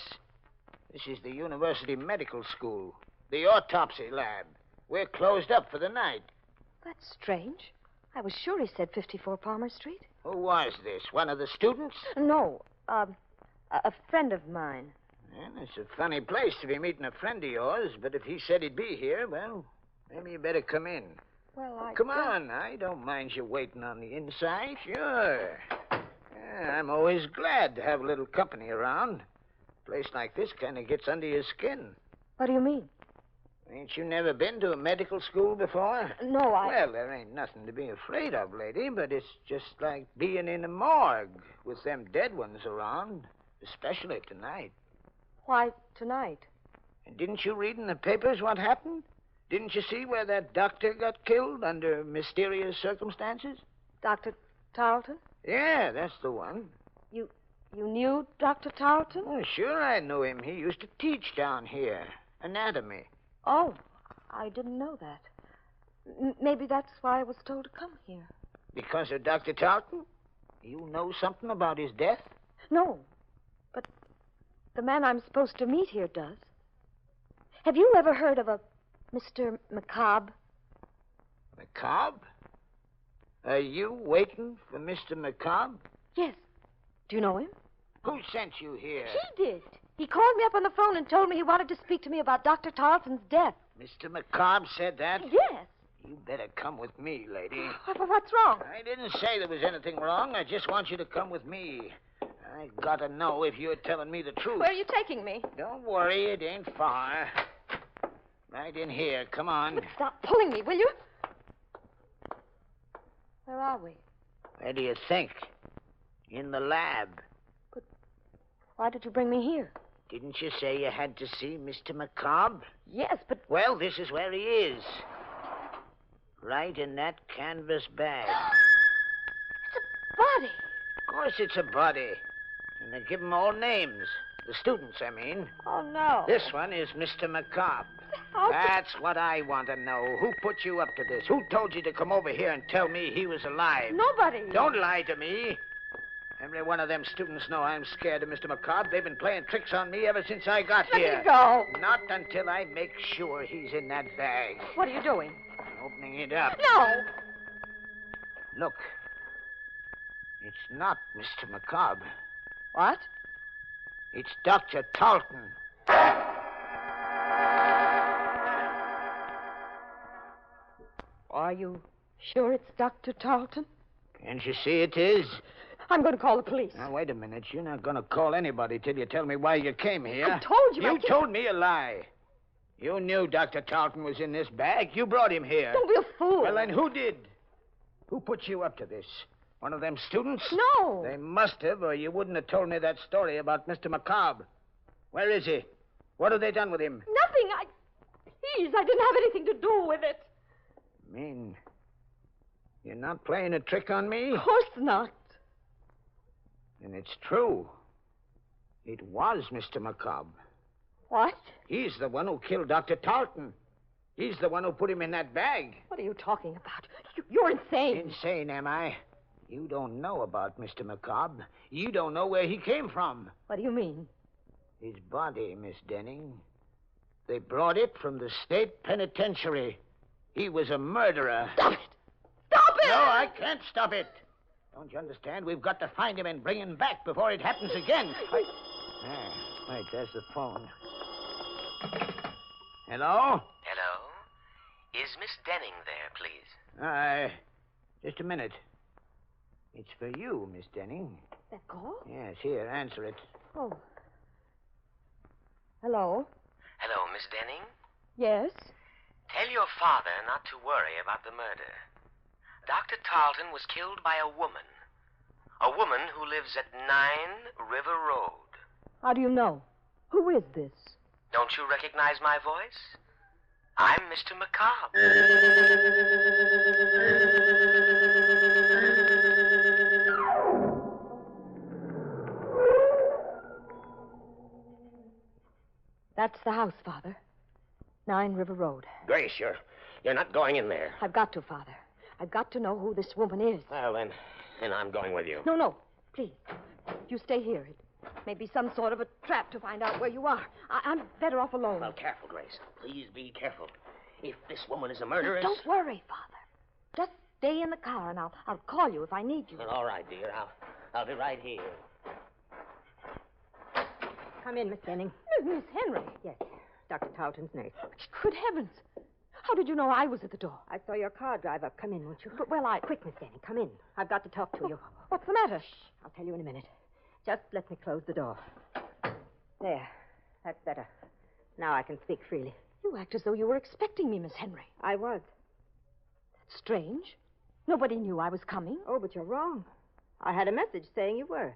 This is the University Medical School, the autopsy lab. We're closed up for the night. That's strange. I was sure he said 54 Palmer Street. Who was this? One of the students? No, a friend of mine. Well, it's a funny place to be meeting a friend of yours, but if he said he'd be here, well, maybe you better come in. Well, Come on, I don't mind you waiting on the inside. Sure. Yeah, I'm always glad to have a little company around. A place like this kind of gets under your skin. What do you mean? Ain't you never been to a medical school before? No, Well, there ain't nothing to be afraid of, lady, but it's just like being in a morgue with them dead ones around, especially tonight. Why tonight? And didn't you read in the papers what happened? Didn't you see where that doctor got killed under mysterious circumstances? Dr. Tarleton? Yeah, that's the one. You knew Dr. Tarleton? Oh, sure I knew him. He used to teach down here. Anatomy. Oh, I didn't know that. Maybe that's why I was told to come here. Because of Dr. Tarleton? You know something about his death? No, but the man I'm supposed to meet here does. Have you ever heard of a Mr. McCobb? McCobb? Are you waiting for Mr. McCobb? Yes. Do you know him? Who sent you here? He did. He called me up on the phone and told me he wanted to speak to me about Dr. Tarleton's death. Mr. McCobb said that? Yes. You better come with me, lady. What's wrong? I didn't say there was anything wrong. I just want you to come with me. I gotta know if you're telling me the truth. Where are you taking me? Don't worry, it ain't far. Right in here. Come on. But stop pulling me, will you? Where are we? Where do you think? In the lab. But why did you bring me here? Didn't you say you had to see Mr. McCobb? Yes, but... Well, this is where he is. Right in that canvas bag. It's a body. Of course it's a body. And they give them all names. The students, I mean. Oh, no. This one is Mr. McCobb. That's what I want to know. Who put you up to this? Who told you to come over here and tell me he was alive? Nobody. Don't lie to me. Every one of them students know I'm scared of Mr. McCobb. They've been playing tricks on me ever since I got here. Let me go. Not until I make sure he's in that bag. What are you doing? Opening it up. No. Look. It's not Mr. McCobb. What? It's Dr. Tarleton. Are you sure it's Dr. Tarleton? Can't you see it is? I'm going to call the police. Now, wait a minute. You're not going to call anybody till you tell me why you came here. I told you. You told me a lie. You knew Dr. Tarleton was in this bag. You brought him here. Don't be a fool. Well, then who did? Who put you up to this? One of them students? No. They must have, or you wouldn't have told me that story about Mr. McCobb. Where is he? What have they done with him? Nothing. Please, I didn't have anything to do with it. Mean you're not playing a trick on me? Of course not. And it's true. It was Mr. McCobb. What? He's the one who killed Dr. Tarleton. He's the one who put him in that bag. What are you talking about? You're insane. Insane, am I? You don't know about Mr. McCobb. You don't know where he came from. What do you mean? His body, Miss Denning. They brought it from the state penitentiary. He was a murderer. Stop it! Stop it! No, I can't stop it. Don't you understand? We've got to find him and bring him back before it happens again. Wait, there's the phone. Hello? Hello? Is Miss Denning there, please? Just a minute. It's for you, Miss Denning. That call? Yes, here, answer it. Oh. Hello? Hello, Miss Denning? Yes? Tell your father not to worry about the murder. Dr. Tarleton was killed by a woman. A woman who lives at 9 River Road. How do you know? Who is this? Don't you recognize my voice? I'm Mr. McCobb. That's the house, Father. 9 River Road. Grace, you're not going in there. I've got to, Father. I've got to know who this woman is. Well, then I'm going with you. No, please. You stay here. It may be some sort of a trap to find out where you are. I'm better off alone. Well, careful, Grace. Please be careful. If this woman is a murderess... Don't worry, Father. Just stay in the car, and I'll call you if I need you. Well, all right, dear. I'll be right here. Come in, Miss Denning. Miss Henry. Yes, Dr. Tarleton's nurse. Good heavens. How did you know I was at the door? I saw your car drive up. Come in, won't you? But, well, Quick, Miss Denning, come in. I've got to talk to you. What's the matter? I'll tell you in a minute. Just let me close the door. There. That's better. Now I can speak freely. You act as though you were expecting me, Miss Henry. I was. That's strange. Nobody knew I was coming. Oh, but you're wrong. I had a message saying you were.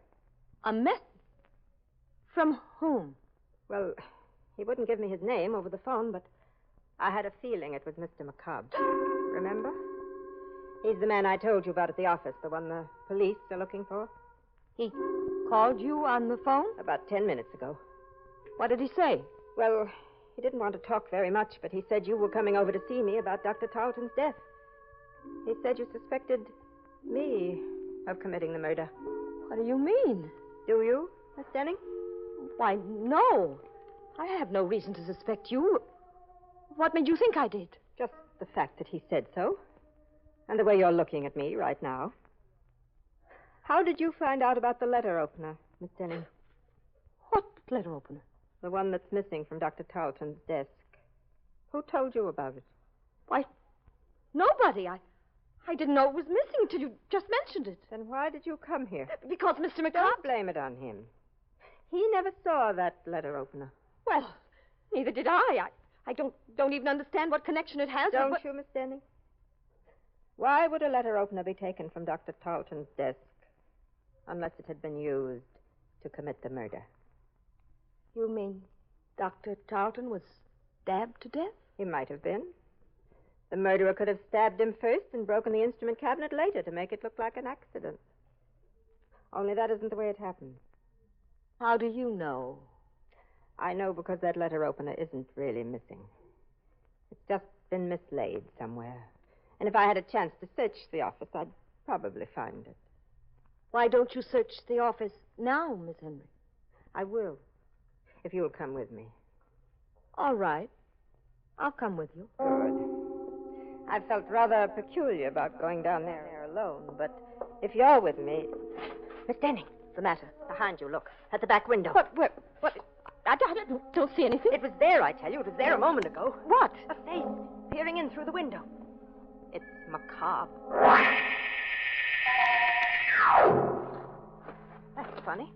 A message? From whom? Well, he wouldn't give me his name over the phone, but I had a feeling it was Mr. McCobb. Remember? He's the man I told you about at the office, the one the police are looking for. He called you on the phone? About 10 minutes ago. What did he say? Well, he didn't want to talk very much, but he said you were coming over to see me about Dr. Tarleton's death. He said you suspected me of committing the murder. What do you mean? Do you, Miss Denning? Why, no. I have no reason to suspect you. What made you think I did? Just the fact that he said so. And the way you're looking at me right now. How did you find out about the letter opener, Miss Denning? What letter opener? The one that's missing from Dr. Tarleton's desk. Who told you about it? Why, nobody. I didn't know it was missing till you just mentioned it. Then why did you come here? Because Mr. McCobb... Don't blame it on him. He never saw that letter opener. Well, neither did I. I don't even understand what connection it has. Don't you, Miss Denning? Why would a letter opener be taken from Dr. Tarleton's desk unless it had been used to commit the murder? You mean Dr. Tarleton was stabbed to death? He might have been. The murderer could have stabbed him first and broken the instrument cabinet later to make it look like an accident. Only that isn't the way it happened. How do you know? I know because that letter opener isn't really missing. It's just been mislaid somewhere. And if I had a chance to search the office, I'd probably find it. Why don't you search the office now, Miss Henry? I will, if you'll come with me. All right. I'll come with you. Good. I felt rather peculiar about going down there alone, but if you're with me... Miss Denning. What's the matter? Behind you, look. At the back window. What? I don't see anything. It was there, I tell you. It was there a moment ago. What? A face peering in through the window. It's macabre. That's funny.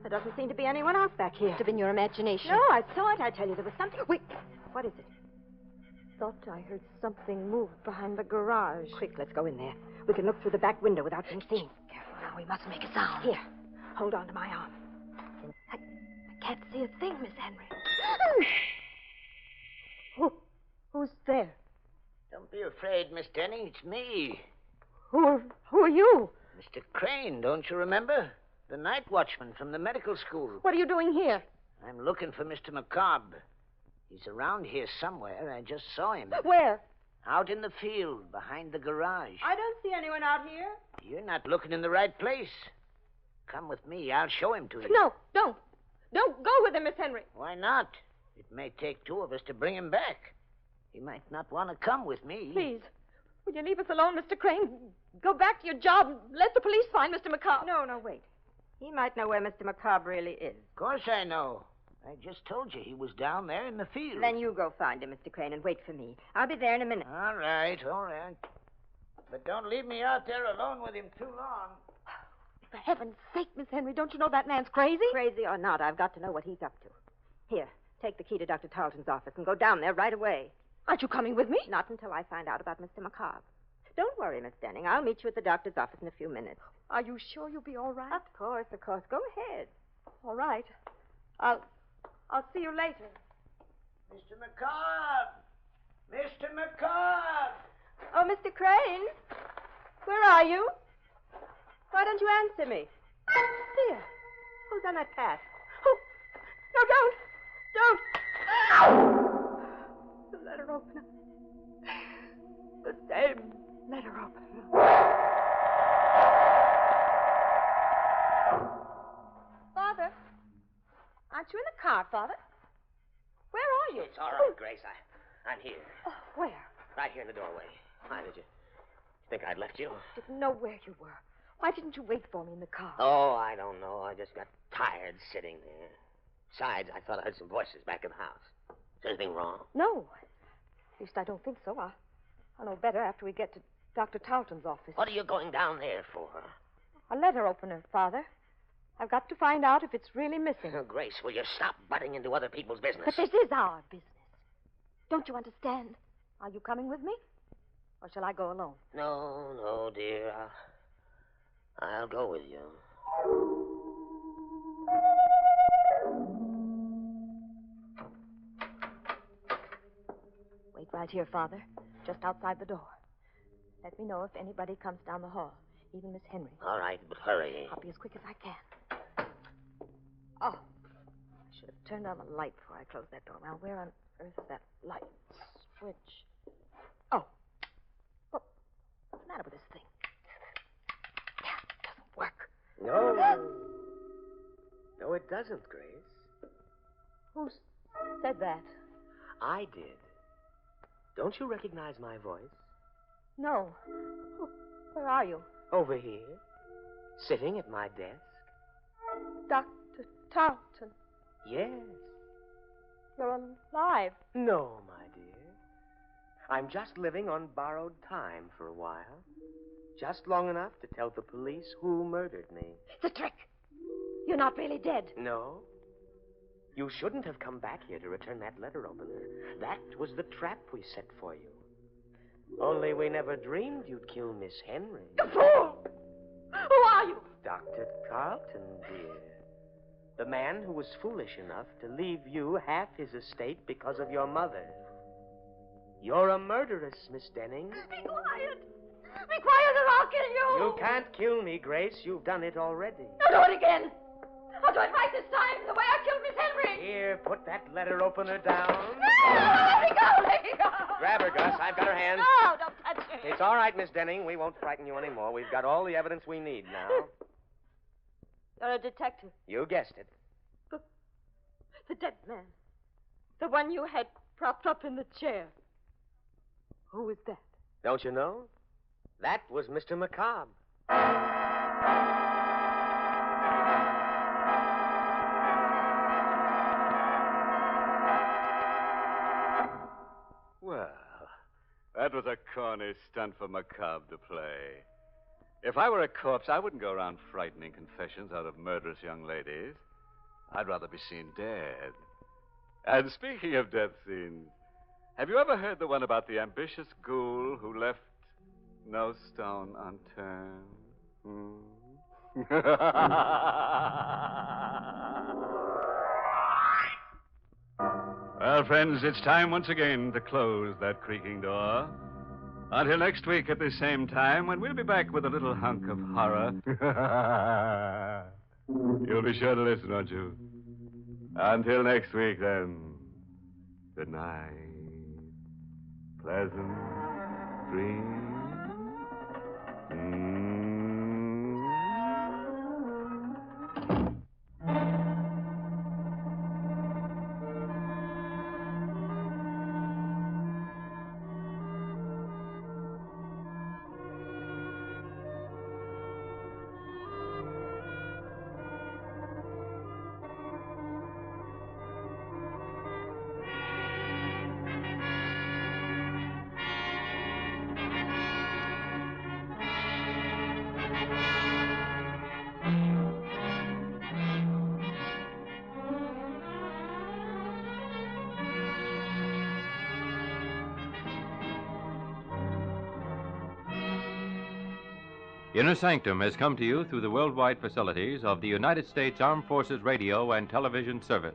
There doesn't seem to be anyone else back here. Must have been your imagination. No, I saw it. I tell you, there was something... Wait. What is it? Thought I heard something move behind the garage. Quick, let's go in there. We can look through the back window without being seen. Careful now. We mustn't make a sound. Here. Hold on to my arm. I can't see a thing, Miss Henry. Who's there? Don't be afraid, Miss Denning. It's me. Who are you? Mr. Crane, don't you remember? The night watchman from the medical school. What are you doing here? I'm looking for Mr. McCobb. He's around here somewhere. I just saw him. Where? Out in the field, behind the garage. I don't see anyone out here. You're not looking in the right place. Come with me. I'll show him to you. No, don't. Don't go with him, Miss Henry. Why not? It may take 2 of us to bring him back. He might not want to come with me. Please, will you leave us alone, Mr. Crane? Go back to your job and let the police find Mr. McCobb. No, wait. He might know where Mr. McCobb really is. Of course I know. I just told you he was down there in the field. Then you go find him, Mr. Crane, and wait for me. I'll be there in a minute. All right. But don't leave me out there alone with him too long. For heaven's sake, Miss Henry, don't you know that man's crazy? Crazy or not, I've got to know what he's up to. Here, take the key to Dr. Tarleton's office and go down there right away. Aren't you coming with me? Not until I find out about Mr. McCobb. Don't worry, Miss Denning. I'll meet you at the doctor's office in a few minutes. Are you sure you'll be all right? Of course. Go ahead. All right. I'll see you later. Mr. McCobb! Mr. McCobb! Oh, Mr. Crane. Where are you? Why don't you answer me? Here. Who's on that path? Oh, no, don't. The letter opener. The same letter opener. Father? Aren't you in the car, Father? Where are you? It's all right, Grace. I'm here. Oh, where? Right here in the doorway. Why, did you think I'd left you? Didn't know where you were. Why didn't you wait for me in the car? Oh, I don't know. I just got tired sitting there. Besides, I thought I heard some voices back in the house. Is anything wrong? No. At least I don't think so. I'll know better after we get to Dr. Tarleton's office. What are you going down there for? A letter opener, Father. I've got to find out if it's really missing. Oh, Grace, will you stop butting into other people's business? But this is our business. Don't you understand? Are you coming with me? Or shall I go alone? No, dear. I'll go with you. Wait right here, Father. Just outside the door. Let me know if anybody comes down the hall. Even Miss Henry. All right, but hurry. I'll be as quick as I can. Oh. I should have turned on the light before I closed that door. Now, where on earth is that light switch? Oh. Well, what's the matter with this thing? Yeah, it doesn't work. No, it doesn't, Grace. Who said that? I did. Don't you recognize my voice? No. Where are you? Over here, sitting at my desk. Dr. Tarleton. Yes. You're alive. No, my dear. I'm just living on borrowed time for a while. Just long enough to tell the police who murdered me. It's a trick. You're not really dead. No. You shouldn't have come back here to return that letter opener. That was the trap we set for you. Only we never dreamed you'd kill Miss Henry. You fool! Who are you? Dr. Carlton, dear. The man who was foolish enough to leave you half his estate because of your mother. You're a murderess, Miss Denning. Be quiet. Be quiet or I'll kill you. You can't kill me, Grace. You've done it already. No, do it again. I'll do it right this time, the way I killed Miss Henry. Here, put that letter opener down. Let me go, let me go. Grab her, Gus. I've got her hand. No, don't touch her. It's all right, Miss Denning. We won't frighten you anymore. We've got all the evidence we need now. You're a detective. You guessed it. The dead man. The one you had propped up in the chair. Who is that? Don't you know? That was Mr. Macabre. Well, that was a corny stunt for Macabre to play. If I were a corpse, I wouldn't go around frightening confessions out of murderous young ladies. I'd rather be seen dead. And speaking of death scenes, have you ever heard the one about the ambitious ghoul who left no stone unturned? Well, friends, it's time once again to close that creaking door. Until next week at the same time, when we'll be back with a little hunk of horror. You'll be sure to listen, won't you? Until next week, then. Good night. Pleasant dreams. Inner Sanctum has come to you through the worldwide facilities of the United States Armed Forces Radio and Television Service.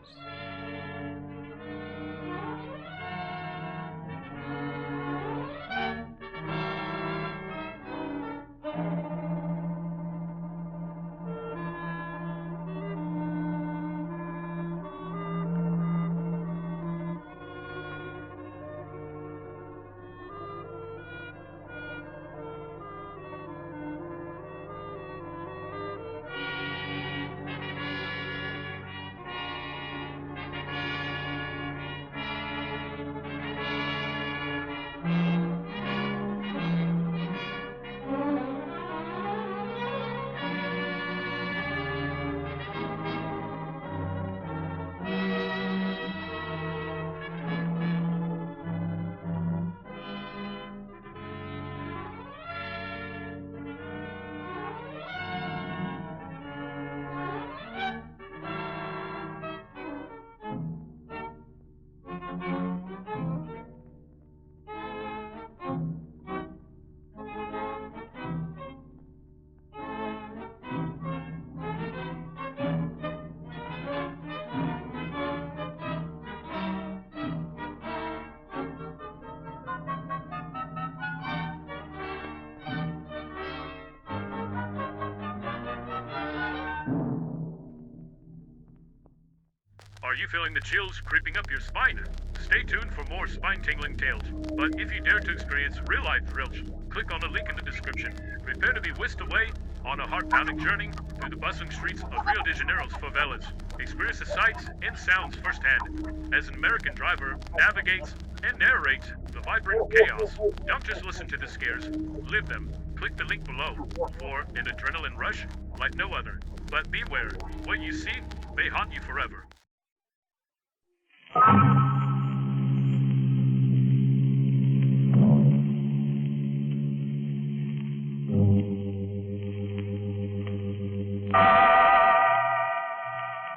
Are you feeling the chills creeping up your spine? Stay tuned for more spine-tingling tales. But if you dare to experience real-life thrills, click on the link in the description. Prepare to be whisked away on a heart-pounding journey through the bustling streets of Rio de Janeiro's favelas. Experience the sights and sounds firsthand as an American driver navigates and narrates the vibrant chaos. Don't just listen to the scares, live them. Click the link below for an adrenaline rush like no other. But beware, what you see may haunt you forever.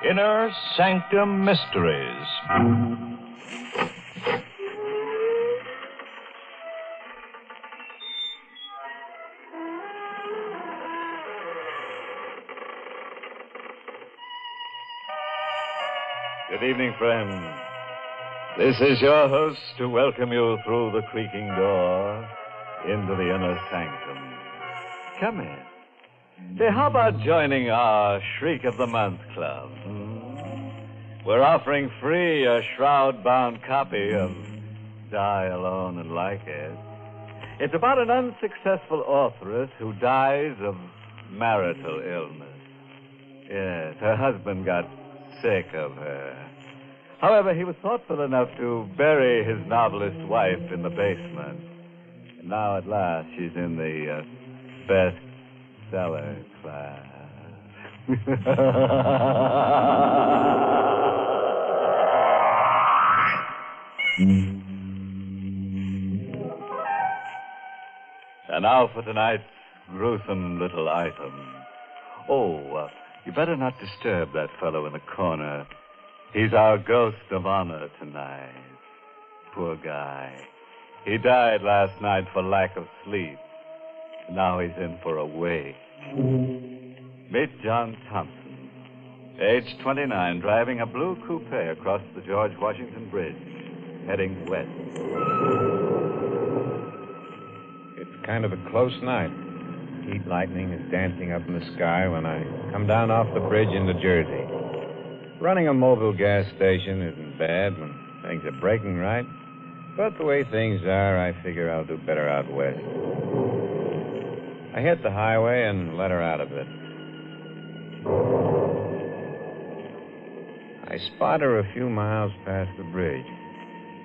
Inner Sanctum Mysteries. Good evening, friends. This is your host to welcome you through the creaking door into the Inner Sanctum. Come in. Hey, how about joining our Shriek of the Month Club? We're offering free a shroud-bound copy of Die Alone and Like It. It's about an unsuccessful authoress who dies of marital illness. Yes, her husband got sick of her. However, he was thoughtful enough to bury his novelist wife in the basement. And now, at last, she's in the bestseller class. And now for tonight's gruesome little item. Oh, you better not disturb that fellow in the corner. He's our ghost of honor tonight. Poor guy. He died last night for lack of sleep. Now he's in for a wake. Meet John Thompson, age 29, driving a blue coupe across the George Washington Bridge, heading west. It's kind of a close night. Heat lightning is dancing up in the sky when I come down off the bridge into Jersey. Running a mobile gas station isn't bad when things are breaking right. But the way things are, I figure I'll do better out west. I hit the highway and let her out of it. I spot her a few miles past the bridge.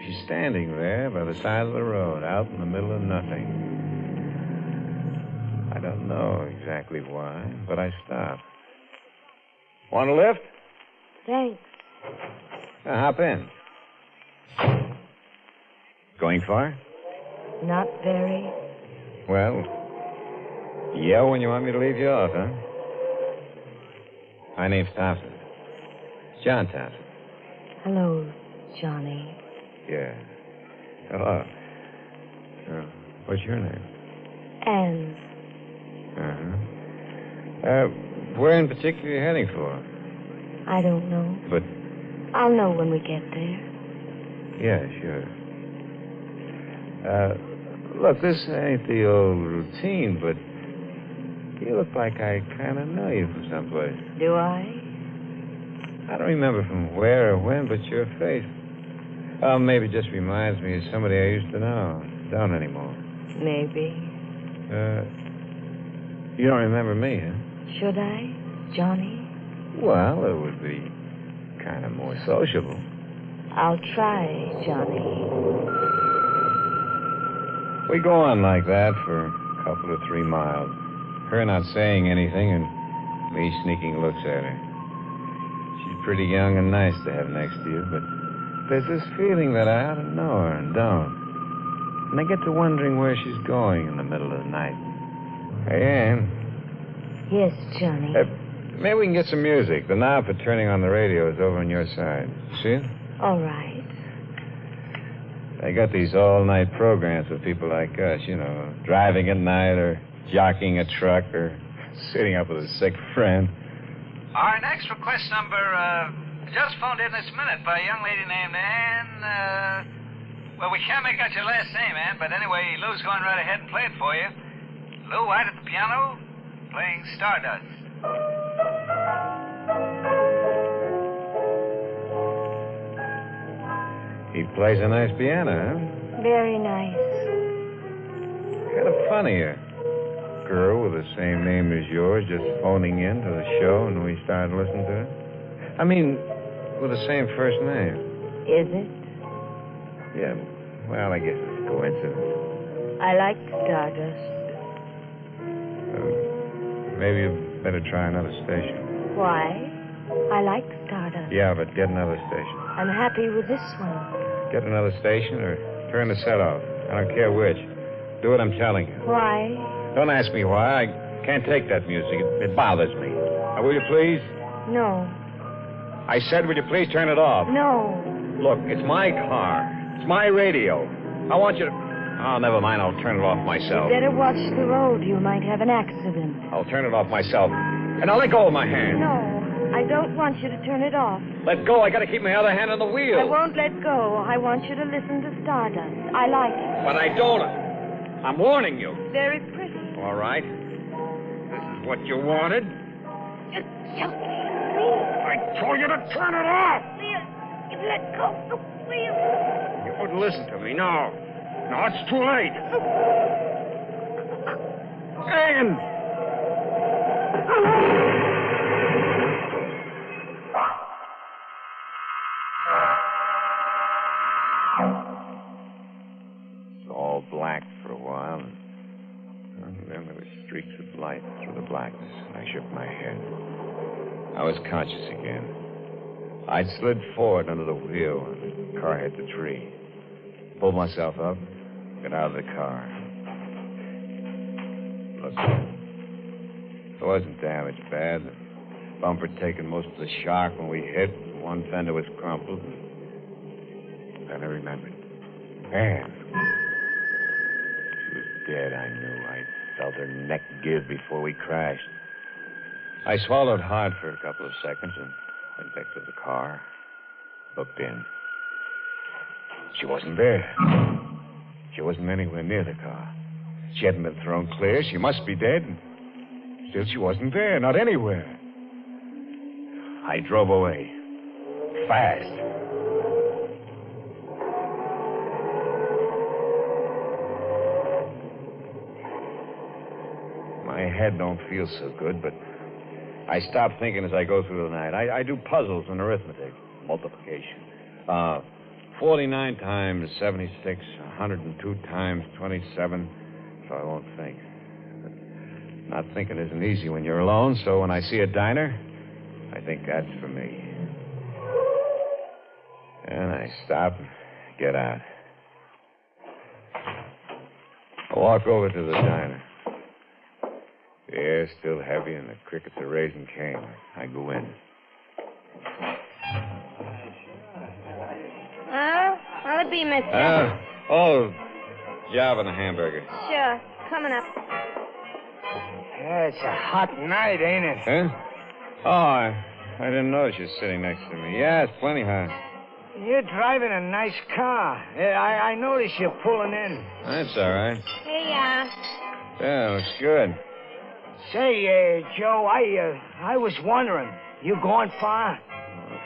She's standing there by the side of the road, out in the middle of nothing. I don't know exactly why, but I stop. Want a lift? Thanks. Hop in. Going far? Not very. Well, yell when you want me to leave you off, huh? My name's Thompson. John Thompson. Hello, Johnny. Yeah. Hello. What's your name? Anne. Where in particular are you heading for? I don't know. But... I'll know when we get there. Yeah, sure. Look, this ain't the old routine, but you look like I kind of know you from someplace. Do I? I don't remember from where or when, but your face... Oh, maybe it just reminds me of somebody I used to know. Don't anymore. Maybe. You don't remember me, huh? Should I, Johnny? Well, it would be kind of more sociable. I'll try, Johnny. We go on like that for a couple or 3 miles. Her not saying anything and me sneaking looks at her. She's pretty young and nice to have next to you, but there's this feeling that I ought to know her and don't. And I get to wondering where she's going in the middle of the night. Hey, Ann. Yes, Johnny. Maybe we can get some music. The knob for turning on the radio is over on your side. See it? All right. They got these all-night programs for people like us, you know, driving at night or jockeying a truck or sitting up with a sick friend. Our next request number, just phoned in this minute by a young lady named Anne, well, we can't make out your last name, Anne, but anyway, Lou's going right ahead and play it for you. Lou White at the piano, playing Stardust. He plays a nice piano, huh? Very nice. Kind of funny, a girl with the same name as yours just phoning in to the show and we started listening to her. I mean, with the same first name. Is it? Yeah, well, I guess it's a coincidence. I like Stardust. Maybe you better try another station. Why? I like Stardust. Yeah, but get another station. I'm happy with this one. Get another station or turn the set off. I don't care which. Do what I'm telling you. Why? Don't ask me why. I can't take that music. It bothers me. Now, will you please? No. I said, will you please turn it off? No. Look, it's my car. It's my radio. I want you to... Oh, never mind. I'll turn it off myself. You better watch the road. You might have an accident. I'll turn it off myself. And now let go of my hand. No, I don't want you to turn it off. Let go. I got to keep my other hand on the wheel. I won't let go. I want you to listen to Stardust. I like it. But I don't. I'm warning you. Very pretty. All right. This is what you wanted. Just help me, please. I told you to turn it off. Please, let go. Please. You wouldn't listen to me. No. No, it's too late. Ann! It's all black for a while, and then there were streaks of light through the blackness. I shook my head. I was conscious again. I'd slid forward under the wheel, and the car hit the tree. Pulled myself up, got out of the car. Look, it wasn't damaged bad. The bumper taken most of the shock when we hit. One fender was crumpled. Then I remembered. Ann. She was dead, I knew. I felt her neck give before we crashed. I swallowed hard for a couple of seconds and went back to the car. Looked in. She wasn't there. She wasn't anywhere near the car. She hadn't been thrown clear. She must be dead. Still, she wasn't there, not anywhere. I drove away. Fast. My head don't feel so good, but I stop thinking as I go through the night. I do puzzles and arithmetic, multiplication. 49 times 76, 102 times 27, so I won't think. But not thinking isn't easy when you're alone, so when I see a diner, I think that's for me. And I stop and get out. I walk over to the diner. The air's still heavy and the crickets are raising cane. I go in. How'll it be, mister? Job and a hamburger. Sure. Coming up. Yeah, it's a hot night, ain't it? Huh? Oh, I didn't notice you sitting next to me. Yeah, it's plenty hot. You're driving a nice car. I noticed you pulling in. That's all right. Here you are. Yeah, looks good. Say, Joe, I was wondering, you going far?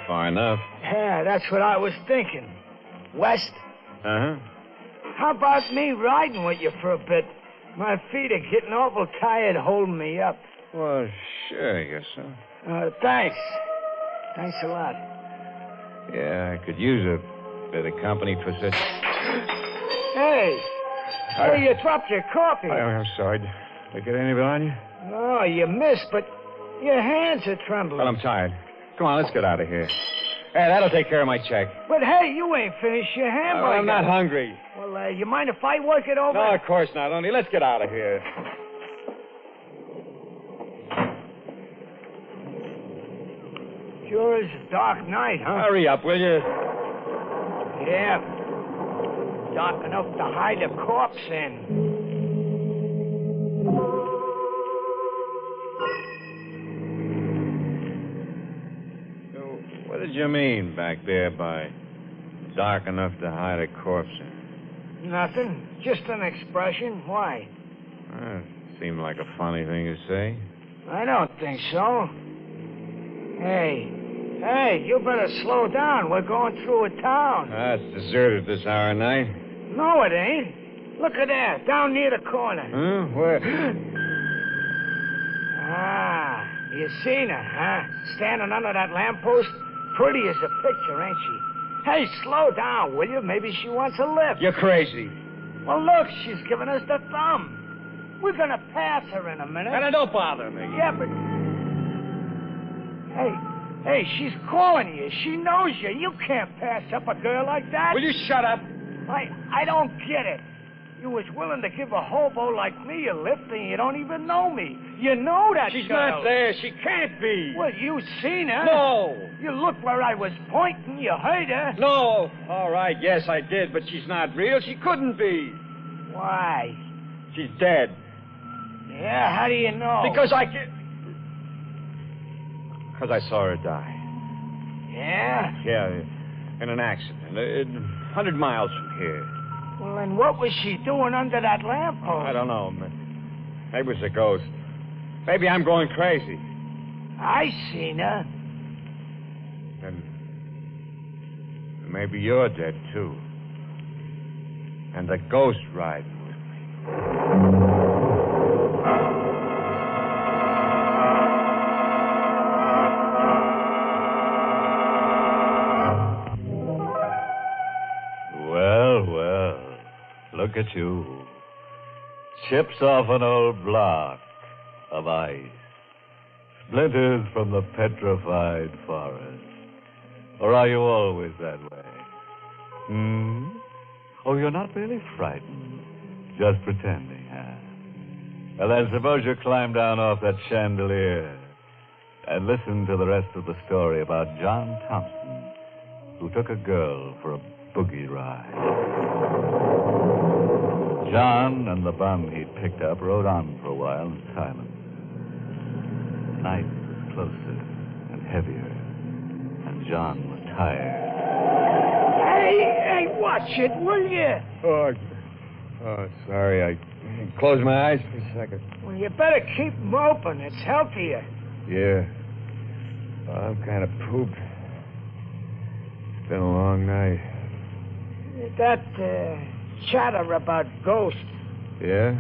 Far enough. Yeah, that's what I was thinking. West? Uh-huh. How about me riding with you for a bit? My feet are getting awful tired holding me up. Well, sure, I guess so. Thanks. Thanks a lot. Yeah, I could use a bit of company for such... Hey! Hey, you dropped your coffee. I'm sorry. Did I get any of it on you? Oh, you missed, but your hands are trembling. Well, I'm tired. Come on, let's get out of here. Hey, that'll take care of my check. But, hey, you ain't finished your hamburger. I'm not hungry. Well, you mind if I work it over? No, of course not. Only let's get out of here. Sure is a dark night, huh? Hurry up, will you? Yeah. Dark enough to hide a corpse in. What did you mean back there by dark enough to hide a corpse in? Nothing. Just an expression. Why? Seemed like a funny thing to say. I don't think so. Hey, Hey, you better slow down. We're going through a town. It's deserted this hour of night. No, it ain't. Look at that, down near the corner. Huh? Where? Ah, you seen her, huh? Standing under that lamppost. Pretty as a picture, ain't she? Hey, slow down, will you? Maybe she wants a lift. You're crazy. Well, look, she's giving us the thumb. We're gonna pass her in a minute. And don't bother me. Yeah, but... Hey, she's calling you. She knows you. You can't pass up a girl like that. Will you shut up? I don't get it. You was willing to give a hobo like me a lift and you don't even know me. You know that She's girl. not there. She can't be. Well, you seen her. No. You looked where I was pointing. You heard her. No. All right, yes, I did, but she's not real. She couldn't be. Why? She's dead. Yeah, how do you know? Because I can... Because I saw her die. Yeah? Yeah, in an accident. 100 miles from here. Well, then what was she doing under that lamppost? I don't know. Maybe it was a ghost. Maybe I'm going crazy. I seen her. And maybe you're dead, too. And the ghost riding with me. Well, look at you. Chips off an old block of ice. Splinters from the petrified forest. Or are you always that way? Oh, you're not really frightened. Just pretending, huh? Well, then suppose you climb down off that chandelier and listen to the rest of the story about John Thompson, who took a girl for a boogie ride. John and the bum he'd picked up rode on for a while in silence. Night was closer and heavier, and John was tired. Hey, watch it, will you? Oh, sorry. I closed my eyes for a second. Well, you better keep them open. It's healthier. Yeah. I'm kind of pooped. It's been a long night. That chatter about ghosts, Yeah?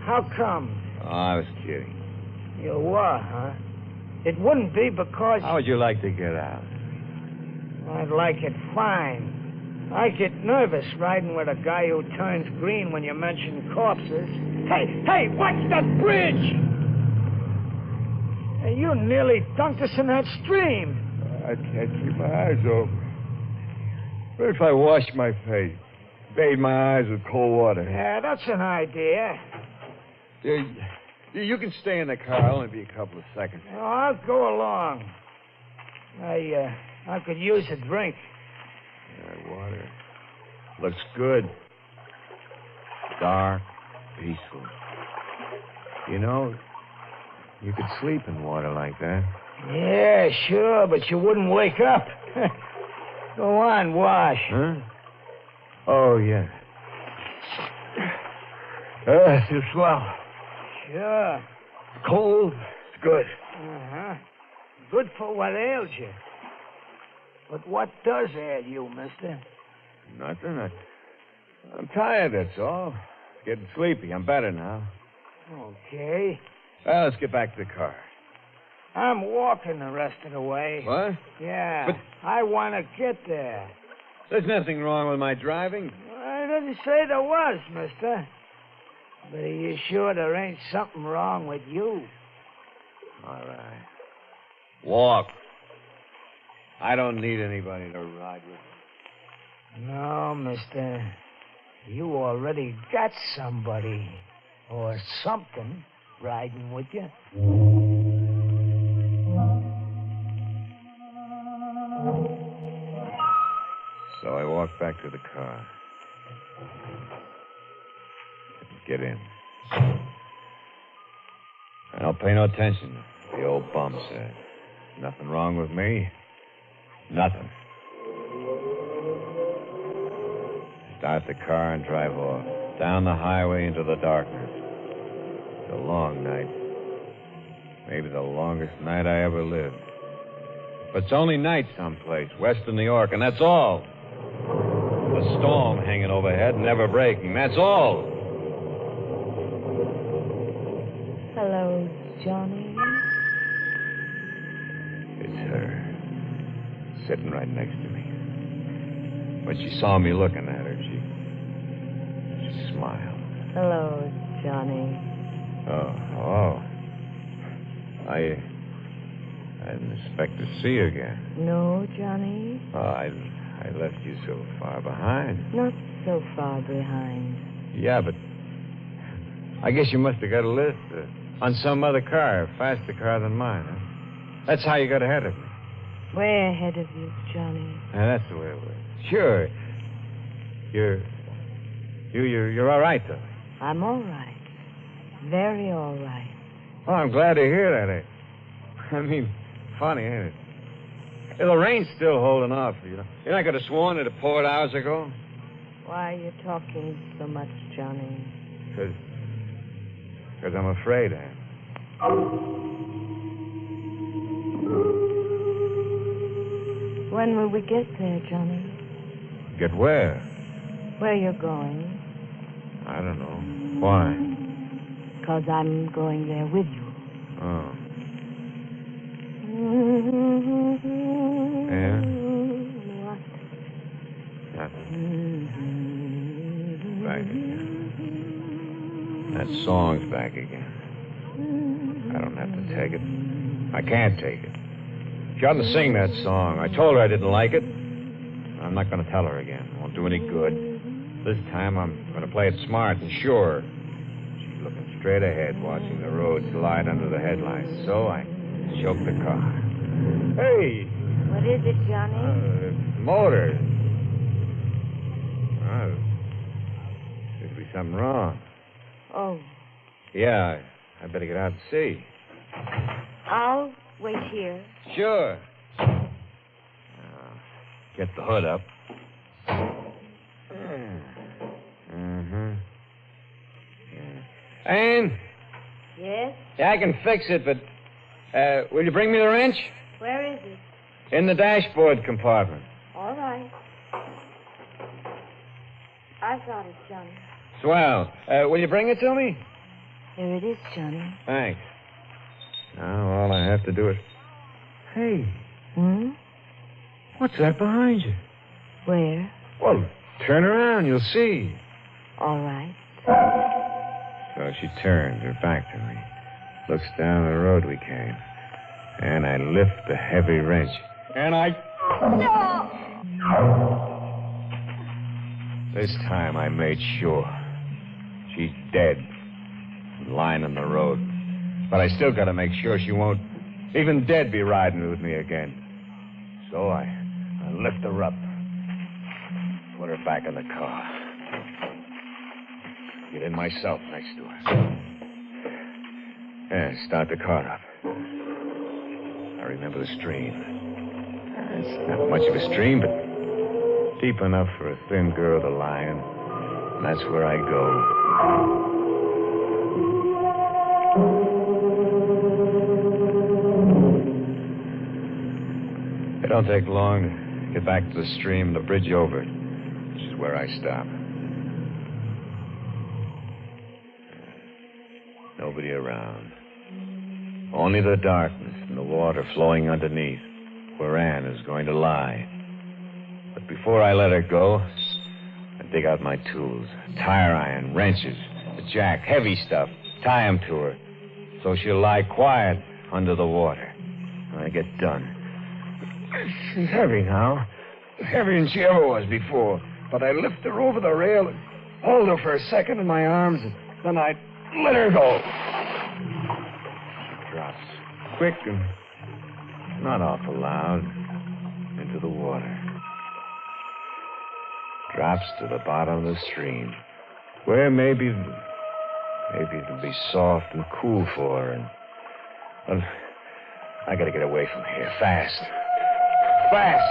how come? Oh, I was kidding. You were, huh? It wouldn't be because... How would you like to get out? I'd like it fine. I get nervous riding with a guy who turns green when you mention corpses. Hey, watch that bridge! Hey, you nearly dunked us in that stream. I can't keep my eyes open. What if I washed my face? Bathe my eyes with cold water? Yeah, that's an idea. You can stay in the car. It'll only be a couple of seconds. Oh, I'll go along. I could use a drink. That water looks good. Dark, peaceful. You know, you could sleep in water like that. Yeah, sure, but you wouldn't wake up. Go on, wash. Huh? Oh, yeah. It's swell. Sure. Cold. It's good. Uh-huh. Good for what ails you. But what does ail you, mister? Nothing. I'm tired, that's all. Getting sleepy. I'm better now. Okay. Well, let's get back to the car. I'm walking the rest of the way. What? Yeah. But I want to get there. There's nothing wrong with my driving. I didn't say there was, mister. But are you sure there ain't something wrong with you? All right. Walk. I don't need anybody to ride with. No, mister. You already got somebody or something riding with you. So I walked back to the car. Get in. I don't pay no attention, the old bum said. Nothing wrong with me. Nothing. Start the car and drive off. Down the highway into the darkness. It's a long night. Maybe the longest night I ever lived. But it's only night someplace, west of New York, and that's all. The storm hanging overhead, never breaking. That's all. Hello, Johnny. It's her. Sitting right next to me. When she saw me looking at her, she smiled. Hello, Johnny. Oh. I didn't expect to see you again. No, Johnny? Oh, I left you so far behind. Not so far behind. Yeah, but I guess you must have got a lift on some other car, a faster car than mine. Huh? That's how you got ahead of me. Way ahead of you, Johnny. That's the way it was. Sure. You're all right, though. I'm all right. Very all right. Oh, I'm glad to hear that. I mean, funny, ain't it? The rain's still holding off, you know. You know, I could have sworn it had poured hours ago. Why are you talking so much, Johnny? Because I'm afraid, Anne. When will we get there, Johnny? Get where? Where you're going. I don't know. Why? Because I'm going there with you. Oh. Yeah? What? Nothing. Back again. That song's back again. I don't have to take it. I can't take it. She oughtn't sing that song. I told her I didn't like it. I'm not going to tell her again. It won't do any good. This time I'm going to play it smart and sure. She's looking straight ahead, watching the road slide under the headlights. So I choked the car. Hey! What is it, Johnny? Motor. Oh, should be something wrong. Oh. Yeah, I better get out and see. I'll wait here. Sure. Get the hood up. Mm-hmm. Anne? Yes? Yeah, I can fix it, but will you bring me the wrench? Where is it? In the dashboard compartment. All right. I've got it, Johnny. Swell. Will you bring it to me? Here it is, Johnny. Thanks. Now all I have to do is... Hey. Hmm? What's that behind you? Where? Well, turn around. You'll see. All right. So she turns her back to me, looks down the road we came, and I lift the heavy wrench. And I... No! This time I made sure. She's dead, lying in the road. But I still got to make sure she won't, even dead, be riding with me again. So I lift her up, put her back in the car. Get in myself next to her. Yeah, start the car up. I remember the stream. It's not much of a stream, but deep enough for a thin girl to lie in. And that's where I go. It don't take long to get back to the stream and the bridge over it, which is where I stop. Nobody around. Only the darkness and the water flowing underneath, where Anne is going to lie. But before I let her go, I dig out my tools. Tire iron, wrenches, a jack, heavy stuff. Tie them to her, so she'll lie quiet under the water. When I get done. She's heavy now. Heavier than she ever was before. But I lift her over the rail and hold her for a second in my arms, and then I let her go. She drops quick and not awful loud into the water. Drops to the bottom of the stream, where maybe it'll be soft and cool for her. And well, I gotta get away from here fast. Fast!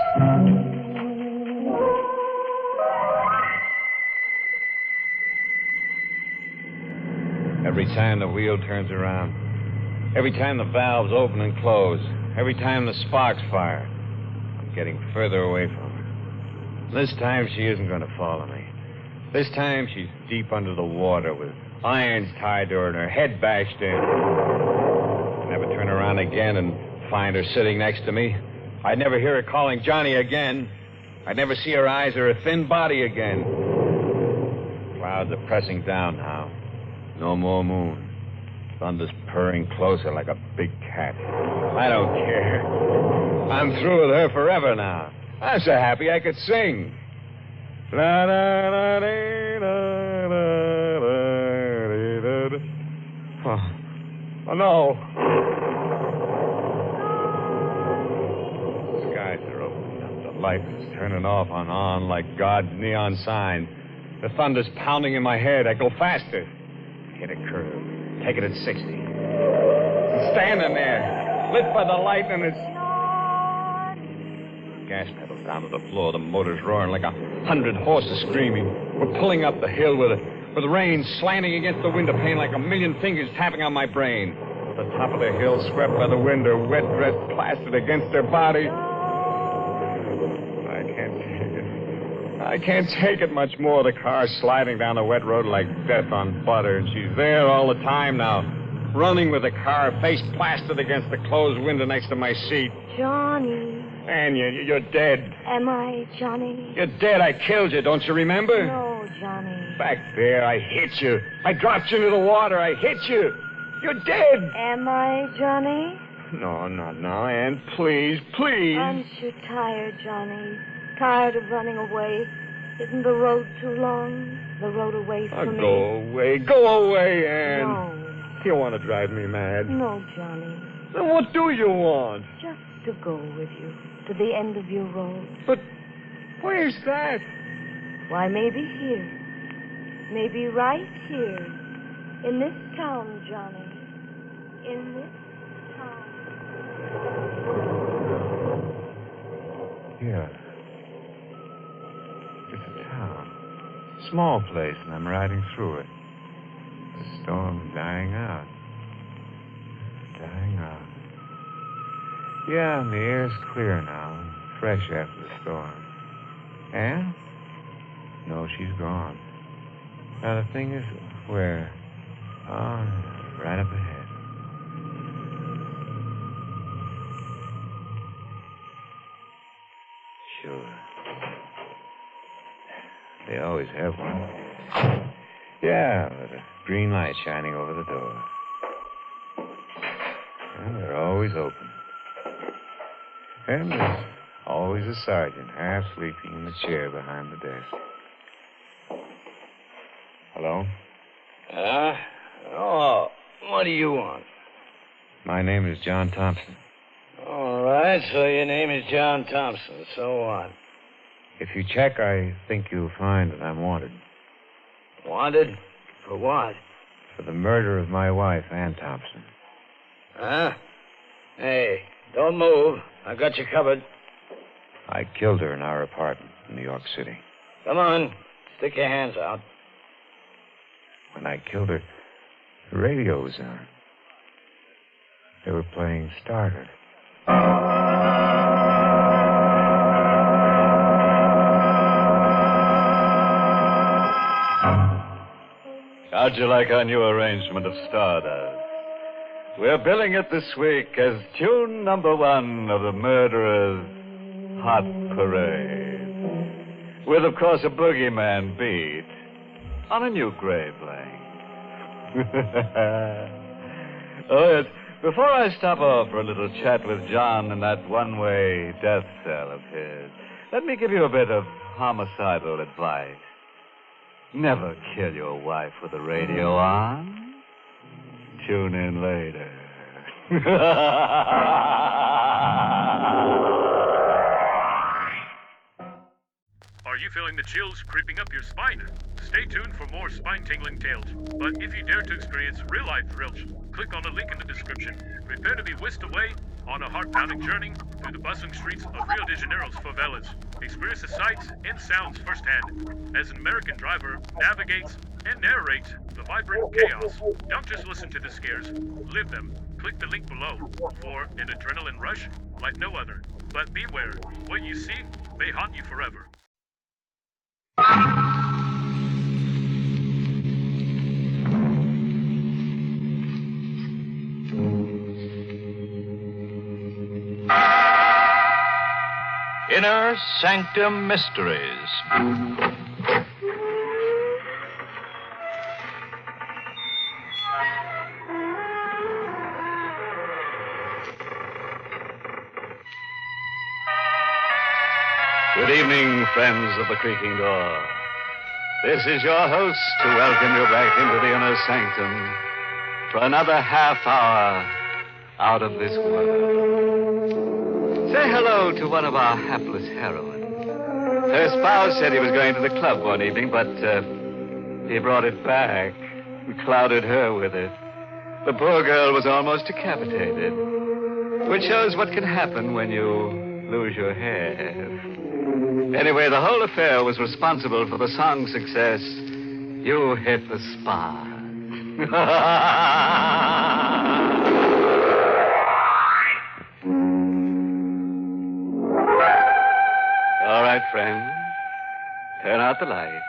Every time the wheel turns around, every time the valves open and close, Every time the sparks fire, I'm getting further away from her. This time she isn't going to follow me. This time she's deep under the water with irons tied to her and her head bashed in. I'd never turn around again and find her sitting next to me. I'd never hear her calling Johnny again. I'd never see her eyes or her thin body again. Clouds are pressing down now. No more moon. Thunder's purring closer like a big cat. I don't care. I'm through with her forever now. I'm so happy I could sing. La, da, da, dee, da, da, da, dee, da. Oh, no. The skies are opening up. The lights is turning off and on like God's neon sign. The thunder's pounding in my head. I go faster. Hit a curve. Take it at 60. I'm standing there, lit by the light, and it's... Gas pedal down to the floor. The motor's roaring like 100 horses screaming. We're pulling up the hill with rain slanting against the window pane like a million fingers tapping on my brain. The top of the hill swept by the wind, her wet dress plastered against her body. I can't take it much more. The car's sliding down the wet road like death on butter, and she's there all the time now, running with the car, face plastered against the closed window next to my seat. Johnny. And you're dead. Am I, Johnny? You're dead. I killed you. Don't you remember? No, Johnny. Back there, I hit you. I dropped you into the water. I hit you. You're dead. Am I, Johnny? No, not now, Ann. Please, please. Aren't you tired, Johnny? Tired of running away? Isn't the road too long? The road away from me? Go away, Ann. No. You want to drive me mad? No, Johnny. Then what do you want? Just to go with you to the end of your road. But where's that? Why, maybe here. Maybe right here. In this town, Johnny. In this town. Yeah. Small place, and I'm riding through it. The storm's dying out. Dying out. Yeah, and the air's clear now, fresh after the storm. Ann? No, she's gone. Now, the thing is, where? Oh, right up ahead. Sure. They always have one. Yeah, with a green light shining over the door. And they're always open. And there's always a sergeant half sleeping in the chair behind the desk. Hello? Oh, what do you want? My name is John Thompson. All right, so your name is John Thompson. So what? If you check, I think you'll find that I'm wanted. Wanted? For what? For the murder of my wife, Ann Thompson. Huh? Hey, don't move. I got you covered. I killed her in our apartment in New York City. Come on. Stick your hands out. When I killed her, the radio was on. They were playing Starter. How'd you like our new arrangement of Stardust? We're billing it this week as tune number 1 of the Murderer's Hot Parade. With, of course, a boogeyman beat on a new grave lane. Oh, yes. Before I stop off for a little chat with John in that one-way death cell of his, let me give you a bit of homicidal advice. Never kill your wife with the radio on. Tune in later. Are you feeling the chills creeping up your spine? Stay tuned for more spine-tingling tales. But if you dare to experience real-life thrills, click on the link in the description. Prepare to be whisked away on a heart-pounding journey through the bustling streets of Rio de Janeiro's favelas. Experience the sights and sounds firsthand as an American driver navigates and narrates the vibrant chaos. Don't just listen to the scares, live them. click the link below for an adrenaline rush like no other. But beware, what you see may haunt you forever. Inner Sanctum Mysteries. Good evening, friends of the creaking door. This is your host to welcome you back into the Inner Sanctum for another half hour out of this world. Say hello to one of our hapless heroines. Her spouse said he was going to the club one evening, but he brought it back and clouded her with it. The poor girl was almost decapitated, which shows what can happen when you lose your hair. Anyway, the whole affair was responsible for the song's success. You hit the spot. All right, friend. Turn out the light.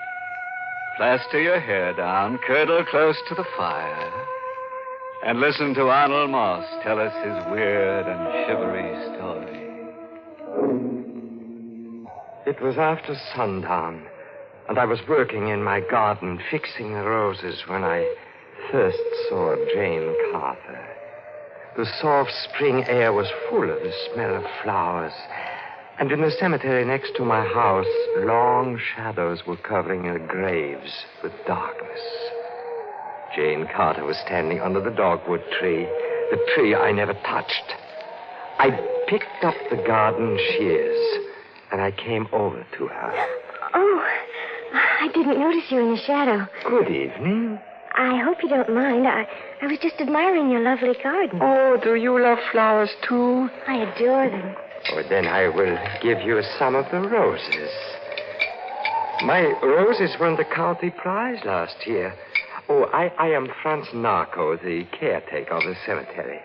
Plaster your hair down, curdle close to the fire, and listen to Arnold Moss tell us his weird and shivery story. It was after sundown, and I was working in my garden fixing the roses when I first saw Jane Carter. The soft spring air was full of the smell of flowers, and in the cemetery next to my house, long shadows were covering the graves with darkness. Jane Carter was standing under the dogwood tree, the tree I never touched. I picked up the garden shears, and I came over to her. Oh, I didn't notice you in the shadow. Good evening. I hope you don't mind. I was just admiring your lovely garden. Oh, do you love flowers, too? I adore them. Oh, then I will give you some of the roses. My roses won the county prize last year. Oh, I am Franz Narco, the caretaker of the cemetery.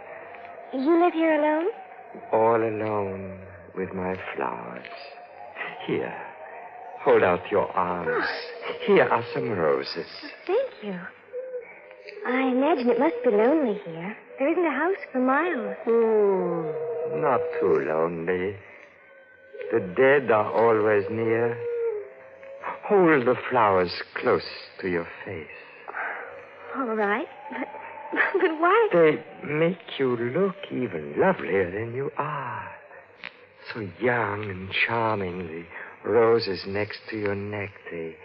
You live here alone? All alone with my flowers. Here, hold out your arms. Here are some roses. Thank you. I imagine it must be lonely here. There isn't a house for miles. Oh, not too lonely. The dead are always near. Hold the flowers close to your face. All right, but why? They make you look even lovelier than you are. So young and charming, the roses next to your neck, they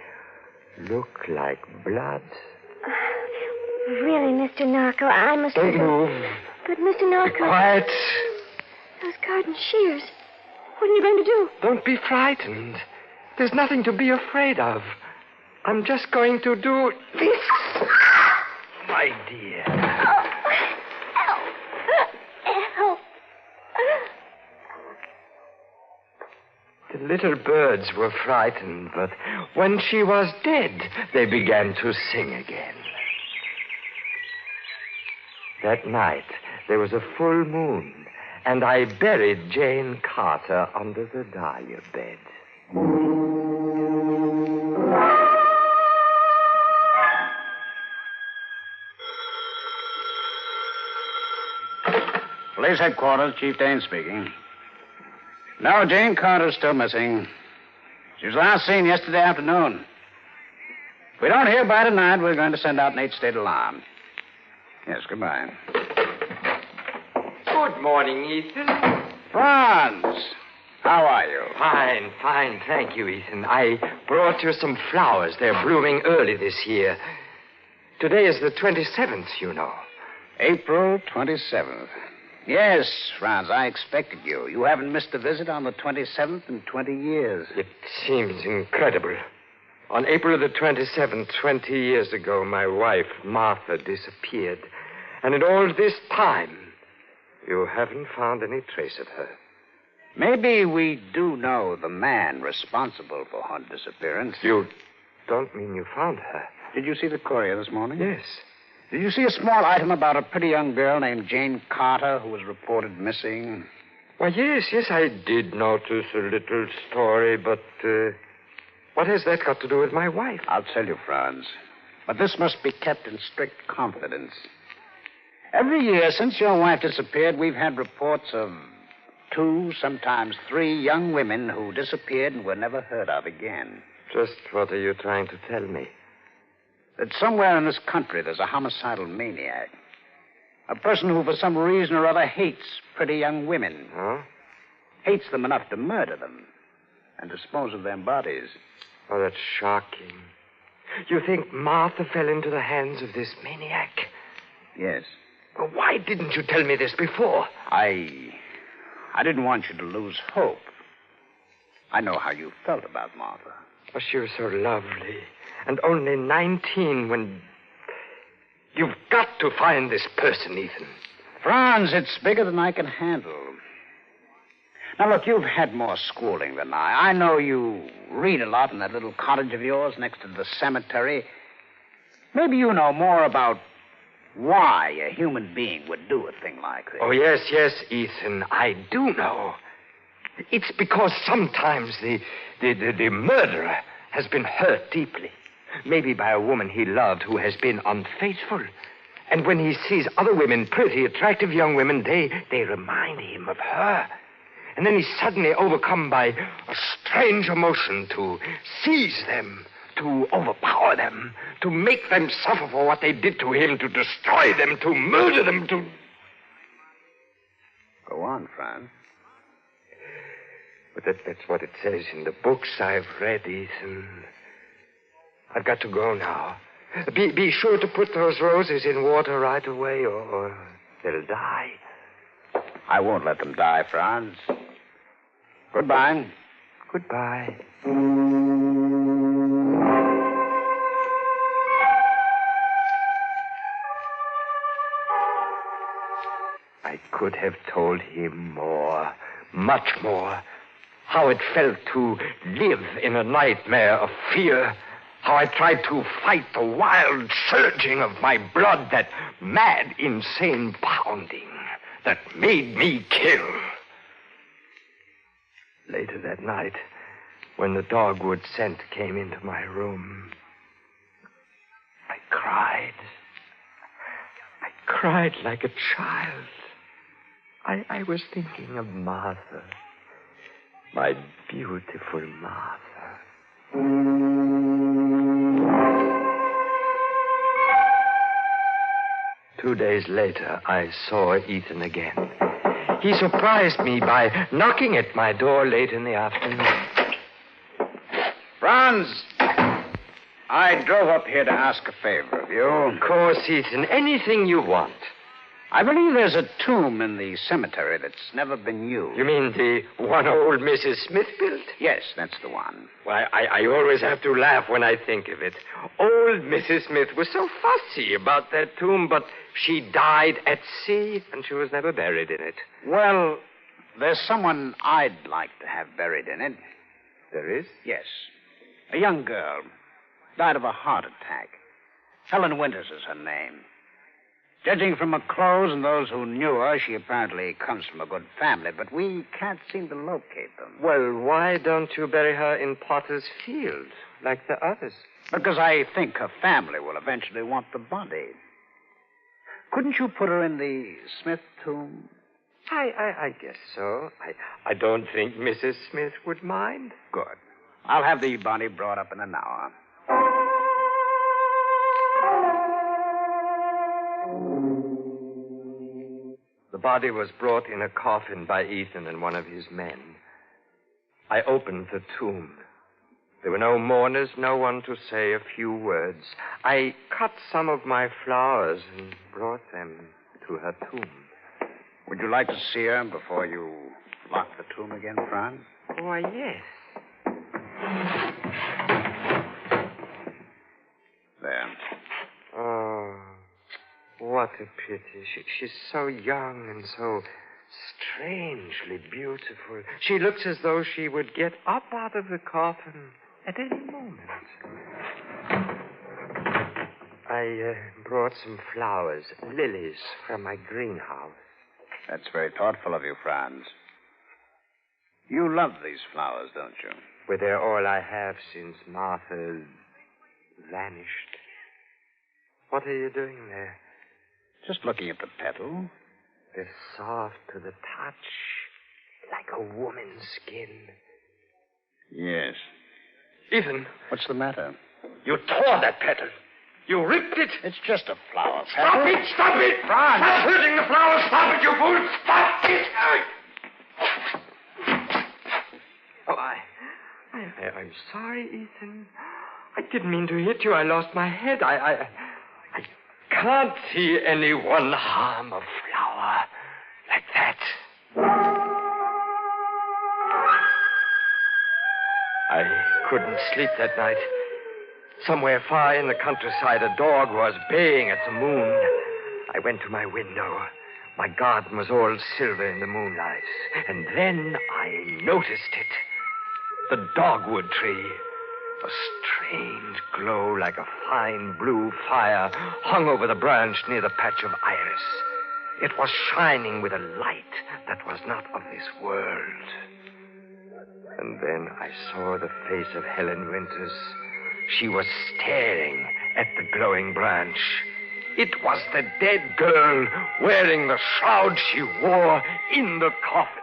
look like blood. Really, Mr. Narco, I must... Don't move. But, Mr. Narco... Be quiet. Those garden shears. What are you going to do? Don't be frightened. There's nothing to be afraid of. I'm just going to do this. My dear. Help. The little birds were frightened, but when she was dead, they began to sing again. That night, there was a full moon, and I buried Jane Carter under the dahlia bed. Police headquarters, Chief Dane speaking. No, Jane Carter's still missing. She was last seen yesterday afternoon. If we don't hear by tonight, we're going to send out an 8-state alarm. Yes, goodbye. Good morning, Ethan. Franz, how are you? Fine, thank you, Ethan. I brought you some flowers. They're blooming early this year. Today is the 27th, you know. April 27th. Yes, Franz, I expected you. You haven't missed a visit on the 27th in 20 years. It seems incredible. On April the 27th, 20 years ago, my wife, Martha, disappeared. And in all this time, you haven't found any trace of her. Maybe we do know the man responsible for her disappearance. You don't mean you found her? Did you see the courier this morning? Yes. Did you see a small item about a pretty young girl named Jane Carter who was reported missing? Why, yes, I did notice a little story, but what has that got to do with my wife? I'll tell you, Franz. But this must be kept in strict confidence. Every year since your wife disappeared, we've had reports of 2, sometimes 3 young women who disappeared and were never heard of again. Just what are you trying to tell me? That somewhere in this country there's a homicidal maniac. A person who, for some reason or other, hates pretty young women. Huh? Hates them enough to murder them and dispose of their bodies. Oh, that's shocking. You think Martha fell into the hands of this maniac? Yes. Well, why didn't you tell me this before? I didn't want you to lose hope. I know how you felt about Martha. Oh, she was so lovely. And only 19 when... You've got to find this person, Ethan. Franz, it's bigger than I can handle. Now, look, you've had more schooling than I. I know you read a lot in that little cottage of yours next to the cemetery. Maybe you know more about why a human being would do a thing like this. Oh, yes, Ethan, I do know. It's because sometimes the murderer has been hurt deeply. Maybe by a woman he loved who has been unfaithful. And when he sees other women, pretty, attractive young women, they remind him of her. And then he's suddenly overcome by a strange emotion to seize them, to overpower them, to make them suffer for what they did to him, to destroy them, to murder them, to... Go on, Franz. But that's what it says in the books I've read, Ethan. I've got to go now. Be sure to put those roses in water right away, or they'll die. I won't let them die, Franz. Goodbye. Goodbye. I could have told him more, much more. How it felt to live in a nightmare of fear. How I tried to fight the wild surging of my blood, that mad, insane pounding that made me kill. Later that night, when the dogwood scent came into my room, I cried. I cried like a child. I was thinking of Martha, my beautiful Martha. 2 days later, I saw Ethan again. He surprised me by knocking at my door late in the afternoon. Franz, I drove up here to ask a favor of you. Of course, Ethan. Anything you want. I believe there's a tomb in the cemetery that's never been used. You mean the one old Mrs. Smith built? Yes, that's the one. Why, I always have to laugh when I think of it. Old Mrs. Smith was so fussy about that tomb, but she died at sea, and she was never buried in it. Well, there's someone I'd like to have buried in it. There is? Yes. A young girl. Died of a heart attack. Helen Winters is her name. Judging from her clothes and those who knew her, she apparently comes from a good family, but we can't seem to locate them. Well, why don't you bury her in Potter's Field, like the others? Because I think her family will eventually want the body. Couldn't you put her in the Smith tomb? I guess so. I don't think Mrs. Smith would mind. Good. I'll have the body brought up in an hour. The body was brought in a coffin by Ethan and one of his men. I opened the tomb. There were no mourners, no one to say a few words. I cut some of my flowers and brought them to her tomb. Would you like to see her before you lock the tomb again, Franz? Why, yes. There. Oh, what a pity. She's so young and so strangely beautiful. She looks as though she would get up out of the coffin at any moment. I brought some flowers, lilies, from my greenhouse. That's very thoughtful of you, Franz. You love these flowers, don't you? Well, they're all I have since Martha vanished. What are you doing there? Just looking at the petal. They're soft to the touch, like a woman's skin. Yes. Ethan. What's the matter? You tore that petal. You ripped it. It's just a flower petal. Stop it! Stop it! Franz! Stop hurting the flowers! Stop it, you fool! Stop it! Oh, I'm sorry, Ethan. I didn't mean to hit you. I lost my head. I can't see anyone harm a flower like that. I couldn't sleep that night. Somewhere far in the countryside, a dog was baying at the moon. I went to my window. My garden was all silver in the moonlight. And then I noticed it. The dogwood tree. A strange glow like a fine blue fire hung over the branch near the patch of iris. It was shining with a light that was not of this world. And then I saw the face of Helen Winters. She was staring at the glowing branch. It was the dead girl wearing the shroud she wore in the coffin.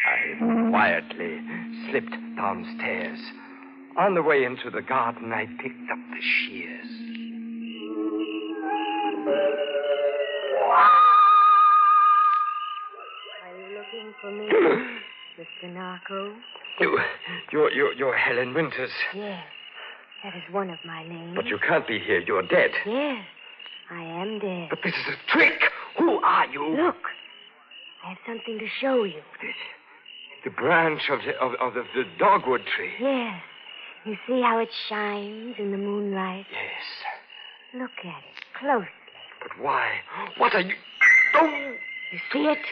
I quietly slipped downstairs. On the way into the garden, I picked up the shears. Are you looking for me, Mr. Narco? You're Helen Winters. Yes, that is one of my names. But you can't be here. You're dead. Yes, I am dead. But this is a trick. Who are you? Look, I have something to show you. The branch of the dogwood tree. Yes. You see how it shines in the moonlight? Yes. Look at it closely. But why? What are you... Oh! You see it?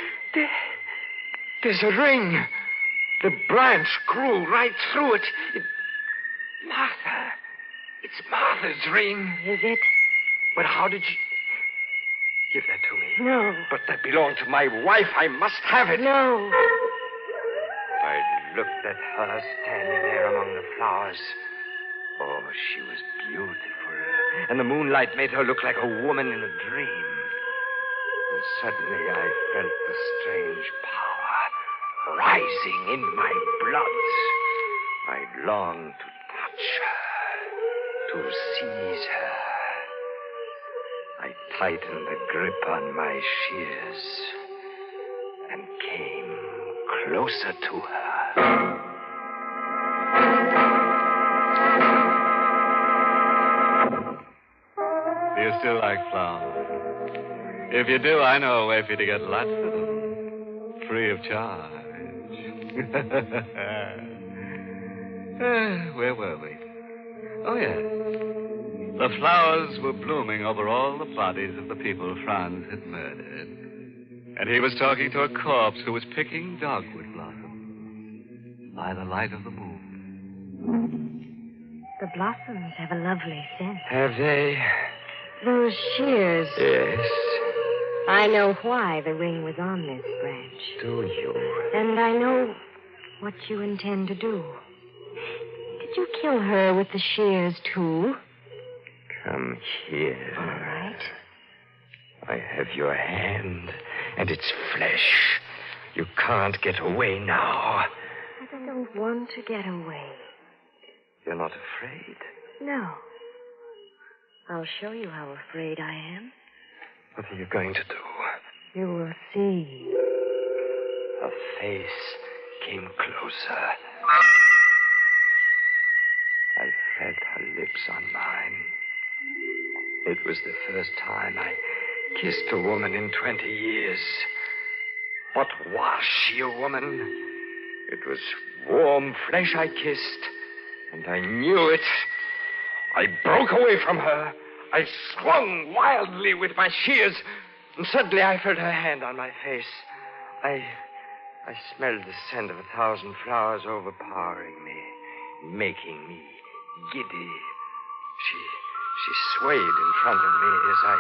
There's a ring. The branch grew right through it. Martha. It's Martha's ring. Is it? But how did you... Give that to me. No. But that belonged to my wife. I must have it. No. I looked at her standing there among the flowers. Oh, she was beautiful. And the moonlight made her look like a woman in a dream. And suddenly I felt the strange power rising in my blood. I longed to touch her, to seize her. I tightened the grip on my shears and came closer to her. Do you still like flowers? If you do, I know a way for you to get lots of them. Free of charge. Where were we? Oh, yes. The flowers were blooming over all the bodies of the people Franz had murdered. And he was talking to a corpse who was picking dogwood blossoms by the light of the moon. The blossoms have a lovely scent. Have they? Those shears. Yes. I know why the ring was on this branch. Do you? And I know what you intend to do. Did you kill her with the shears, too? Come here. All right. I have your hand and its flesh. You can't get away now. I don't want to get away. You're not afraid? No. I'll show you how afraid I am. What are you going to do? You will see. Her face came closer. I felt her lips on mine. It was the first time I kissed a woman in 20 years. But was she a woman? It was warm flesh I kissed, and I knew it. I broke away from her. I swung wildly with my shears, and suddenly I felt her hand on my face. I smelled the scent of 1,000 flowers overpowering me, making me giddy. She swayed in front of me as I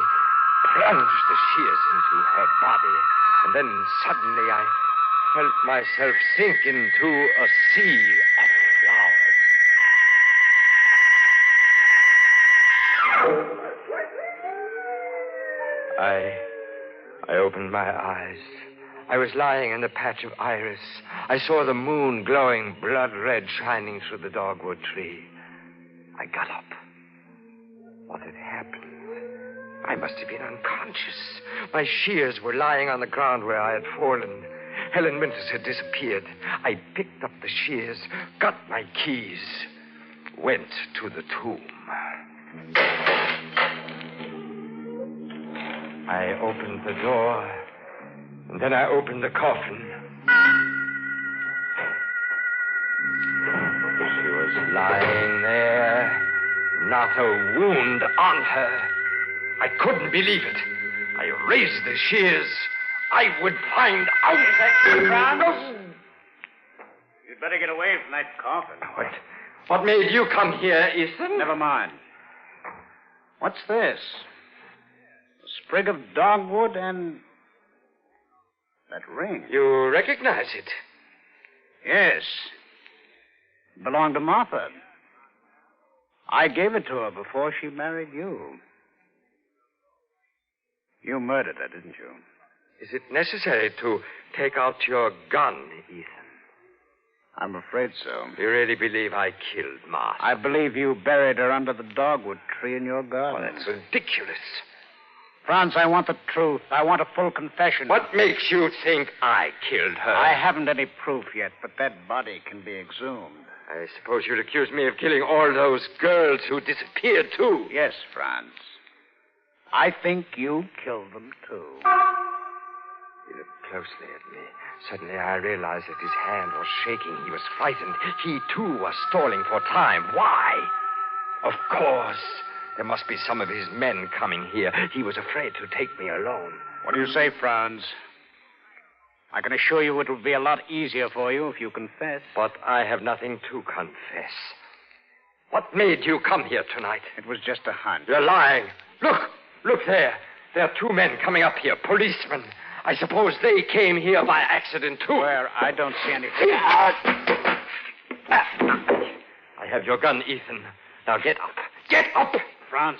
plunged the shears into her body. And then suddenly I felt myself sink into a sea of flowers. I opened my eyes. I was lying in the patch of iris. I saw the moon glowing blood red shining through the dogwood tree. I got up. What had happened? I must have been unconscious. My shears were lying on the ground where I had fallen. Helen Winters had disappeared. I picked up the shears, got my keys, went to the tomb. I opened the door, and then I opened the coffin. She was lying there, not a wound on her. I couldn't believe it. I raised the shears. I would find out that... You'd better get away from that coffin. What made you come here, Ethan? Never mind. What's this? A sprig of dogwood and... that ring. You recognize it? Yes. It belonged to Martha. I gave it to her before she married you. You murdered her, didn't you? Is it necessary to take out your gun, Ethan? I'm afraid so. You really believe I killed Martha? I believe you buried her under the dogwood tree in your garden. Oh, that's ridiculous. Franz, I want the truth. I want a full confession. What makes you think I killed her? I haven't any proof yet, but that body can be exhumed. I suppose you'd accuse me of killing all those girls who disappeared, too. Yes, Franz. I think you killed them, too. He looked closely at me. Suddenly I realized that his hand was shaking. He was frightened. He, too, was stalling for time. Why? Of course. There must be some of his men coming here. He was afraid to take me alone. What do you say, Franz? I can assure you it will be a lot easier for you if you confess. But I have nothing to confess. What made you come here tonight? It was just a hunch. You're lying. Look there. There are two men coming up here, policemen. I suppose they came here by accident, too. Where? I don't see anything. I have your gun, Ethan. Now get up. Get up! Franz,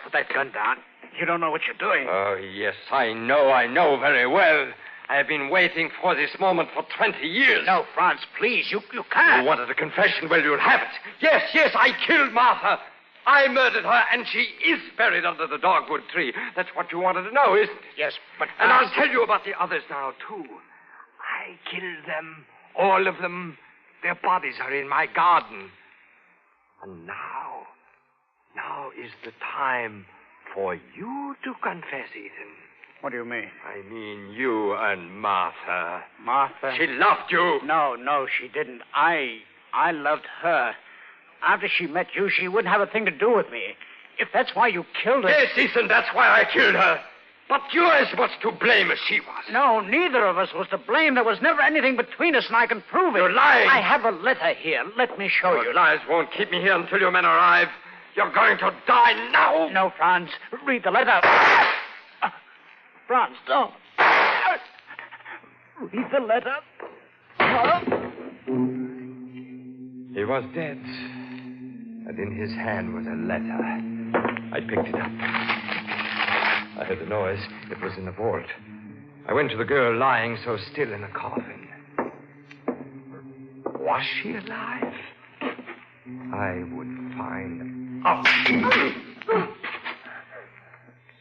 put that gun down. You don't know what you're doing. Oh, yes, I know very well. I have been waiting for this moment for 20 years. No, Franz, please, you can't. You wanted a confession? Well, you'll have it. Yes, I killed Martha. I murdered her, and she is buried under the dogwood tree. That's what you wanted to know, isn't it? Yes, but... And I'll tell you about the others now, too. I killed them, all of them. Their bodies are in my garden. And now is the time for you to confess, Ethan. What do you mean? I mean you and Martha. Martha? She loved you. No, she didn't. I loved her. After she met you, she wouldn't have a thing to do with me. If that's why you killed her... Yes, Ethan, that's why I killed her. But you're as much to blame as she was. No, neither of us was to blame. There was never anything between us, and I can prove it. You're lying. I have a letter here. Let me show you. Your lies won't keep me here until your men arrive. You're going to die now. No, Franz. Read the letter. Franz, don't. Read the letter. He was dead. And in his hand was a letter. I picked it up. I heard the noise. It was in the vault. I went to the girl lying so still in the coffin. Was she alive? I would find out.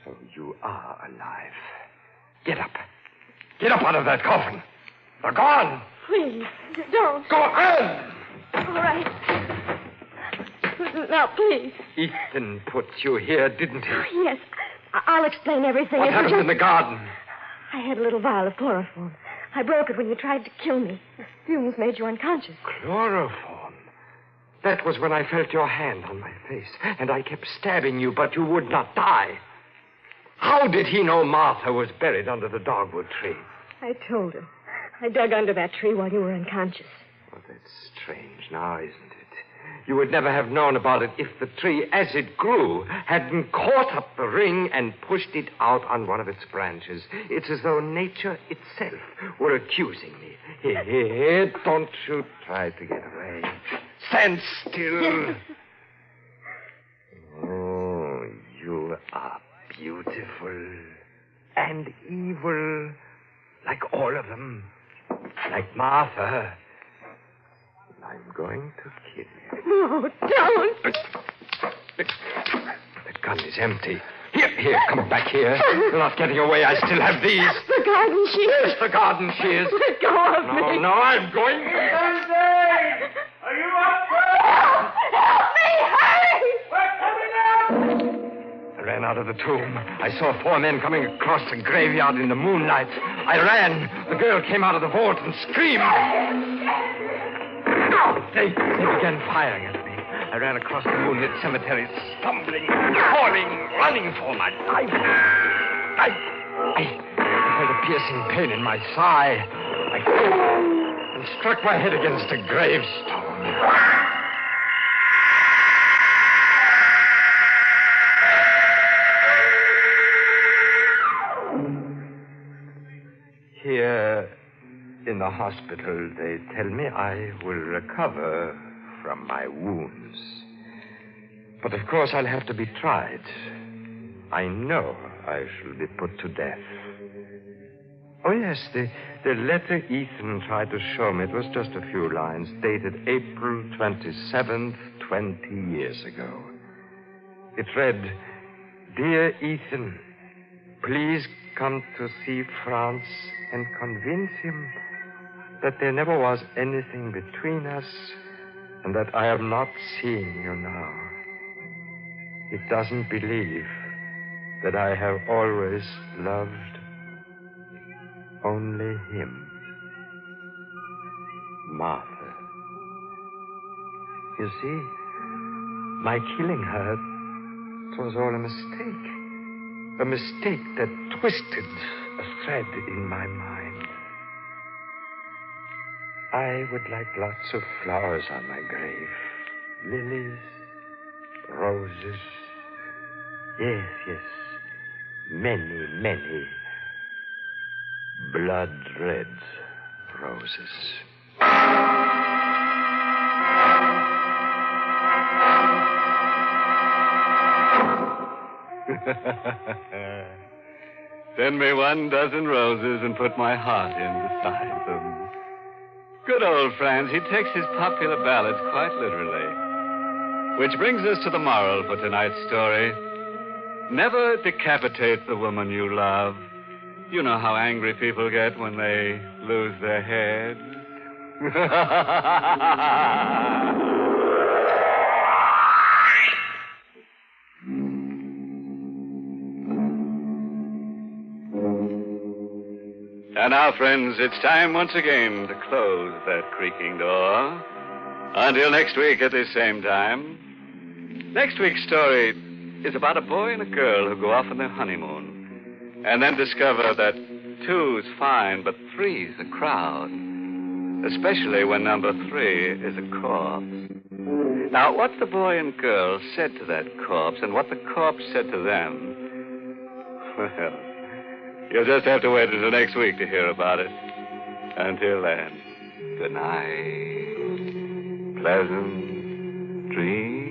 So you are alive. Get up. Get up out of that coffin. Now go on. Please, don't. Go on. All right. Now, please. Ethan put you here, didn't he? Yes. I'll explain everything. What happened in the garden? I had a little vial of chloroform. I broke it when you tried to kill me. The fumes made you unconscious. Chloroform? That was when I felt your hand on my face, and I kept stabbing you, but you would not die. How did he know Martha was buried under the dogwood tree? I told him. I dug under that tree while you were unconscious. Oh, that's strange now, isn't it? You would never have known about it if the tree, as it grew, hadn't caught up the ring and pushed it out on one of its branches. It's as though nature itself were accusing me. Here, don't you try to get away. Stand still. Oh, you are beautiful and evil, like all of them. Like Martha. I'm going to kill you. No, don't. The gun is empty. Here, come back here. You're not getting away. I still have these. The garden shears. Yes, the garden shears. Let go of me. No, I'm going. Thursday! Are you up there? Help me! Hurry! We're coming out! I ran out of the tomb. I saw 4 men coming across the graveyard in the moonlight. I ran. The girl came out of the vault and screamed. They began firing at me. I ran across the moonlit cemetery, stumbling, falling, running for my life. I felt a piercing pain in my thigh. I fell and struck my head against a gravestone. Here in the hospital, they tell me I will recover from my wounds. But of course, I'll have to be tried. I know I shall be put to death. Oh, yes, the letter Ethan tried to show me, it was just a few lines, dated April 27th, 20 years ago. It read, Dear Ethan, please come to see Franz and convince him that there never was anything between us and that I am not seeing you now. It doesn't believe that I have always loved only him. Martha. You see, my killing her, it was all a mistake. A mistake that twisted a thread in my mind. I would like lots of flowers on my grave. Lilies, roses. Yes. Many, many blood-red roses. Send me 1 dozen roses and put my heart in beside them. Good old Franz, he takes his popular ballads quite literally. Which brings us to the moral for tonight's story. Never decapitate the woman you love. You know how angry people get when they lose their heads. And now, friends, it's time once again to close that creaking door. Until next week at this same time. Next week's story is about a boy and a girl who go off on their honeymoon and then discover that 2's fine, but 3's a crowd, especially when number 3 is a corpse. Now, what the boy and girl said to that corpse and what the corpse said to them, well, you'll just have to wait until next week to hear about it. Until then, good night. Pleasant dreams.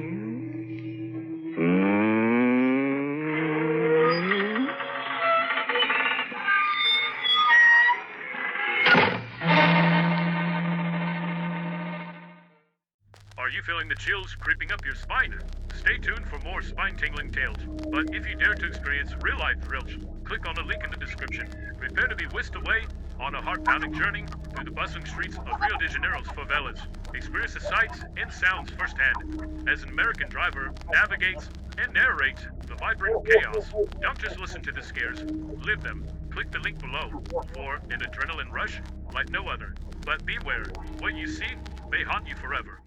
Are you feeling the chills creeping up your spine? Stay tuned for more spine-tingling tales. But if you dare to experience real-life thrills, click on the link in the description. Prepare to be whisked away on a heart-pounding journey through the bustling streets of Rio de Janeiro's favelas. Experience the sights and sounds firsthand as an American driver navigates and narrates the vibrant chaos. Don't just listen to the scares, live them. Click the link below for an adrenaline rush like no other. But beware, what you see may haunt you forever.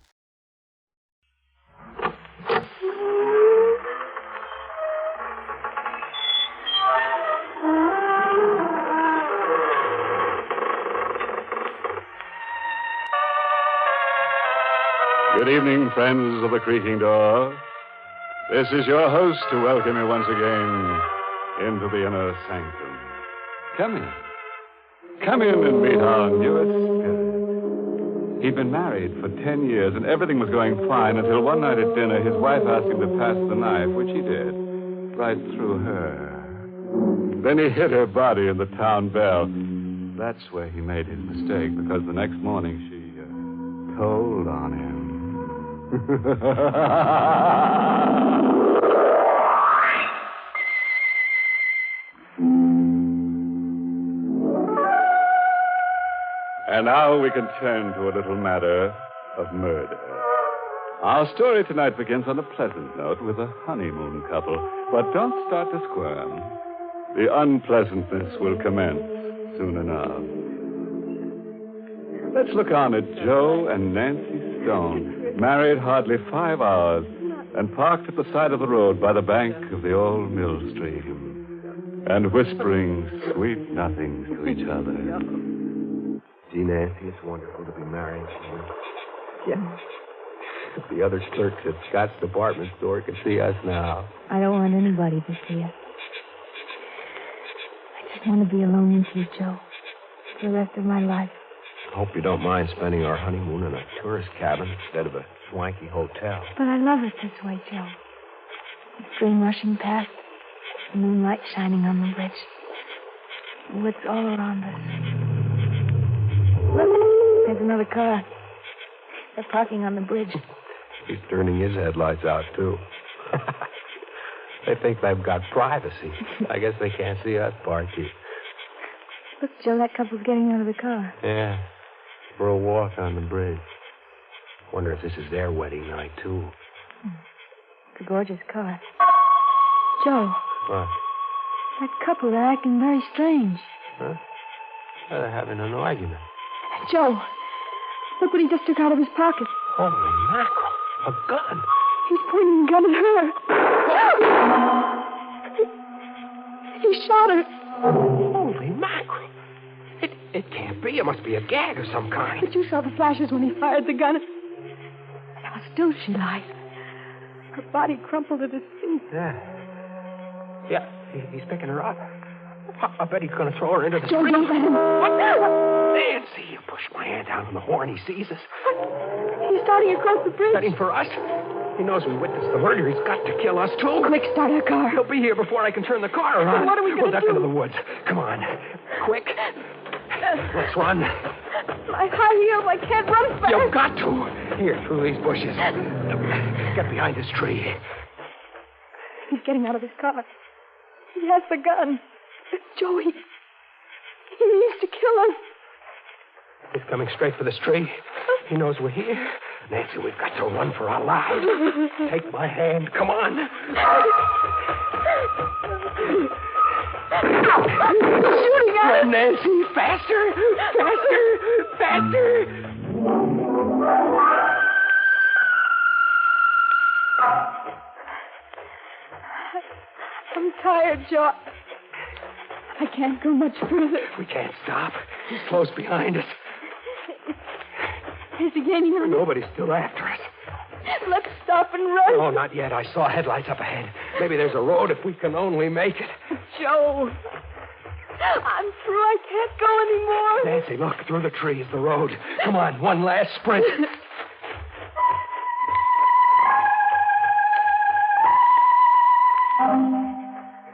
Good evening, friends of the creaking door. This is your host to welcome you once again into the Inner Sanctum. Come in. Come in and meet our newest guest. He'd been married for 10 years, and everything was going fine until one night at dinner, his wife asked him to pass the knife, which he did, right through her. Then he hit her body in the town bell. That's where he made his mistake, because the next morning she told on him. And now we can turn to a little matter of murder. Our story tonight begins on a pleasant note with a honeymoon couple. But don't start to squirm. The unpleasantness will commence soon enough. Let's look on at Joe and Nancy Stone, married hardly 5 hours, and parked at the side of the road by the bank of the old mill stream, and whispering sweet nothings to each other. Gee, Nancy, it's wonderful to be married. Yeah. If the other clerks at Scott's department store could see us now. I don't want anybody to see us. I just want to be alone with you, Joe, for the rest of my life. I hope you don't mind spending our honeymoon in a tourist cabin instead of a swanky hotel. But I love it this way, Joe. The stream rushing past, the moonlight shining on the bridge, the woods all around us. Look, there's another car. They're parking on the bridge. He's turning his headlights out, too. They think they've got privacy. I guess they can't see us parked here. Look, Joe, that couple's getting out of the car. Yeah, for a walk on the bridge. Wonder if this is their wedding night, too. It's a gorgeous car. Joe. What? That couple, they're acting very strange. Huh? They're having an argument. Joe, look what he just took out of his pocket. Holy mackerel. A gun. He's pointing a gun at her. He shot her. Holy mackerel. It can't be. It must be a gag of some kind. But you saw the flashes when he fired the gun. How still she lies. Her body crumpled at his feet. Yeah, he's picking her up. I bet he's going to throw her into the Joe, street. don't let him. Nancy, you push my hand down on the horn. He sees us. He's starting across the bridge. Setting for us. He knows we witnessed the murder. He's got to kill us, too. Quick, start our car. He'll be here before I can turn the car around. What are we going to do? We'll duck into the woods. Come on. Quick. Let's run. My high heels, I can't run fast. You've got to. Here, through these bushes. Get behind this tree. He's getting out of his car. He has the gun. Joe, he needs to kill us. He's coming straight for this tree. He knows we're here. Nancy, we've got to run for our lives. Take my hand. Come on. Shooting at us. Nancy, faster. Faster. Faster. I'm tired, Joe. I can't go much further. We can't stop. He's close behind us. Is he gaining on us? Nobody's still after us. Let's stop and run. Oh, not yet. I saw headlights up ahead. Maybe there's a road if we can only make it. Joe, I'm through. I can't go anymore. Nancy, look. Through the trees, the road. Come on, one last sprint.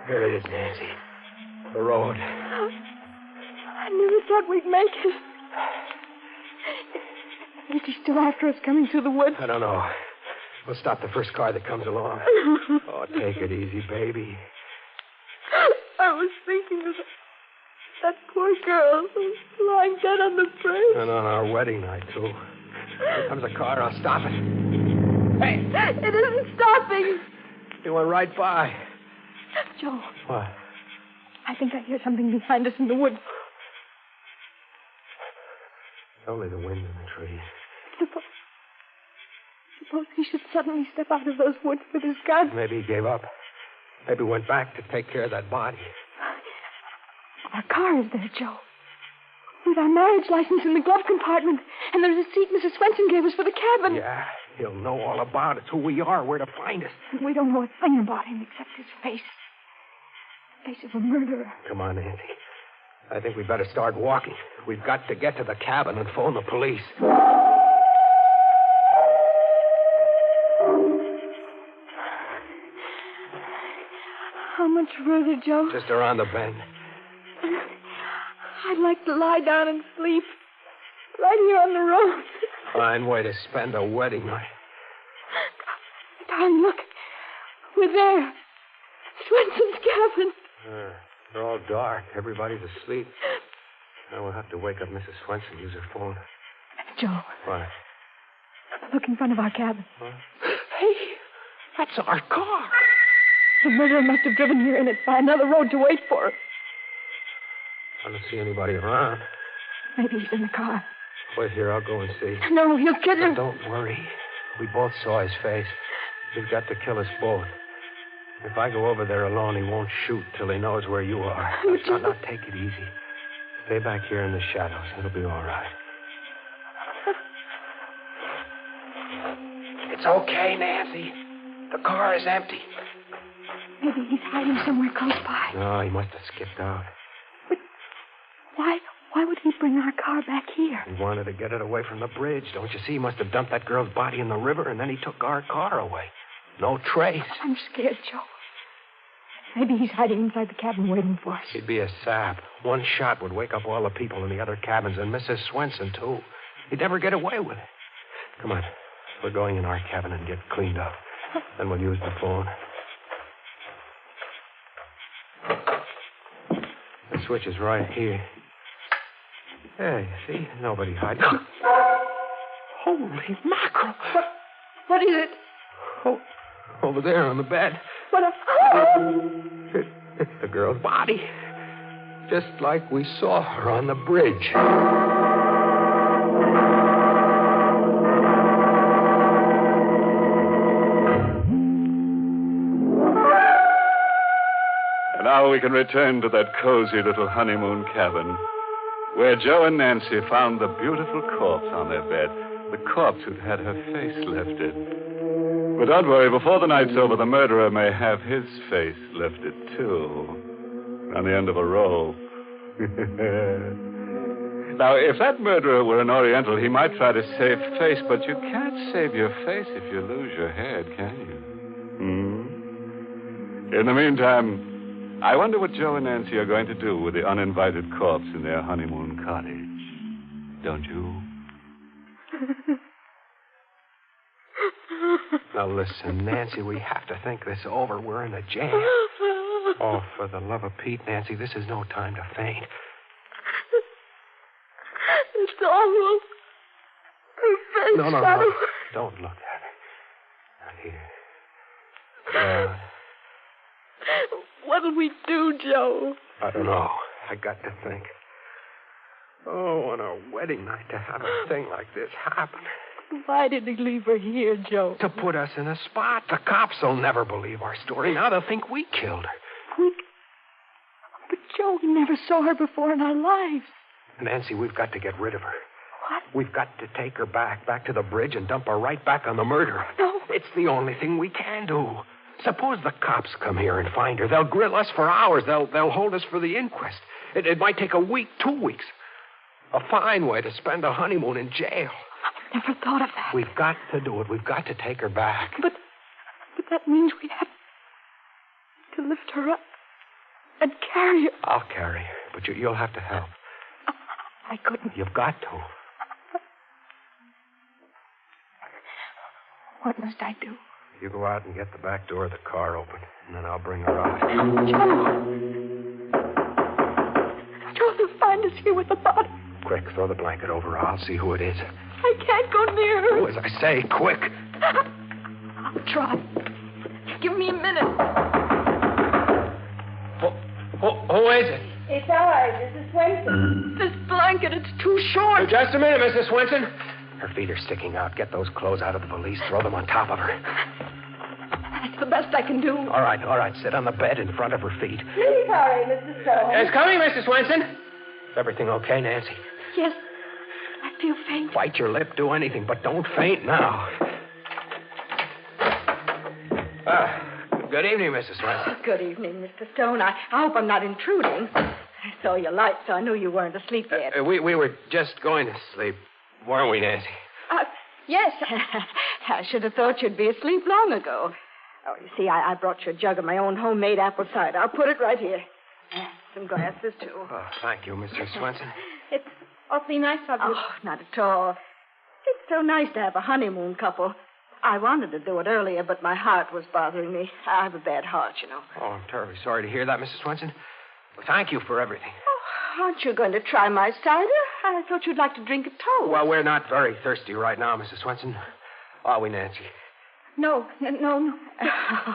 Here it is, Nancy. The road. I never thought we'd make it. Is he still after us coming through the woods? I don't know. We'll stop the first car that comes along. Oh, take it easy, baby. I was thinking of that poor girl who's lying dead on the bridge. And on our wedding night, too. Here comes a car. I'll stop it. Hey! It isn't stopping. It went right by. Joe. What? I think I hear something behind us in the woods. Only the wind in the trees. Suppose he should suddenly step out of those woods with his gun. Maybe he gave up. Maybe went back to take care of that body. Our car is there, Joe. With our marriage license in the glove compartment. And there's a seat Mrs. Swenson gave us for the cabin. Yeah, He'll know all about us, who we are, where to find us. We don't know a thing about him except his face. The face of a murderer. Come on, Nancy. I think we better start walking. We've got to get to the cabin and phone the police. How much further, Joe? Just around the bend. I'd like to lie down and sleep. Right here on the road. Fine way to spend a wedding night. Darling, look. We're there. Swenson's cabin. They're all dark. Everybody's asleep. Now we'll have to wake up Mrs. Swenson, use her phone. Joe, What? look in front of our cabin. Huh? Hey, that's our car. The murderer must have driven here in it by another road to wait for us. I don't see anybody around. Maybe he's in the car. Wait here, I'll go and see. No, he'll kill him. Don't worry. We both saw his face. He's got to kill us both. If I go over there alone, he won't shoot till he knows where you are. Now, take it easy. Stay back here in the shadows. It'll be all right. It's okay, Nancy. The car is empty. Maybe he's hiding somewhere close by. No, he must have skipped out. Why would he bring our car back here? He wanted to get it away from the bridge. Don't you see? He must have dumped that girl's body in the river, and then he took our car away. No trace. I'm scared, Joe. Maybe he's hiding inside the cabin waiting for us. He'd be a sap. One shot would wake up all the people in the other cabins, and Mrs. Swenson, too. He'd never get away with it. Come on. We're going in our cabin and get cleaned up. Then we'll use the phone. The switch is right here. Hey, see? Nobody hiding. Holy mackerel. What is it? Oh, over there on the bed. What a... It's the girl's body. Just like we saw her on the bridge. And now we can return to that cozy little honeymoon cabin where Joe and Nancy found the beautiful corpse on their bed, the corpse who'd had her face lifted. But don't worry, before the night's over, the murderer may have his face lifted, too, on the end of a rope. Now, if that murderer were an Oriental, he might try to save face, but you can't save your face if you lose your head, can you? In the meantime, I wonder what Joe and Nancy are going to do with the uninvited corpse in their honeymoon cottage. Don't you? Now, listen, Nancy, we have to think this over. We're in a jam. Oh, for the love of Pete, Nancy, this is no time to faint. It's awful. Her face. No. Don't look at her. Here. What'll we do, Joe? I don't know. I got to think. Oh, on our wedding night to have a thing like this happen. Why did he leave her here, Joe? To put us in a spot. The cops will never believe our story. Now they'll think we killed her. But, Joe, we never saw her before in our lives. Nancy, we've got to get rid of her. What? We've got to take her back to the bridge and dump her right back on the murderer. No. It's the only thing we can do. Suppose the cops come here and find her. They'll grill us for hours. They'll hold us for the inquest. It might take a week, 2 weeks. A fine way to spend a honeymoon in jail. I never thought of that. We've got to do it. We've got to take her back. But that means we have to lift her up and carry her. I'll carry her, but you'll have to help. I couldn't. You've got to. What must I do? You go out and get the back door of the car open, and then I'll bring her out. Joe, they'll find us here with the body. Quick, throw the blanket over her. I'll see who it is. I can't go near her. Do as I say, quick. I'll try. Give me a minute. Who is it? It's ours, Mrs. Swenson. This blanket, it's too short. Just a minute, Mrs. Swenson. Her feet are sticking out. Get those clothes out of the valise. Throw them on top of her. That's the best I can do. All right. Sit on the bed in front of her feet. Please hurry, Mrs. Stone. It's coming, Mrs. Swenson. Is everything okay, Nancy? Yes. I feel faint. Bite your lip. Do anything, but don't faint now. Good evening, Mrs. Swenson. Good evening, Mr. Stone. I hope I'm not intruding. I saw your light, so I knew you weren't asleep yet. We were just going to sleep, weren't we, Nancy? Yes. I should have thought you'd be asleep long ago. Oh, you see, I brought you a jug of my own homemade apple cider. I'll put it right here. Some glasses, too. Oh, thank you, Mrs. Swenson. It's awfully nice of you. Oh, not at all. It's so nice to have a honeymoon couple. I wanted to do it earlier, but my heart was bothering me. I have a bad heart, you know. Oh, I'm terribly sorry to hear that, Mrs. Swenson. Well, thank you for everything. Oh, aren't you going to try my cider? I thought you'd like to drink it toast. Well, we're not very thirsty right now, Mrs. Swenson. Are we, Nancy? No.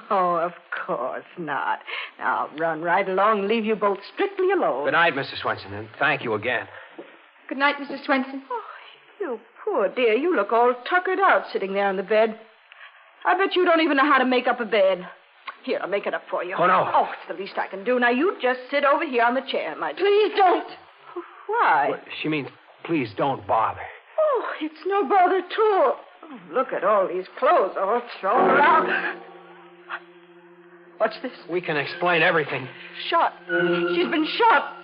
Oh, of course not. Now, I'll run right along and leave you both strictly alone. Good night, Mrs. Swenson, and thank you again. Good night, Mrs. Swenson. Oh, you poor dear. You look all tuckered out sitting there on the bed. I bet you don't even know how to make up a bed. Here, I'll make it up for you. Oh, no. Oh, it's the least I can do. Now, you just sit over here on the chair, my dear. Please don't. Why? Well, she means, please don't bother. Oh, it's no bother at all. Oh, look at all these clothes all thrown around. What's this? We can explain everything. Shot. She's been shot.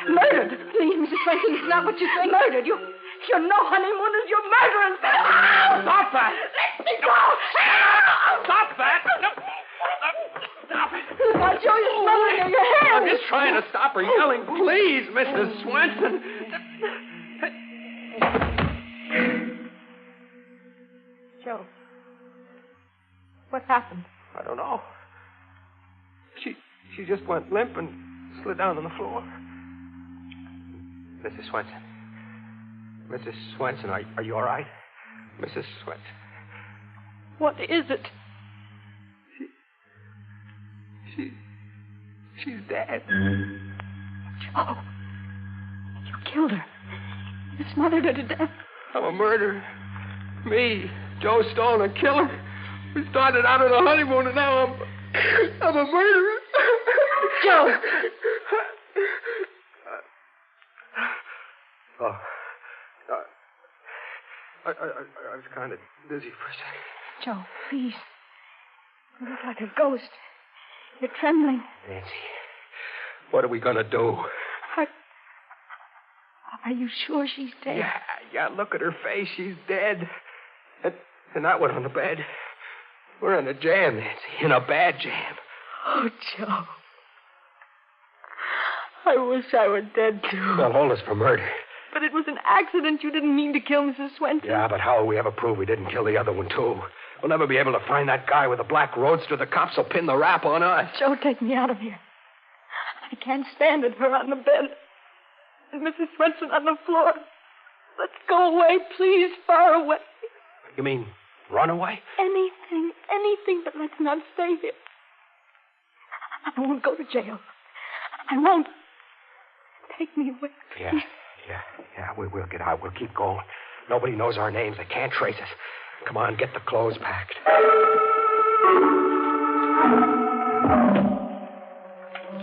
Murdered. Please, Mrs. Swenson, it's not what you say. Murdered. You're no honeymooners. You're murderers. Stop that. Let me go. Stop that. Stop it. I'll show you smuggling in your hand. I'm just trying to stop her yelling. Please, Mrs. Swenson. Joe. What happened? I don't know. She just went limp and slid down on the floor. Mrs. Swenson. Mrs. Swenson, are you all right? Mrs. Swenson. What is it? She's dead. Joe. You killed her. You smothered her to death. I'm a murderer. Me, Joe Stone, a killer. We started out on a honeymoon, and now I'm a murderer. Joe! I was kind of dizzy for a second. Joe, please. You look like a ghost. You're trembling. Nancy, what are we going to do? Are you sure she's dead? Yeah, look at her face. She's dead. And that one on the bed. We're in a jam, Nancy. In a bad jam. Oh, Joe. I wish I were dead, too. They'll hold us for murder. But it was an accident. You didn't mean to kill Mrs. Swenson. Yeah, but how will we ever prove we didn't kill the other one, too? We'll never be able to find that guy with the black roadster. The cops will pin the rap on us. Joe, take me out of here. I can't stand it. Her on the bed. And Mrs. Swenson on the floor. Let's go away, please, far away. You mean run away? Anything, but let's not stay here. I won't go to jail. I won't. Take me away. Yeah, we'll get out. We'll keep going. Nobody knows our names. They can't trace us. Come on, get the clothes packed.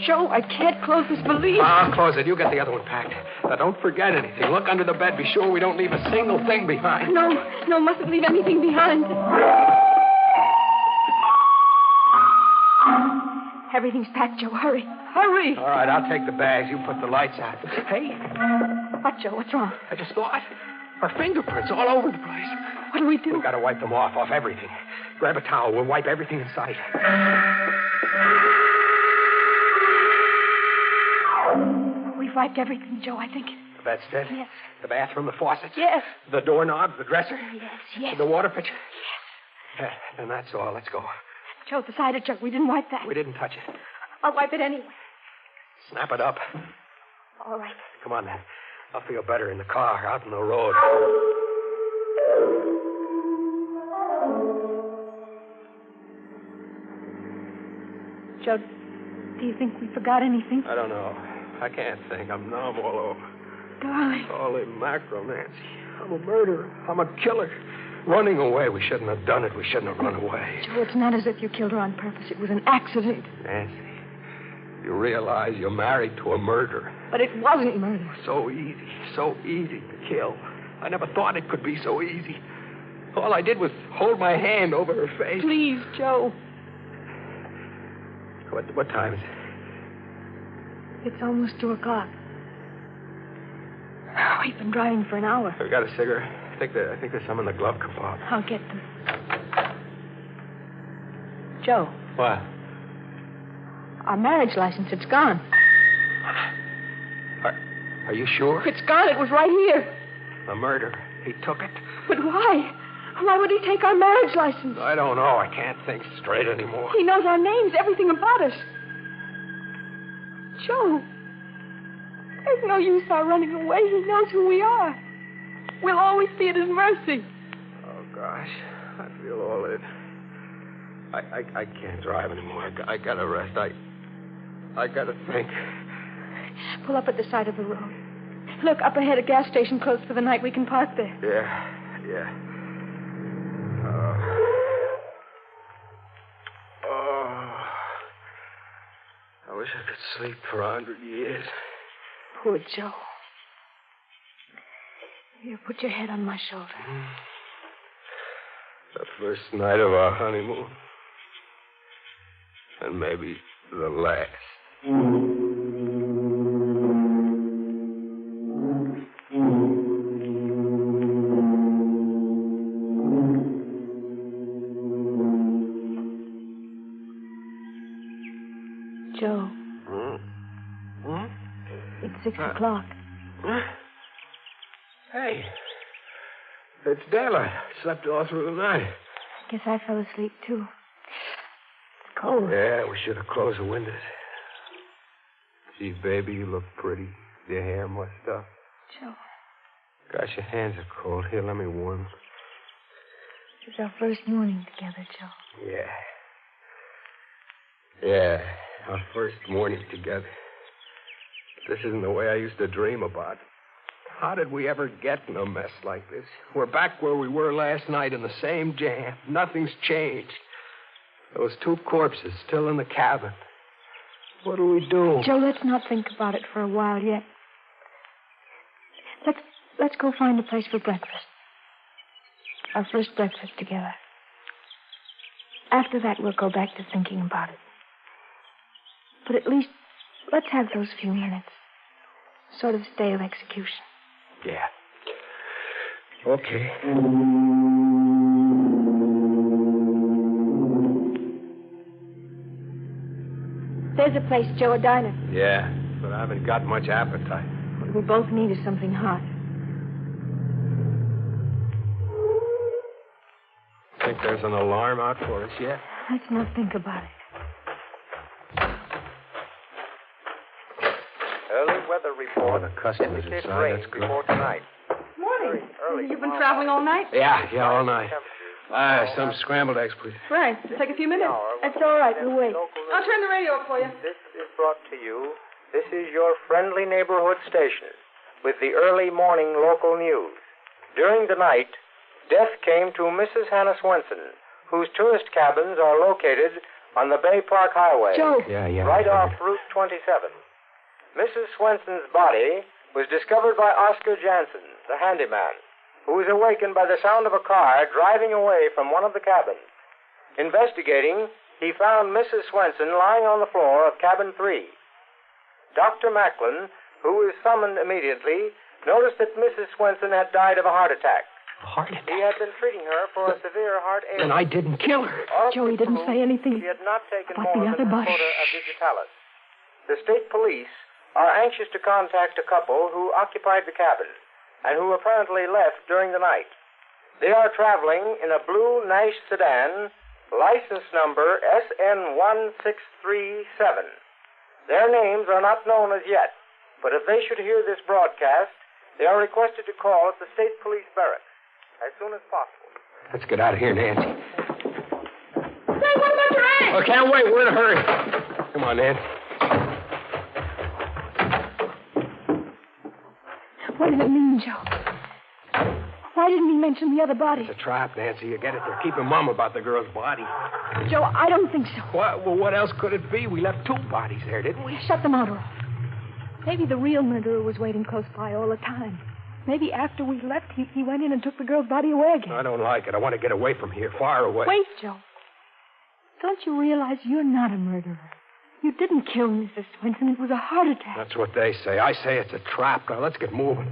Joe, I can't close this valise. I'll close it. You get the other one packed. Now, don't forget anything. Look under the bed. Be sure we don't leave a single thing behind. No, mustn't leave anything behind. Everything's packed, Joe. Hurry. All right, I'll take the bags. You put the lights out. Hey. What, Joe? What's wrong? I just thought. Our fingerprints all over the place. What do we do? We've got to wipe them off everything. Grab a towel. We'll wipe everything in sight. We've wiped everything, Joe, I think. The bedstead? Yes. The bathroom, the faucets? Yes. The doorknobs, the dresser? Yes. The water pitcher? Yes. And that's all. Let's go. Joe, the cider jug. We didn't wipe that. We didn't touch it. I'll wipe it anyway. Snap it up. All right. Come on, then. I'll feel better in the car, out on the road. Joe, do you think we forgot anything? I don't know. I can't think. I'm numb all over. Darling. Holy mackerel, Nancy. I'm a murderer. I'm a killer. Running away. We shouldn't have done it. We shouldn't have run away. Joe, it's not as if you killed her on purpose. It was an accident. Nancy, you realize you're married to a murderer. But it wasn't murder. So easy to kill. I never thought it could be so easy. All I did was hold my hand over her face. Please, Joe. What time is it? It's almost 2 o'clock. We've been driving for an hour. Have you got a cigarette? I think there's some in the glove compartment. I'll get them. Joe, What? our marriage license, it's gone. Are you sure? It's gone. It was right here. The murder. He took it? But why? Why would he take our marriage license? I don't know. I can't think straight anymore. He knows our names, everything about us. Joe, there's no use our running away. He knows who we are. We'll always be at his mercy. Oh, gosh. I feel all it. I can't drive anymore. I gotta rest. I gotta think. Pull up at the side of the road. Look, up ahead, a gas station closed for the night. We can park there. Yeah. I wish I could sleep for 100 years. Poor Joe. Here, put your head on my shoulder. The first night of our honeymoon. And maybe the last. Joe. It's 6 o'clock. Hey. It's daylight. I slept all through the night. I guess I fell asleep, too. It's cold. Yeah, we should have closed the windows. Gee, baby, you look pretty. Your hair mussed up. Joe. Gosh, your hands are cold. Here, let me warm them. It's our first morning together, Joe. Yeah, our first morning together. This isn't the way I used to dream about. How did we ever get in a mess like this? We're back where we were last night in the same jam. Nothing's changed. Those 2 corpses still in the cabin. What do we do? Joe, let's not think about it for a while yet. Let's go find a place for breakfast. Our first breakfast together. After that, we'll go back to thinking about it. But at least, let's have those few minutes. Sort of stay of execution. Yeah. Okay. There's a place, Joe, a diner. Yeah, but I haven't got much appetite. What we both need is something hot. Think there's an alarm out for us yet? Let's not think about it. Early weather report. The customers indicates inside. rain That's good. before tonight. Morning. Early You've been traveling all night? Yeah, all night. Some scrambled eggs, please. Right. It'll take a few minutes. That's all right. We'll wait. I'll turn the radio up for you. This is brought to you. This is your friendly neighborhood station with the early morning local news. During the night, death came to Mrs. Hannah Swenson, whose tourist cabins are located on the Bay Park Highway. Joe. Yeah. Right off Route 27. Mrs. Swenson's body was discovered by Oscar Jansen, the handyman, who was awakened by the sound of a car driving away from one of the cabins. Investigating, he found Mrs. Swenson lying on the floor of cabin 3. Dr. Macklin, who was summoned immediately, noticed that Mrs. Swenson had died of a heart attack. Heart attack? He had been treating her for a severe heart ailment. And I didn't kill her. Joey didn't say anything He had not taken about more the other than a body. quota of digitalis. The state police are anxious to contact a couple who occupied the cabin and who apparently left during the night. They are traveling in a blue Nash sedan, license number SN1637. Their names are not known as yet, but if they should hear this broadcast, they are requested to call at the state police barracks as soon as possible. Let's get out of here, Nancy. Say, what about your eggs? I can't wait. We're in a hurry. Come on, Nancy. What does it mean, Joe? Why didn't he mention the other body? It's a trap, Nancy. You get it. They're keeping mum about the girl's body. Joe, I don't think so. What else could it be? We left 2 bodies there, didn't we? Shut the motor off. Maybe the real murderer was waiting close by all the time. Maybe after we left, he went in and took the girl's body away again. I don't like it. I want to get away from here, far away. Wait, Joe. Don't you realize you're not a murderer? You didn't kill Mrs. Swenson. It was a heart attack. That's what they say. I say it's a trap. Now, let's get moving.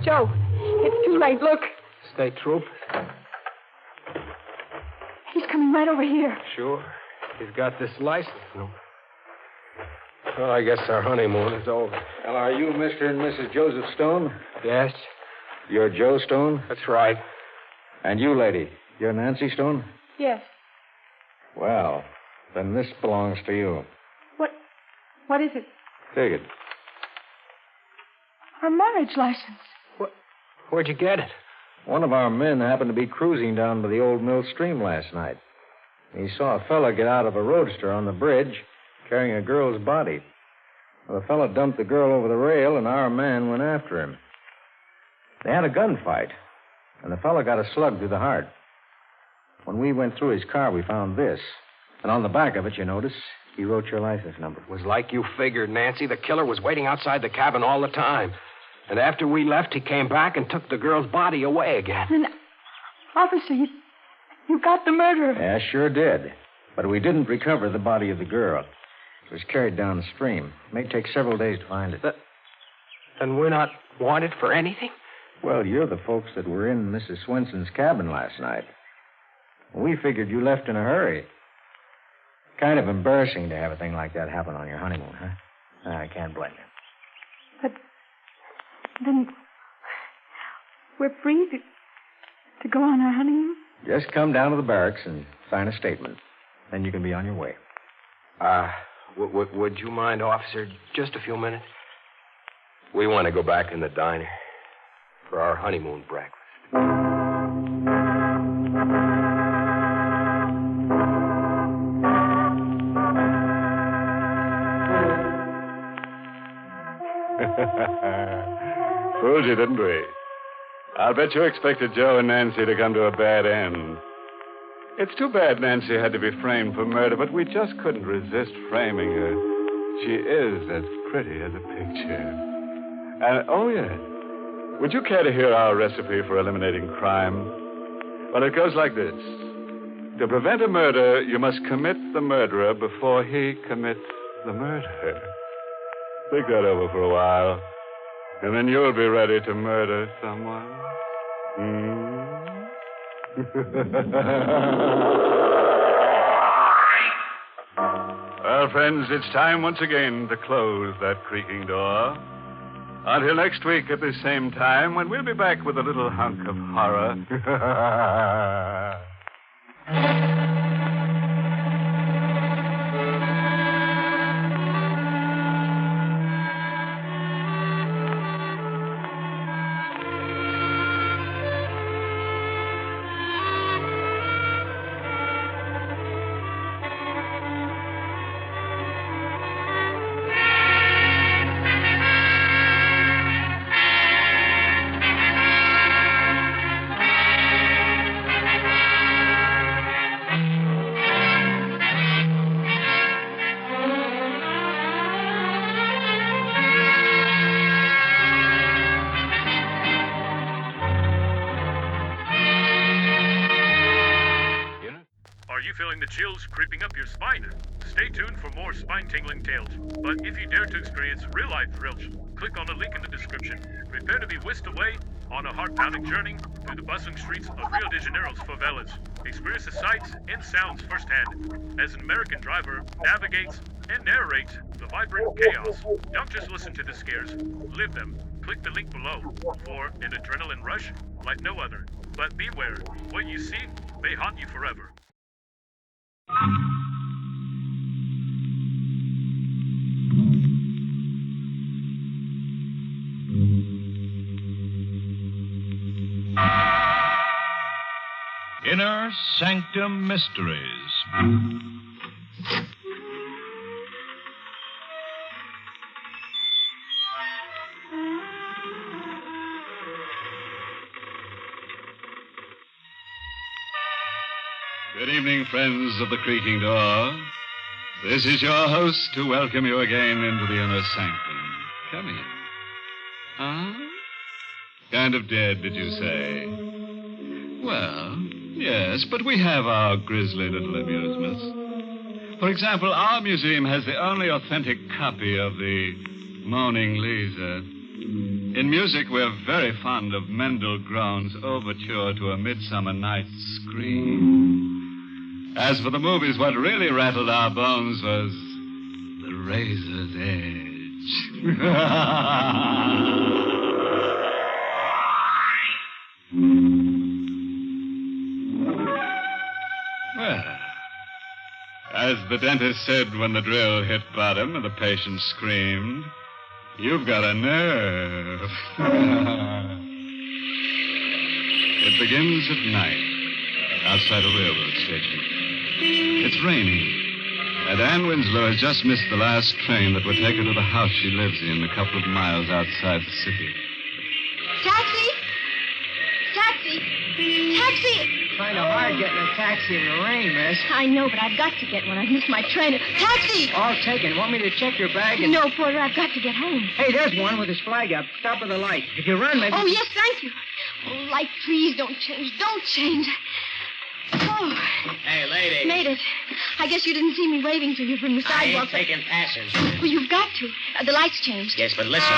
Joe, it's too late. Look. State troop? He's coming right over here. Sure. He's got this license. No. Well, I guess our honeymoon is over. Well, are you Mr. and Mrs. Joseph Stone? Yes. You're Joe Stone? That's right. And you, lady, you're Nancy Stone? Yes. Well, then this belongs to you. What is it? Take it. Our marriage license. Where'd you get it? One of our men happened to be cruising down by the old mill stream last night. He saw a fella get out of a roadster on the bridge carrying a girl's body. Well, the fella dumped the girl over the rail, and our man went after him. They had a gunfight, and the fella got a slug through the heart. When we went through his car, we found this. And on the back of it, you notice, he wrote your license number. It was like you figured, Nancy. The killer was waiting outside the cabin all the time. And after we left, he came back and took the girl's body away again. And, officer, you got the murderer. Yeah, sure did. But we didn't recover the body of the girl. It was carried down the stream. It may take several days to find it. Then we're not wanted for anything? Well, you're the folks that were in Mrs. Swenson's cabin last night. We figured you left in a hurry. Kind of embarrassing to have a thing like that happen on your honeymoon, huh? I can't blame you. But then we're free to go on our honeymoon? Just come down to the barracks and sign a statement. Then you can be on your way. Would you mind, officer, just a few minutes? We want to go back in the diner for our honeymoon breakfast. Fooled you, didn't we? I'll bet you expected Joe and Nancy to come to a bad end. It's too bad Nancy had to be framed for murder, but we just couldn't resist framing her. She is as pretty as a picture. And, oh, yeah. Would you care to hear our recipe for eliminating crime? Well, it goes like this. To prevent a murder, you must commit the murderer before he commits the murder. Think that over for a while, and then you'll be ready to murder someone. Well, friends, it's time once again to close that creaking door. Until next week at the same time, when we'll be back with a little hunk of horror. The chills creeping up your spine. Stay tuned for more spine-tingling tales. But if you dare to experience real-life thrills, click on the link in the description. Prepare to be whisked away on a heart-pounding journey through the bustling streets of Rio de Janeiro's favelas. Experience the sights and sounds firsthand as an American driver navigates and narrates the vibrant chaos. Don't just listen to the scares, live them. Click the link below for an adrenaline rush like no other. But beware, what you see may haunt you forever. Inner Sanctum Mysteries. Good evening, friends of the creaking door. This is your host to welcome you again into the Inner Sanctum. Come in. Huh? Kind of dead, did you say? Well, yes, but we have our grisly little amusements. For example, our museum has the only authentic copy of the Moaning Lisa. In music, we're very fond of Mendel Groen's Overture to a Midsummer Night's Scream. As for the movies, what really rattled our bones was The Razor's Edge. Well, as the dentist said when the drill hit bottom and the patient screamed, you've got a nerve. It begins at night, outside a railroad station. It's raining, and Anne Winslow has just missed the last train that would take her to the house she lives in a couple of miles outside the city. Taxi! Taxi! Taxi! Kind of hard getting a taxi in the rain, miss. I know, but I've got to get one. I've missed my train. Taxi! All taken. Want me to check your bag? And... No, Porter, I've got to get home. Hey, there's one with his flag up. Stop at the light. If you run, maybe... Oh, yes, thank you. Oh, light, please, don't change. Don't change. Oh. Hey, lady. Made it. I guess you didn't see me waving to you from the I sidewalk. ain't taking passengers. Well, you've got to. The lights changed. Yes, but listen,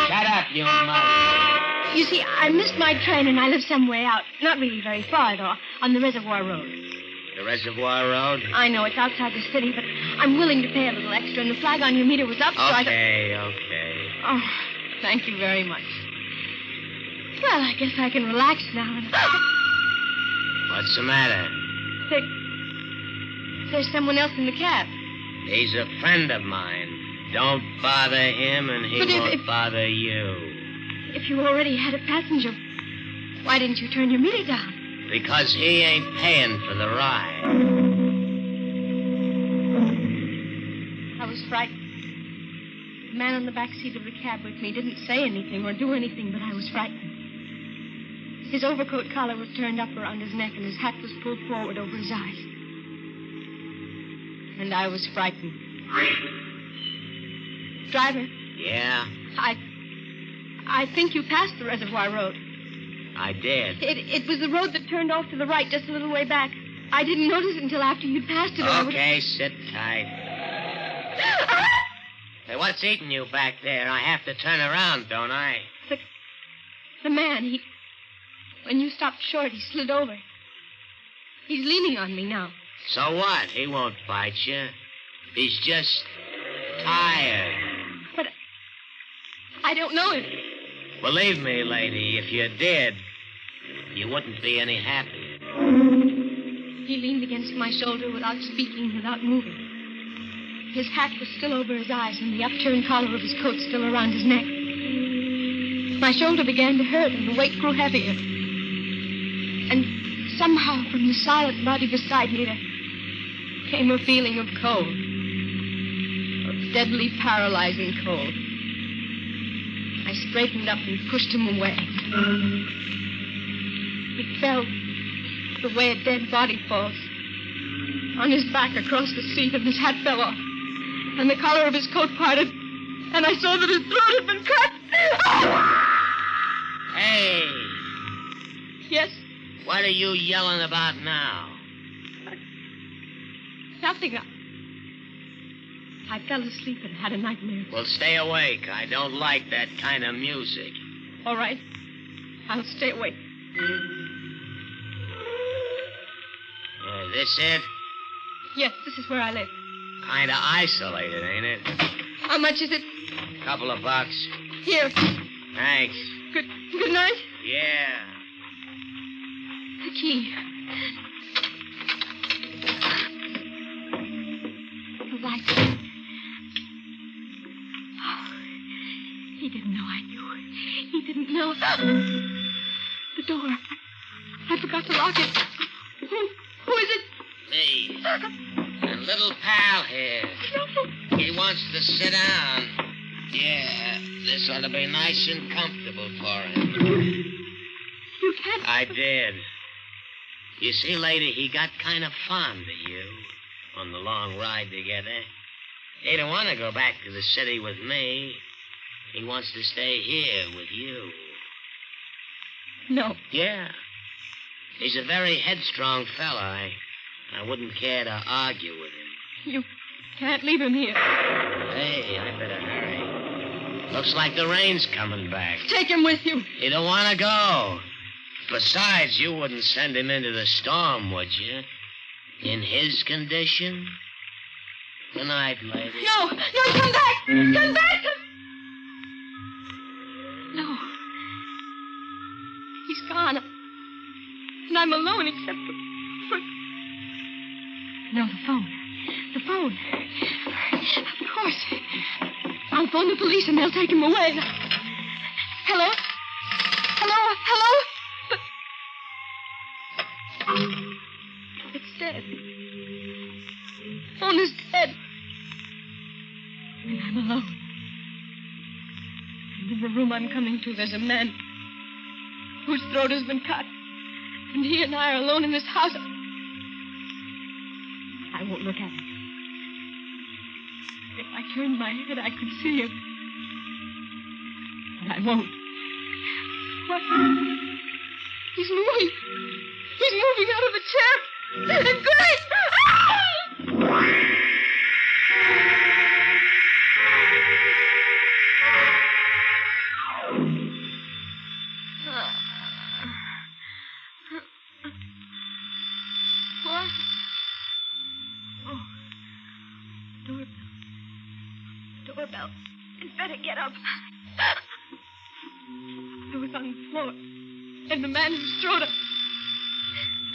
shut up, you mother. You see, I missed my train and I live some way out. Not really very far, though, on the Reservoir Road. The Reservoir Road? I know, it's outside the city, but I'm willing to pay a little extra, and the flag on your meter was up, so I thought... Okay. Oh, thank you very much. Well, I guess I can relax now and... What's the matter? There's someone else in the cab. He's a friend of mine. Don't bother him, and he won't bother you. If you already had a passenger, why didn't you turn your meter down? Because he ain't paying for the ride. I was frightened. The man on the back seat of the cab with me didn't say anything or do anything, but I was frightened. His overcoat collar was turned up around his neck, and his hat was pulled forward over his eyes. And I was frightened. Driver? Yeah? I think you passed the Reservoir Road. I did. It was the road that turned off to the right just a little way back. I didn't notice it until after you'd passed it. Okay, sit tight. Hey, what's eating you back there? I have to turn around, don't I? The man, when you stopped short, he slid over. He's leaning on me now. So what? He won't bite you. He's just tired. But I don't know him. Believe me, lady, if you did, you wouldn't be any happier. He leaned against my shoulder without speaking, without moving. His hat was still over his eyes and the upturned collar of his coat still around his neck. My shoulder began to hurt and the weight grew heavier. And somehow from the silent body beside me there came a feeling of cold. Of deadly, paralyzing cold. I straightened up and pushed him away. He fell the way a dead body falls. On his back across the seat, and his hat fell off. And the collar of his coat parted. And I saw that his throat had been cut. Hey! Yes? What are you yelling about now? Nothing. I fell asleep and had a nightmare. Well, stay awake. I don't like that kind of music. All right. I'll stay awake. This it? Yes, this is where I live. Kind of isolated, ain't it? How much is it? Couple of bucks. Here. Thanks. Good night. Yeah. The key. The light. Oh, he didn't know I knew. He didn't know. The door. I forgot to lock it. Who is it? Me. A little pal here. He wants to sit down. Yeah, this ought to be nice and comfortable for him. You can't... I did. You see, lady, he got kind of fond of you on the long ride together. He don't want to go back to the city with me. He wants to stay here with you. No. Yeah. He's a very headstrong fella. I wouldn't care to argue with him. You can't leave him here. Hey, I better hurry. Looks like the rain's coming back. Take him with you. You don't want to go. Besides, you wouldn't send him into the storm, would you? In his condition? Good night, lady. No, come back! Come back! No. He's gone. And I'm alone except for... No, the phone. The phone. Of course. I'll phone the police and they'll take him away. Hello? Hello? It's dead. Phone is dead. And I'm alone. And in the room I'm coming to, there's a man whose throat has been cut. And he and I are alone in this house. I won't look at him. If I turned my head, I could see him. But I won't. What? He's moving. He's moving out of the chair. Great! What? Oh. Doorbell. I'd better get up. I was on the floor. And the man whose throat...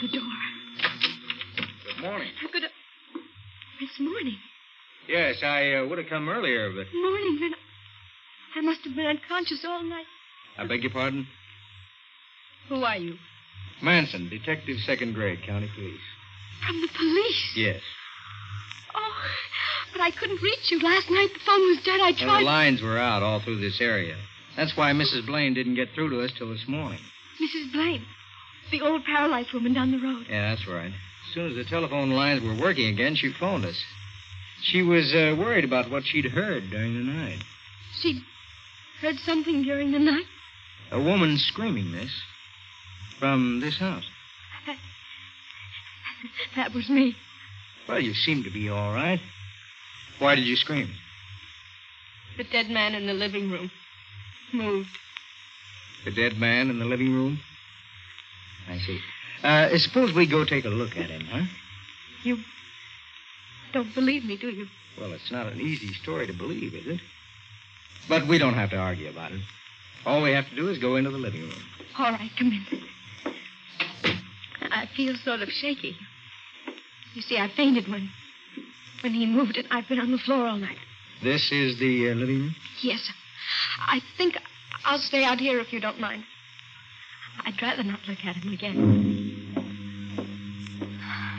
The door. Good morning. It's morning. Yes, I would have come earlier, but... Morning, then I must have been unconscious all night. I beg your pardon? Who are you? Manson, detective, 2nd grade, county police. From the police? Yes. Oh, but I couldn't reach you. Last night the phone was dead. I tried... Well, the lines were out all through this area. That's why Mrs. Blaine didn't get through to us till this morning. Mrs. Blaine, the old paralyzed woman down the road. Yeah, that's right. As soon as the telephone lines were working again, she phoned us. She was worried about what she'd heard during the night. She'd heard something during the night? A woman screaming this from this house. That was me. Well, you seem to be all right. Why did you scream? The dead man in the living room moved. The dead man in the living room? I see. Suppose we go take a look at him, huh? You don't believe me, do you? Well, it's not an easy story to believe, is it? But we don't have to argue about it. All we have to do is go into the living room. All right, come in. I feel sort of shaky. You see, I fainted when he moved, and I've been on the floor all night. This is the living room? Yes. I think I'll stay out here if you don't mind. I'd rather not look at him again.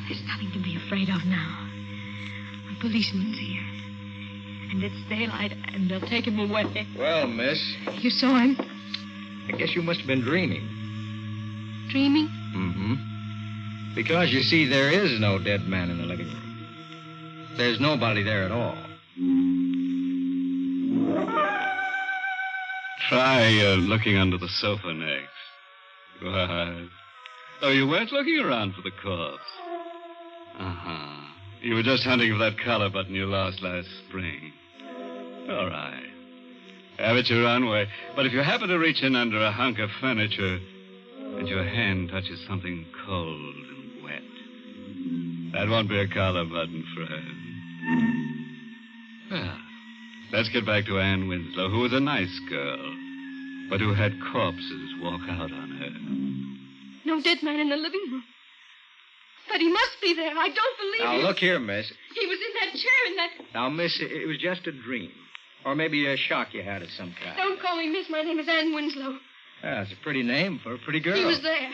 There's nothing to be afraid of now. A policeman's here. And it's daylight, and they'll take him away. Well, miss. You saw him? I guess you must have been dreaming. Dreaming? Mm-hmm. Because, you see, there is no dead man in the living room. There's nobody there at all. Try looking under the sofa next. What? Oh, you weren't looking around for the corpse. Uh-huh. You were just hunting for that collar button you lost last spring. All right. Have it your own way. But if you happen to reach in under a hunk of furniture and your hand touches something cold and wet, that won't be a collar button, friend. Well, let's get back to Ann Winslow, who was a nice girl, but who had corpses walk out on her. No dead man in the living room. But he must be there. I don't believe Now, it. look here, miss. He was in that chair in that... Now, miss, it was just a dream. Or maybe a shock you had of some kind. Don't call me miss. My name is Ann Winslow. Yeah, it's a pretty name for a pretty girl. He was there.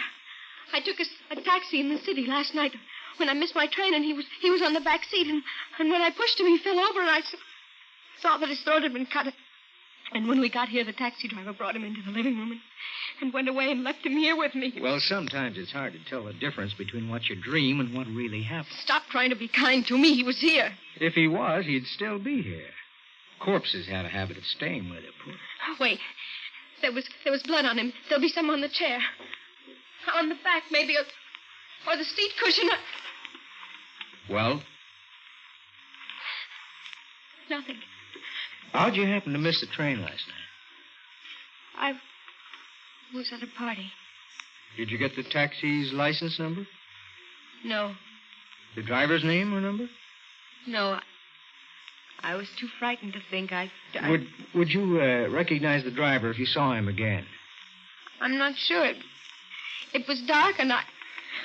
I took a taxi in the city last night when I missed my train, and he was on the back seat. And when I pushed him, he fell over, and I saw that his throat had been cut. And when we got here, the taxi driver brought him into the living room and went away and left him here with me. Well, sometimes it's hard to tell the difference between what you dream and what really happened. Stop trying to be kind to me. He was here. If he was, he'd still be here. Corpses have a habit of staying where they're put. Oh, wait. There was blood on him. There'll be some on the chair. On the back, maybe, or the seat cushion. Well? Nothing. How'd you happen to miss the train last night? I was at a party. Did you get the taxi's license number? No. The driver's name or number? No. I was too frightened to think. Would you recognize the driver if you saw him again? I'm not sure. It was dark, and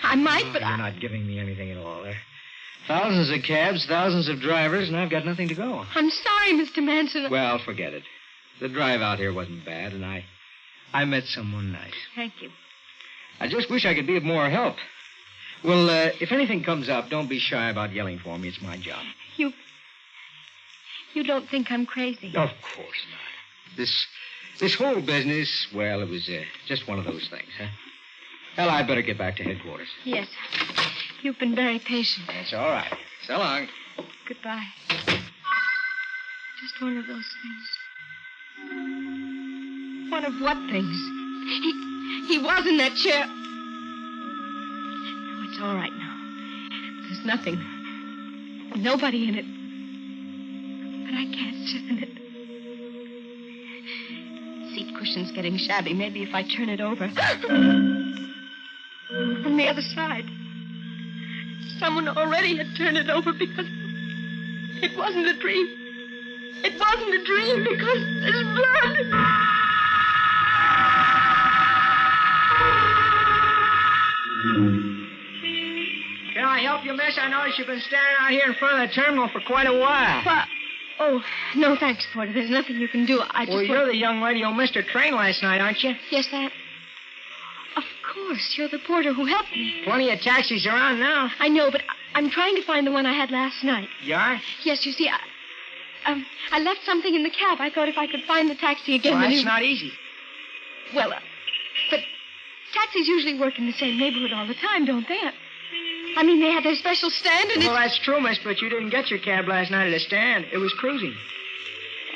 I might, but You're not giving me anything at all. There are thousands of cabs, thousands of drivers, and I've got nothing to go on. I'm sorry, Mr. Manson. Well, forget it. The drive out here wasn't bad, and I met someone nice. Thank you. I just wish I could be of more help. Well, if anything comes up, don't be shy about yelling for me. It's my job. You don't think I'm crazy? Of course not. This whole business, well, it was just one of those things, huh? Well, I'd better get back to headquarters. Yes. You've been very patient. That's all right. So long. Goodbye. Just one of those things. One of what things? He was in that chair. Oh, it's all right now. There's nothing. Nobody in it. But I can't sit in it. Seat cushion's getting shabby. Maybe if I turn it over. From the other side. Someone already had turned it over because it wasn't a dream. It wasn't a dream because there's blood. Can I help you, miss? I noticed you've been standing out here in front of the terminal for quite a while. Oh, no, thanks, Porter. There's nothing you can do. Well, you're the young lady who missed her train last night, aren't you? Yes, that. Of course. You're the porter who helped me. Plenty of taxis around now. I know, but I'm trying to find the one I had last night. You are? Yes, you see, I left something in the cab. I thought if I could find the taxi again... Well, that's not easy. Well, but taxis usually work in the same neighborhood all the time, don't they? I mean, they have their special stand and Well, that's true, miss, but you didn't get your cab last night at a stand. It was cruising.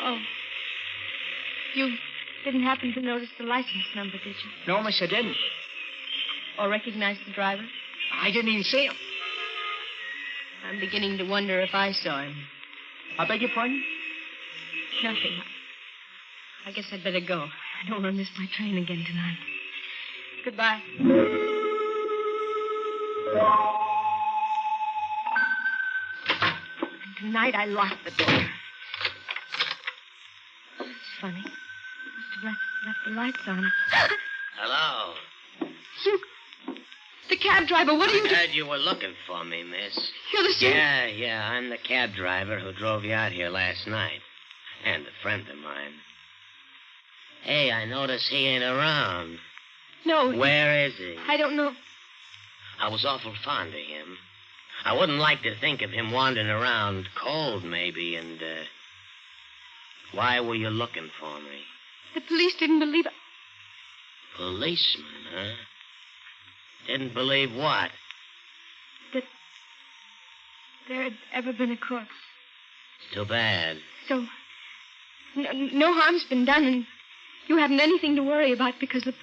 Oh. You didn't happen to notice the license number, did you? No, miss, I didn't. Or recognize the driver? I didn't even see him. I'm beginning to wonder if I saw him. I beg your pardon? Nothing. I guess I'd better go. I don't want to miss my train again tonight. Goodbye. And tonight I locked the door. It's funny. Must have left the lights on. Hello. You... The cab driver, what are you doing? I heard you were looking for me, miss. You're the same... Yeah, I'm the cab driver who drove you out here last night. And a friend of mine. Hey, I notice he ain't around. No. Where is he? I don't know. I was awful fond of him. I wouldn't like to think of him wandering around cold, maybe, and, why were you looking for me? The police didn't believe it. Policeman, huh? Didn't believe what? That there had ever been a corpse. It's too bad. So, no harm's been done, and you haven't anything to worry about because the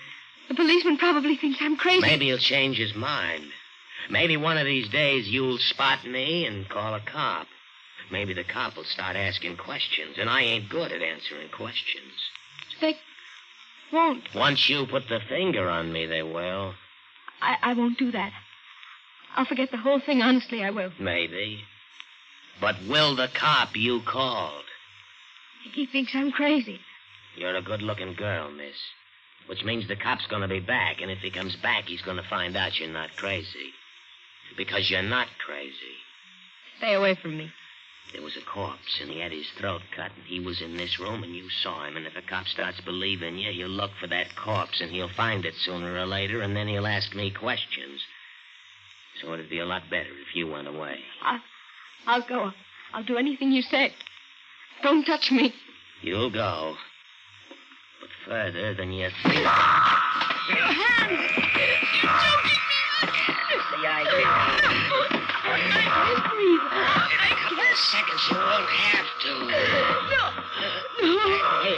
policeman probably thinks I'm crazy. Maybe he'll change his mind. Maybe one of these days you'll spot me and call a cop. Maybe the cop will start asking questions, and I ain't good at answering questions. They won't. Once you put the finger on me, they will. I won't do that. I'll forget the whole thing, honestly, I will. Maybe. But will the cop you called? He thinks I'm crazy. You're a good-looking girl, miss. Which means the cop's gonna be back, and if he comes back, he's gonna find out you're not crazy. Because you're not crazy. Stay away from me. There was a corpse, and he had his throat cut, and he was in this room, and you saw him. And if a cop starts believing you, he'll look for that corpse, and he'll find it sooner or later, and then he'll ask me questions. So it'd be a lot better if you went away. I'll go. I'll do anything you say. Don't touch me. You'll go. But further than you think. Your hands! You're choking me! The idea. Breathe. In a couple of seconds, you won't have to. No. Hey.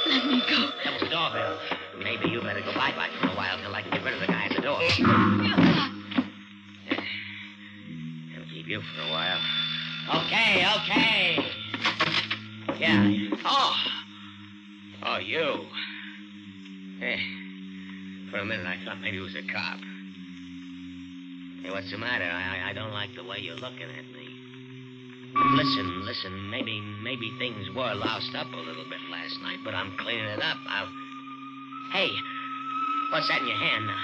Let me go. That was the doorbell. Maybe you better go bye-bye for a while till I can get rid of the guy at the door. you for a while. Okay. Yeah. Oh, you. Hey, for a minute I thought maybe it was a cop. Hey, what's the matter? I don't like the way you're looking at me. Listen, maybe things were loused up a little bit last night, but I'm cleaning it up. Hey, what's that in your hand now?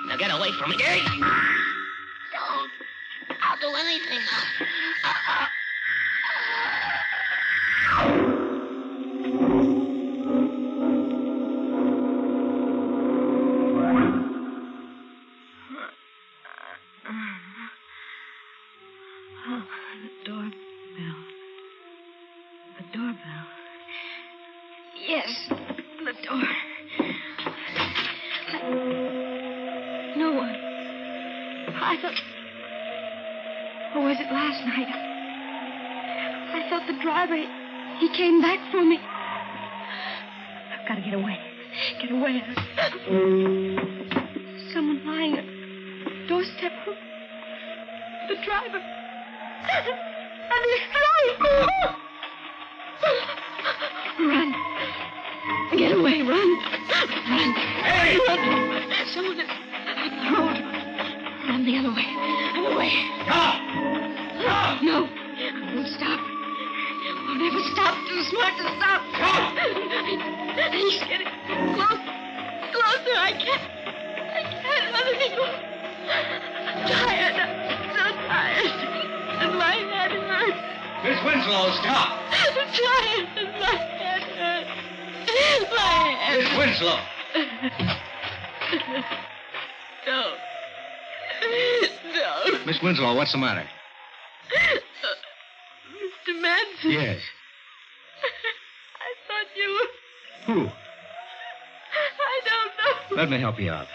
Now get away from me. Hey! Don't. I'll do anything. The doorbell. Yes, the door. No one. I thought... Or was it last night? I thought the driver... He came back for me. I've got to get away. Get away. Someone lying at the doorstep. The driver. And he's throwing. Run. Get away. Run. Hey! Run. Someone is thrown. Run the other way. Other way. Stop! No. I won't stop. I'll never stop. Too smart to stop. Stop! He's getting closer. I can't let it go. I'm tired. I'm so tired. And my head hurts. Miss Winslow, stop. I'm tired. And my head hurts. My head. Miss Winslow. No. Miss Winslow, what's the matter? Mr. Manson. Yes. I thought you were... Who? I don't know. Let me help you out.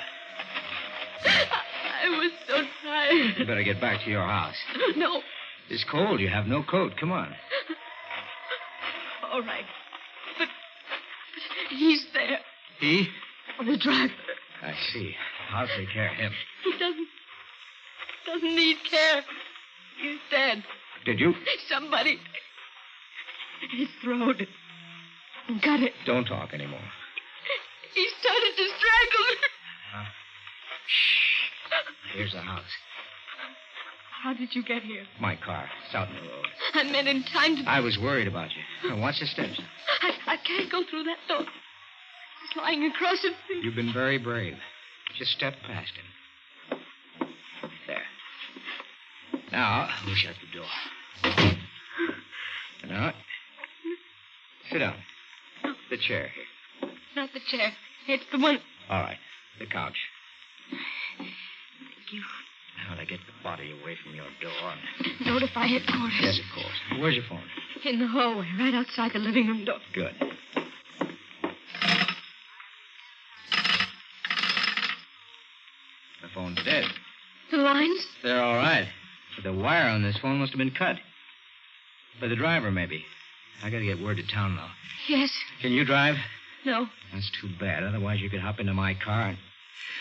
I was so tired. You better get back to your house. No. It's cold. You have no coat. Come on. All right. But he's there. He? The driver. I see. I'll take care of him. He doesn't need care. He's dead. Did you? Somebody his throat and cut it. Don't talk anymore. He started to strangle me. Shh. Here's the house. How did you get here? My car. It's out in the road. I meant in time to... I was worried about you. Now, watch the steps. I can't go through that door. He's lying across it. You've been very brave. Just step past him. There. Now, we'll shut the door. Now, sit down. The chair here. Not the chair. It's the one... All right. The couch. Thank you. Now to get the body away from your door. Notify headquarters. Yes, of course. Where's your phone? In the hallway, right outside the living room door. Good. The phone's dead. The lines? They're all right. But the wire on this phone must have been cut. By the driver, maybe. I gotta get word to town now. Yes. Can you drive? No. That's too bad. Otherwise, you could hop into my car and...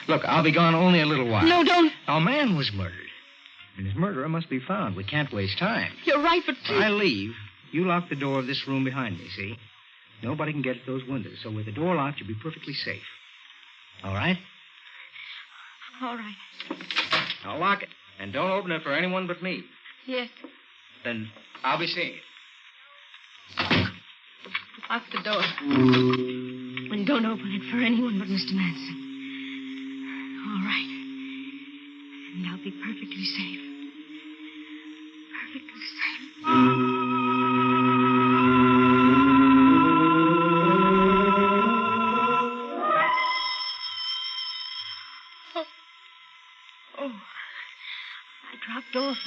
Look, I'll be gone only a little while. No, don't. A man was murdered. And his murderer must be found. We can't waste time. You're right, but... When I leave, you lock the door of this room behind me, see? Nobody can get at those windows, so with the door locked, you'll be perfectly safe. All right? All right. Now lock it. And don't open it for anyone but me. Yes. Then I'll be seeing you. Lock the door. And don't open it for anyone but Mr. Manson. All right. And I'll be perfectly safe. Perfectly safe. Oh. I dropped off.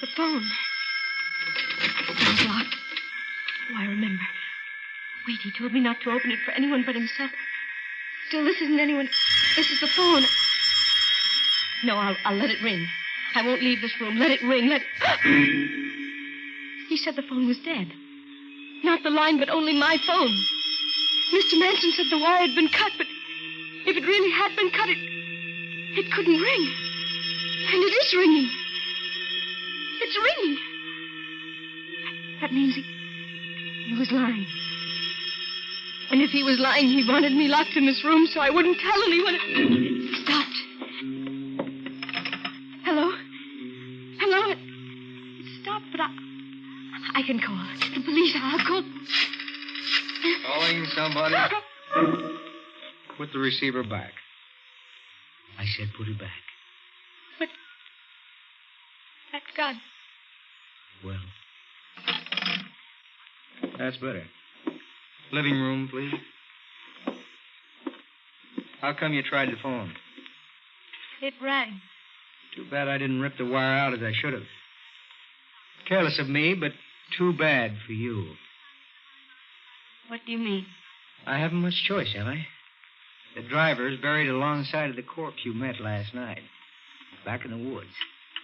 The phone. It's locked. Oh, I remember. Wait, he told me not to open it for anyone but himself. Still, this isn't anyone. This is the phone. No, I'll let it ring. I won't leave this room. Let it ring. He said the phone was dead. Not the line, but only my phone. Mr. Manson said the wire had been cut, but if it really had been cut, it couldn't ring. And it is ringing. It's ringing. That means he was lying. And if he was lying, he wanted me locked in this room so I wouldn't tell anyone. It stopped. Hello? Hello? It stopped, but I can call the police. I'll call. Calling somebody? Put the receiver back. I said put it back. But that gun. Well, That's better. Living room, please. How come you tried the phone? It rang. Too bad I didn't rip the wire out as I should have. Careless of me, but too bad for you. What do you mean? I haven't much choice, have I? The driver's buried alongside of the corpse you met last night. Back in the woods.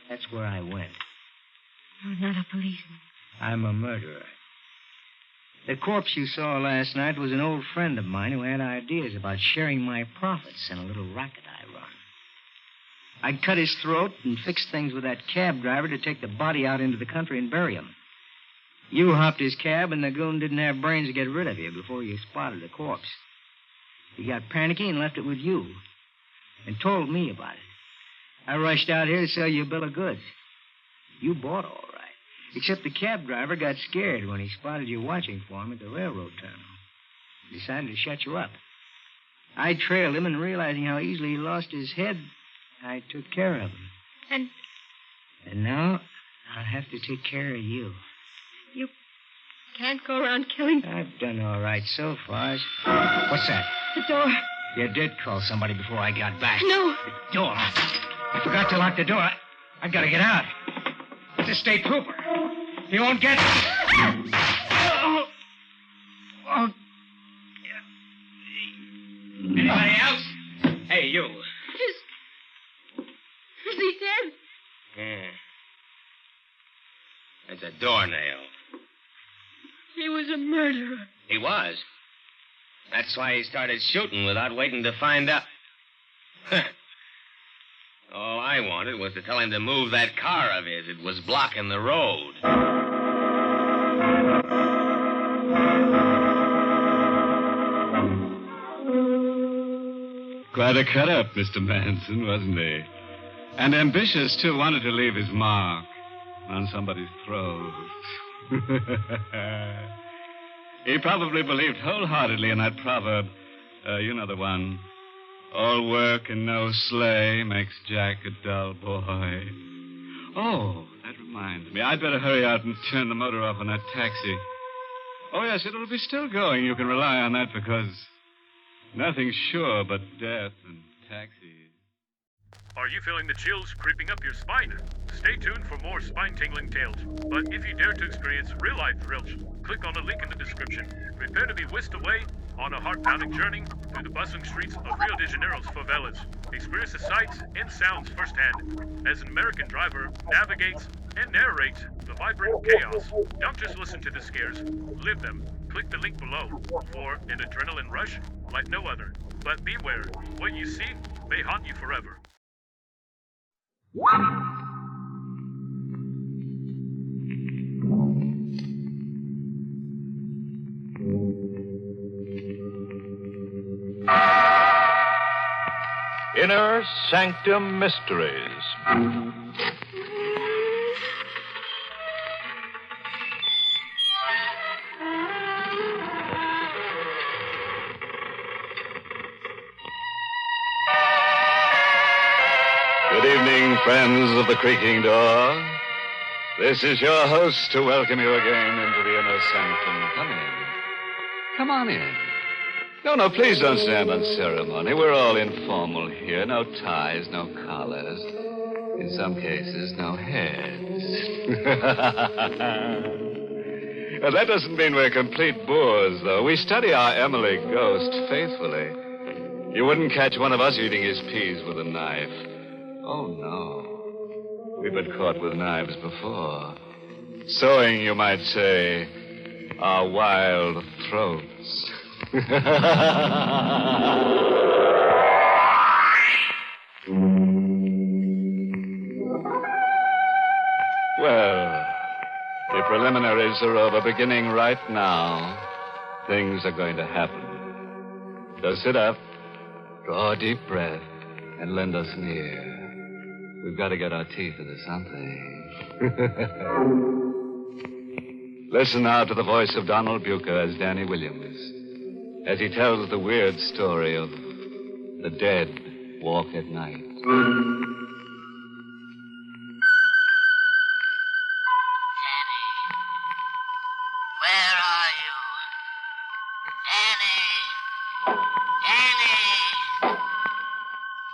That's where I went. You're not a policeman. I'm a murderer. The corpse you saw last night was an old friend of mine who had ideas about sharing my profits in a little racket I run. I'd cut his throat and fix things with that cab driver to take the body out into the country and bury him. You hopped his cab, and the goon didn't have brains to get rid of you before you spotted the corpse. He got panicky and left it with you and told me about it. I rushed out here to sell you a bill of goods. You bought all right, except the cab driver got scared when he spotted you watching for him at the railroad terminal. He decided to shut you up. I trailed him, and realizing how easily he lost his head, I took care of him. And now I'll have to take care of you. You can't go around killing. I've done all right so far. What's that? The door. You did call somebody before I got back. No. The door. I forgot to lock the door. I've got to get out. It's a state trooper. He won't get me. Anybody else? Hey, you. Is he dead? yeah. It's a doornail. He was a murderer. He was. That's why he started shooting without waiting to find out. All I wanted was to tell him to move that car of his. It was blocking the road. Quite a cut-up, Mr. Manson, wasn't he? And ambitious, too. Wanted to leave his mark on somebody's throat. He probably believed wholeheartedly in that proverb. You know the one. All work and no slay makes Jack a dull boy. Oh, that reminds me. I'd better hurry out and turn the motor off on that taxi. Oh, yes, it'll be still going. You can rely on that because nothing's sure but death and taxis. Are you feeling the chills creeping up your spine? Stay tuned for more spine-tingling tales. But if you dare to experience real-life thrills, click on the link in the description. Prepare to be whisked away on a heart-pounding journey through the bustling streets of Rio de Janeiro's favelas. Experience the sights and sounds firsthand as an American driver navigates and narrates the vibrant chaos. Don't just listen to the scares, live them. Click the link below for an adrenaline rush like no other. But beware, what you see may haunt you forever. Inner Sanctum Mysteries. Good evening, friends of the creaking door. This is your host to welcome you again into the Inner Sanctum. Come in. Come on in. No, please don't stand on ceremony. We're all informal here. No ties, no collars. In some cases, no heads. That doesn't mean we're complete bores, though. We study our Emily ghost faithfully. You wouldn't catch one of us eating his peas with a knife. Oh, no. We've been caught with knives before. Sewing, you might say, our wild throats. Well, preliminaries are over. Beginning right now, things are going to happen. So sit up, draw a deep breath, and lend us an ear. We've got to get our teeth into something. Listen now to the voice of Donald Bucher as Danny Williams, as he tells the weird story of the dead walk at night.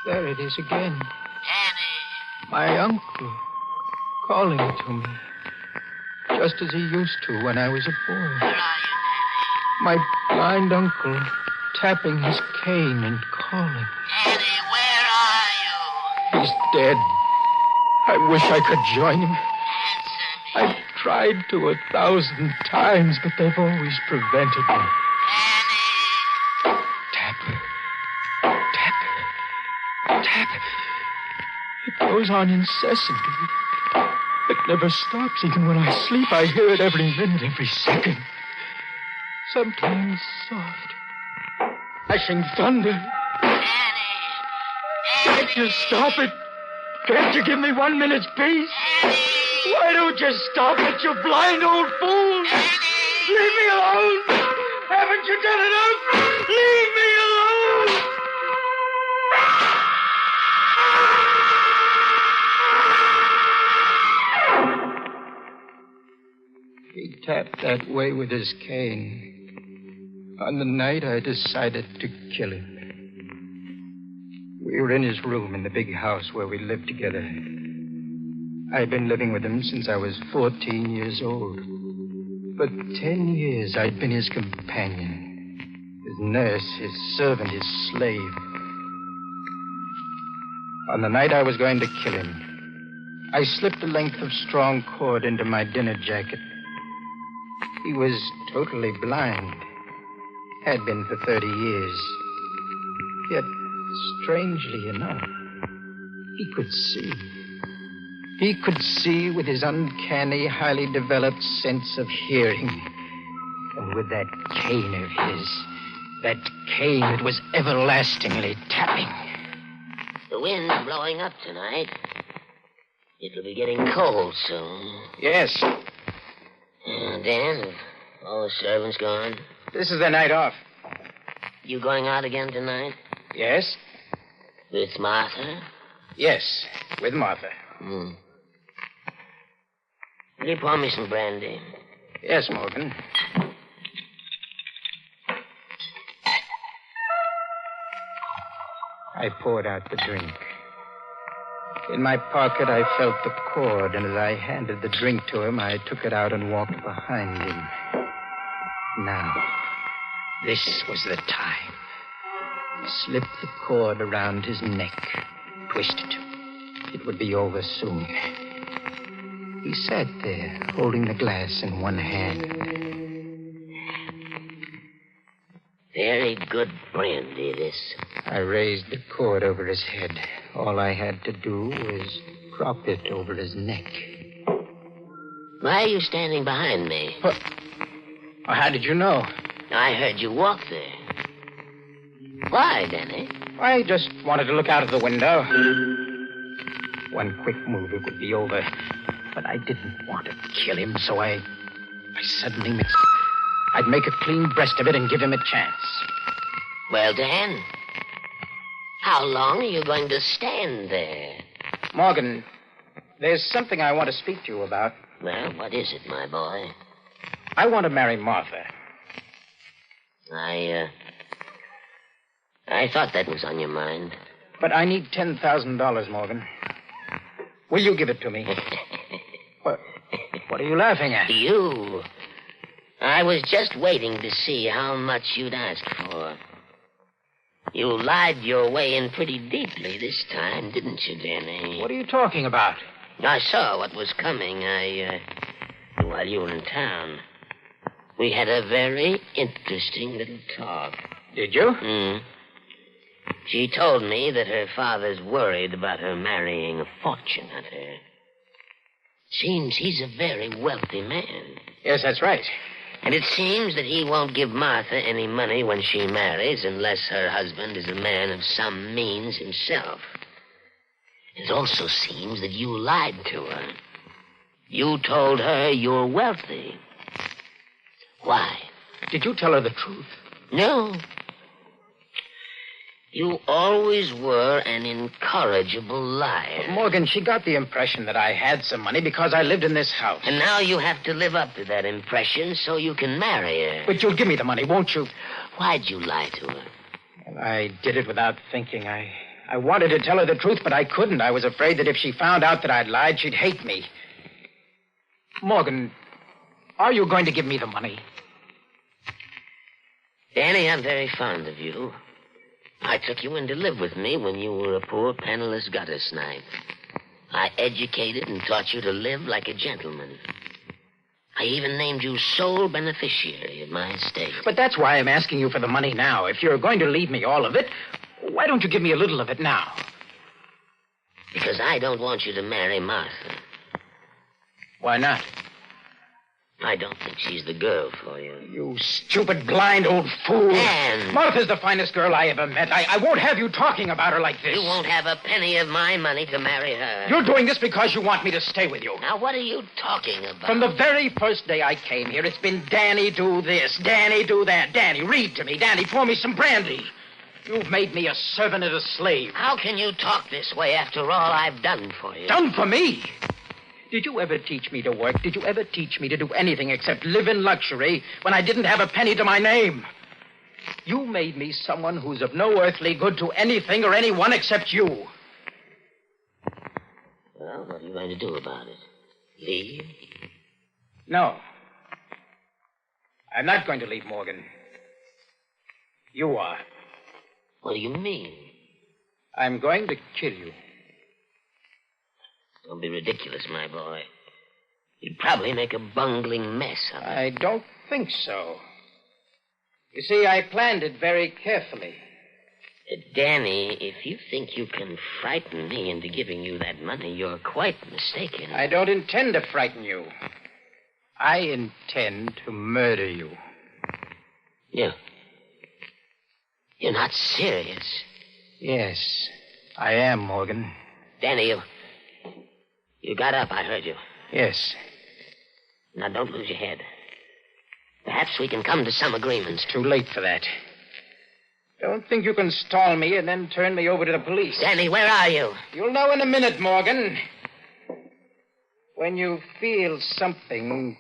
There it is again. Danny! My uncle calling to me. Just as he used to when I was a boy. Where are you, Danny? My blind uncle tapping his cane and calling. Danny, where are you? He's dead. I wish I could join him. I've tried to 1,000 times, but they've always prevented me. Tap. It goes on incessantly. It never stops. Even when I sleep, I hear it every minute, every second. Sometimes soft, crashing thunder. Can't you stop it? Can't you give me 1 minute's peace? Why don't you stop it, you blind old fool? Leave me alone. Haven't you done enough? Leave me alone. He tapped that way with his cane on the night I decided to kill him. We were in his room in the big house where we lived together. I'd been living with him since I was 14 years old. For 10 years, I'd been his companion, his nurse, his servant, his slave. On the night I was going to kill him, I slipped a length of strong cord into my dinner jacket. He was totally blind. Had been for 30 years. Yet, strangely enough, he could see. He could see with his uncanny, highly developed sense of hearing. And with that cane of his, that cane that was everlastingly tapping. The wind's blowing up tonight. It'll be getting cold soon. Yes. Dan, have all the servants gone? This is the night off. You going out again tonight? Yes. With Martha? Yes, with Martha. Will you pour me some brandy? Yes, Morgan. I poured out the drink. In my pocket, I felt the cord, and as I handed the drink to him, I took it out and walked behind him. Now, this was the time. Slipped the cord around his neck, twisted. It would be over soon. He sat there, holding the glass in one hand. Very good brandy, this. I raised the cord over his head. All I had to do was drop it over his neck. Why are you standing behind me? Well, how did you know? I heard you walk there. Why, Danny? I just wanted to look out of the window. One quick move, it would be over. But I didn't want to kill him, so I suddenly mixed it. I'd make a clean breast of it and give him a chance. Well, Dan, how long are you going to stand there? Morgan, there's something I want to speak to you about. Well, what is it, my boy? I want to marry Martha. I thought that was on your mind. But I need $10,000, Morgan. Will you give it to me? What are you laughing at? You. I was just waiting to see how much you'd ask for. You lied your way in pretty deeply this time, didn't you, Danny? What are you talking about? I saw what was coming. While you were in town. We had a very interesting little talk. Did you? She told me that her father's worried about her marrying a fortune hunter. Seems he's a very wealthy man. Yes, that's right. And it seems that he won't give Martha any money when she marries unless her husband is a man of some means himself. It also seems that you lied to her. You told her you're wealthy. Why? Did you tell her the truth? No. You always were an incorrigible liar. Morgan, she got the impression that I had some money because I lived in this house. And now you have to live up to that impression so you can marry her. But you'll give me the money, won't you? Why'd you lie to her? Well, I did it without thinking. I wanted to tell her the truth, but I couldn't. I was afraid that if she found out that I'd lied, she'd hate me. Morgan, are you going to give me the money? Danny, I'm very fond of you. I took you in to live with me when you were a poor, penniless gutter snipe. I educated and taught you to live like a gentleman. I even named you sole beneficiary of my estate. But that's why I'm asking you for the money now. If you're going to leave me all of it, why don't you give me a little of it now? Because I don't want you to marry Martha. Why not? I don't think she's the girl for you. You stupid, blind old fool. Dan! Martha's the finest girl I ever met. I won't have you talking about her like this. You won't have a penny of my money to marry her. You're doing this because you want me to stay with you. Now, what are you talking about? From the very first day I came here, it's been Danny do this, Danny do that. Danny, read to me. Danny, pour me some brandy. You've made me a servant and a slave. How can you talk this way after all I've done for you? Done for me? Did you ever teach me to work? Did you ever teach me to do anything except live in luxury when I didn't have a penny to my name? You made me someone who's of no earthly good to anything or anyone except you. Well, what are you going to do about it? Leave? No. I'm not going to leave, Morgan. You are. What do you mean? I'm going to kill you. Don't be ridiculous, my boy. You'd probably make a bungling mess of it. I don't think so. You see, I planned it very carefully. Danny, if you think you can frighten me into giving you that money, you're quite mistaken. I don't intend to frighten you. I intend to murder you. You're not serious. Yes, I am, Morgan. Danny, you got up, I heard you. Yes. Now, don't lose your head. Perhaps we can come to some agreement. It's too late for that. Don't think you can stall me and then turn me over to the police. Danny, where are you? You'll know in a minute, Morgan. When you feel something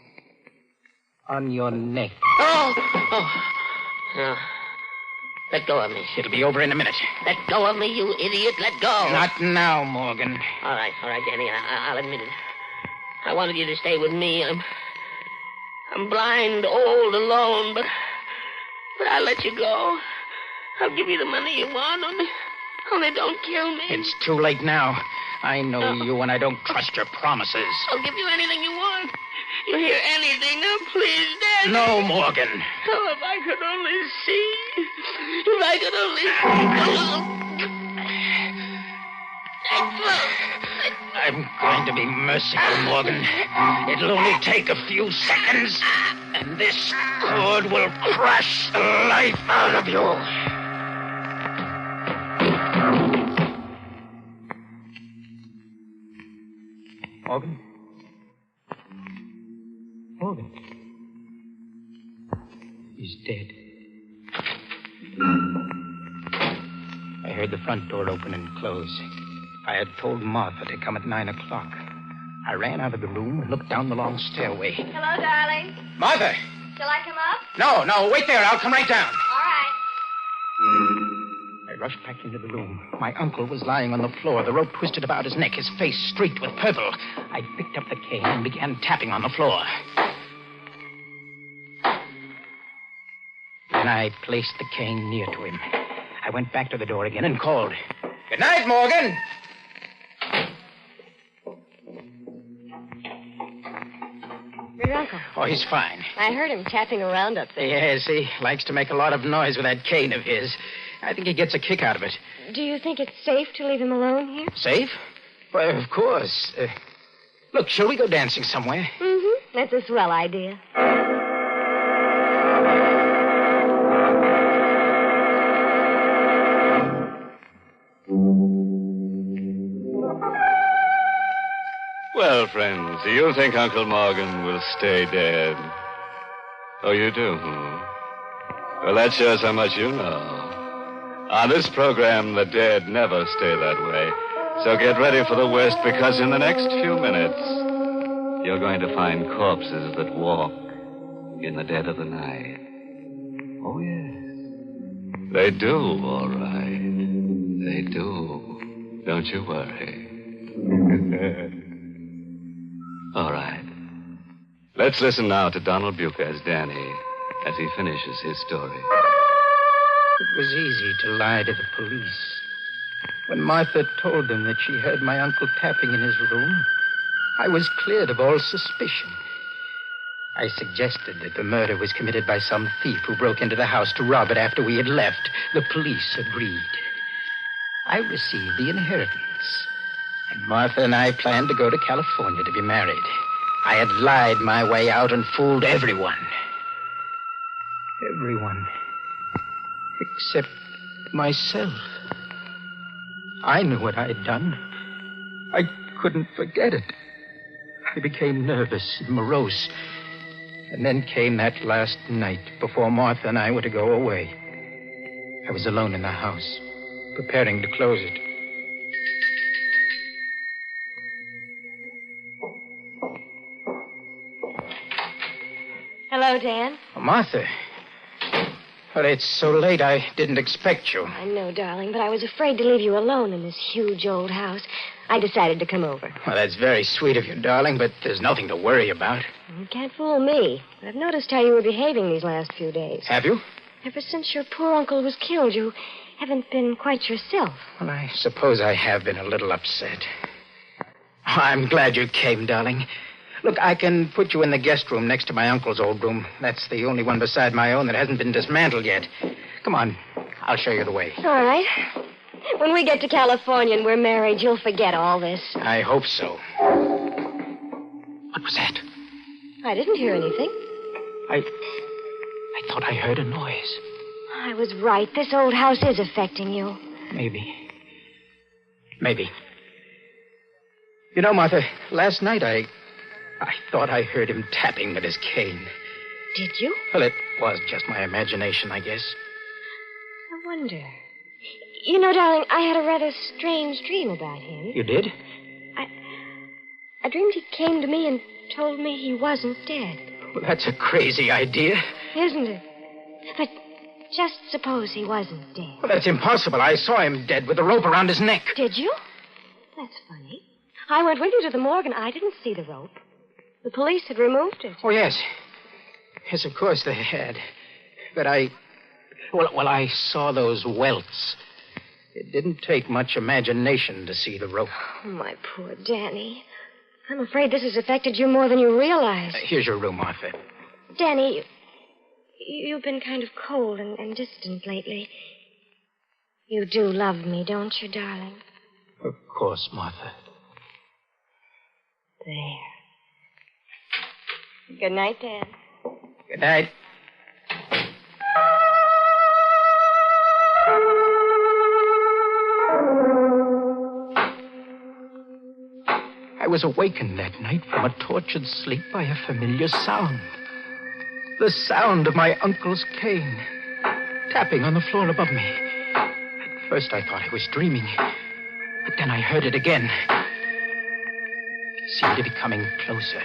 on your neck. Oh. Let go of me. It'll be over in a minute. Let go of me, you idiot. Let go. Not now, Morgan. All right, Danny. I'll admit it. I wanted you to stay with me. I'm blind, old, alone, but I'll let you go. I'll give you the money you want, only don't kill me. It's too late now. I know you, and I don't trust your promises. I'll give you anything you want. You hear anything now, please, Daddy? No, Morgan. Oh, if I could only see. If I could only... I'm going to be merciful, Morgan. It'll only take a few seconds, and this cord will crush the life out of you. Morgan? Morgan? He's dead. I heard the front door open and close. I had told Martha to come at 9 o'clock. I ran out of the room and looked down the long stairway. Hello, darling. Martha! Shall I come up? No, wait there. I'll come right down. All right. I rushed back into the room. My uncle was lying on the floor, the rope twisted about his neck, his face streaked with purple. I picked up the cane and began tapping on the floor. Then I placed the cane near to him. I went back to the door again and called. Good night, Morgan. Your uncle. Oh, he's fine. I heard him tapping around up there. Yes, he likes to make a lot of noise with that cane of his. I think he gets a kick out of it. Do you think it's safe to leave him alone here? Safe? Well, of course. Look, shall we go dancing somewhere? Mm-hmm. That's a swell idea. Well, friends, do you think Uncle Morgan will stay dead? Oh, you do? Well, that shows how much you know. On this program, the dead never stay that way. So get ready for the worst, because in the next few minutes, you're going to find corpses that walk in the dead of the night. Oh, yes. They do, all right. They do. Don't you worry. All right. Let's listen now to Donald Bucher as Danny, as he finishes his story. It was easy to lie to the police. When Martha told them that she heard my uncle tapping in his room, I was cleared of all suspicion. I suggested that the murder was committed by some thief who broke into the house to rob it after we had left. The police agreed. I received the inheritance. And Martha and I planned to go to California to be married. I had lied my way out and fooled everyone. Everyone. Except myself. I knew what I had done. I couldn't forget it. I became nervous and morose. And then came that last night before Martha and I were to go away. I was alone in the house, preparing to close it. Hello, Dan. Oh, Martha. Well, it's so late I didn't expect you. I know, darling, but I was afraid to leave you alone in this huge old house. I decided to come over. Well, that's very sweet of you, darling, but there's nothing to worry about. You can't fool me. I've noticed how you were behaving these last few days. Have you? Ever since your poor uncle was killed, you haven't been quite yourself. Well, I suppose I have been a little upset. Oh, I'm glad you came, darling. Look, I can put you in the guest room next to my uncle's old room. That's the only one beside my own that hasn't been dismantled yet. Come on. I'll show you the way. All right. When we get to California and we're married, you'll forget all this. I hope so. What was that? I didn't hear anything. I thought I heard a noise. I was right. This old house is affecting you. Maybe. You know, Martha, last night I thought I heard him tapping with his cane. Did you? Well, it was just my imagination, I guess. I wonder. You know, darling, I had a rather strange dream about him. You did? I dreamed he came to me and told me he wasn't dead. Well, that's a crazy idea. Isn't it? But just suppose he wasn't dead. Well, that's impossible. I saw him dead with a rope around his neck. Did you? That's funny. I went with you to the morgue and I didn't see the rope. The police had removed it. Oh, yes. Yes, of course they had. But I saw those welts. It didn't take much imagination to see the rope. Oh, my poor Danny. I'm afraid this has affected you more than you realize. Here's your room, Martha. Danny, you've been kind of cold and distant lately. You do love me, don't you, darling? Of course, Martha. There. Good night, Dan. Good night. I was awakened that night from a tortured sleep by a familiar sound. The sound of my uncle's cane, tapping on the floor above me. At first I thought I was dreaming, but then I heard it again. It seemed to be coming closer,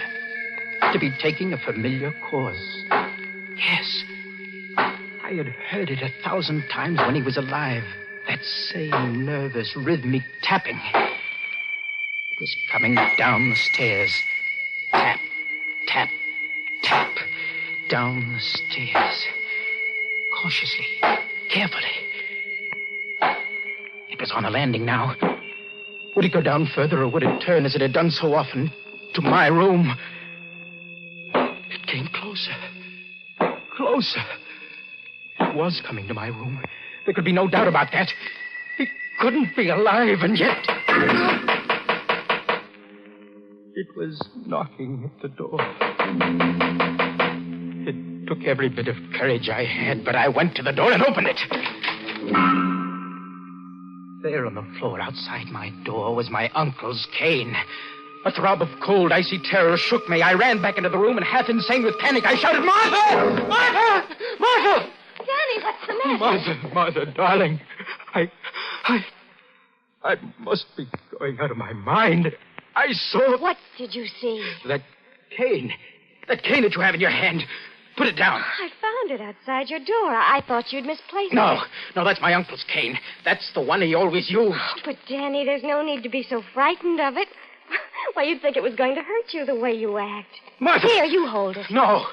to be taking a familiar course. Yes, I had heard it 1,000 times when he was alive. That same nervous, rhythmic tapping. It was coming down the stairs. Tap, tap, tap. Down the stairs. Cautiously, carefully. It was on a landing now. Would it go down further, or would it turn as it had done so often to my room? It came closer. Closer. It was coming to my room. There could be no doubt about that. It couldn't be alive, and yet... It was knocking at the door. It took every bit of courage I had, but I went to the door and opened it. There on the floor outside my door was my uncle's cane. A throb of cold, icy terror shook me. I ran back into the room, and half insane with panic, I shouted, Martha! Martha! Martha! Danny, what's the matter? Martha, darling. I must be going out of my mind. I saw... What did you see? That cane. That cane that you have in your hand. Put it down. I found it outside your door. I thought you'd misplaced it. No, that's my uncle's cane. That's the one he always used. Oh, but, Danny, there's no need to be so frightened of it. Why, you'd think it was going to hurt you the way you act. Martha! Here, you hold it. No.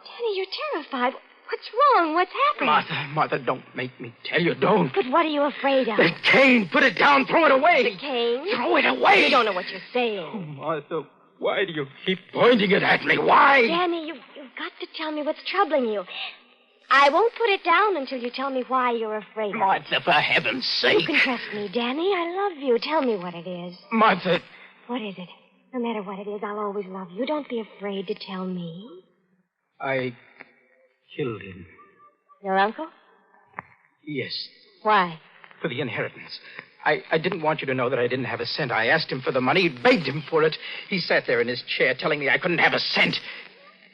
Danny, you're terrified. What's wrong? What's happening? Martha, don't make me tell you. Don't. But what are you afraid of? The cane. Put it down. Throw it away. The cane? Throw it away. You don't know what you're saying. Oh, Martha, why do you keep pointing it at me? Why? Danny, you've got to tell me what's troubling you. I won't put it down until you tell me why you're afraid. Martha, for heaven's sake. You can trust me, Danny. I love you. Tell me what it is. Martha. What is it? No matter what it is, I'll always love you. Don't be afraid to tell me. I killed him. Your uncle? Yes. Why? For the inheritance. I didn't want you to know that I didn't have a cent. I asked him for the money, begged him for it. He sat there in his chair telling me I couldn't have a cent.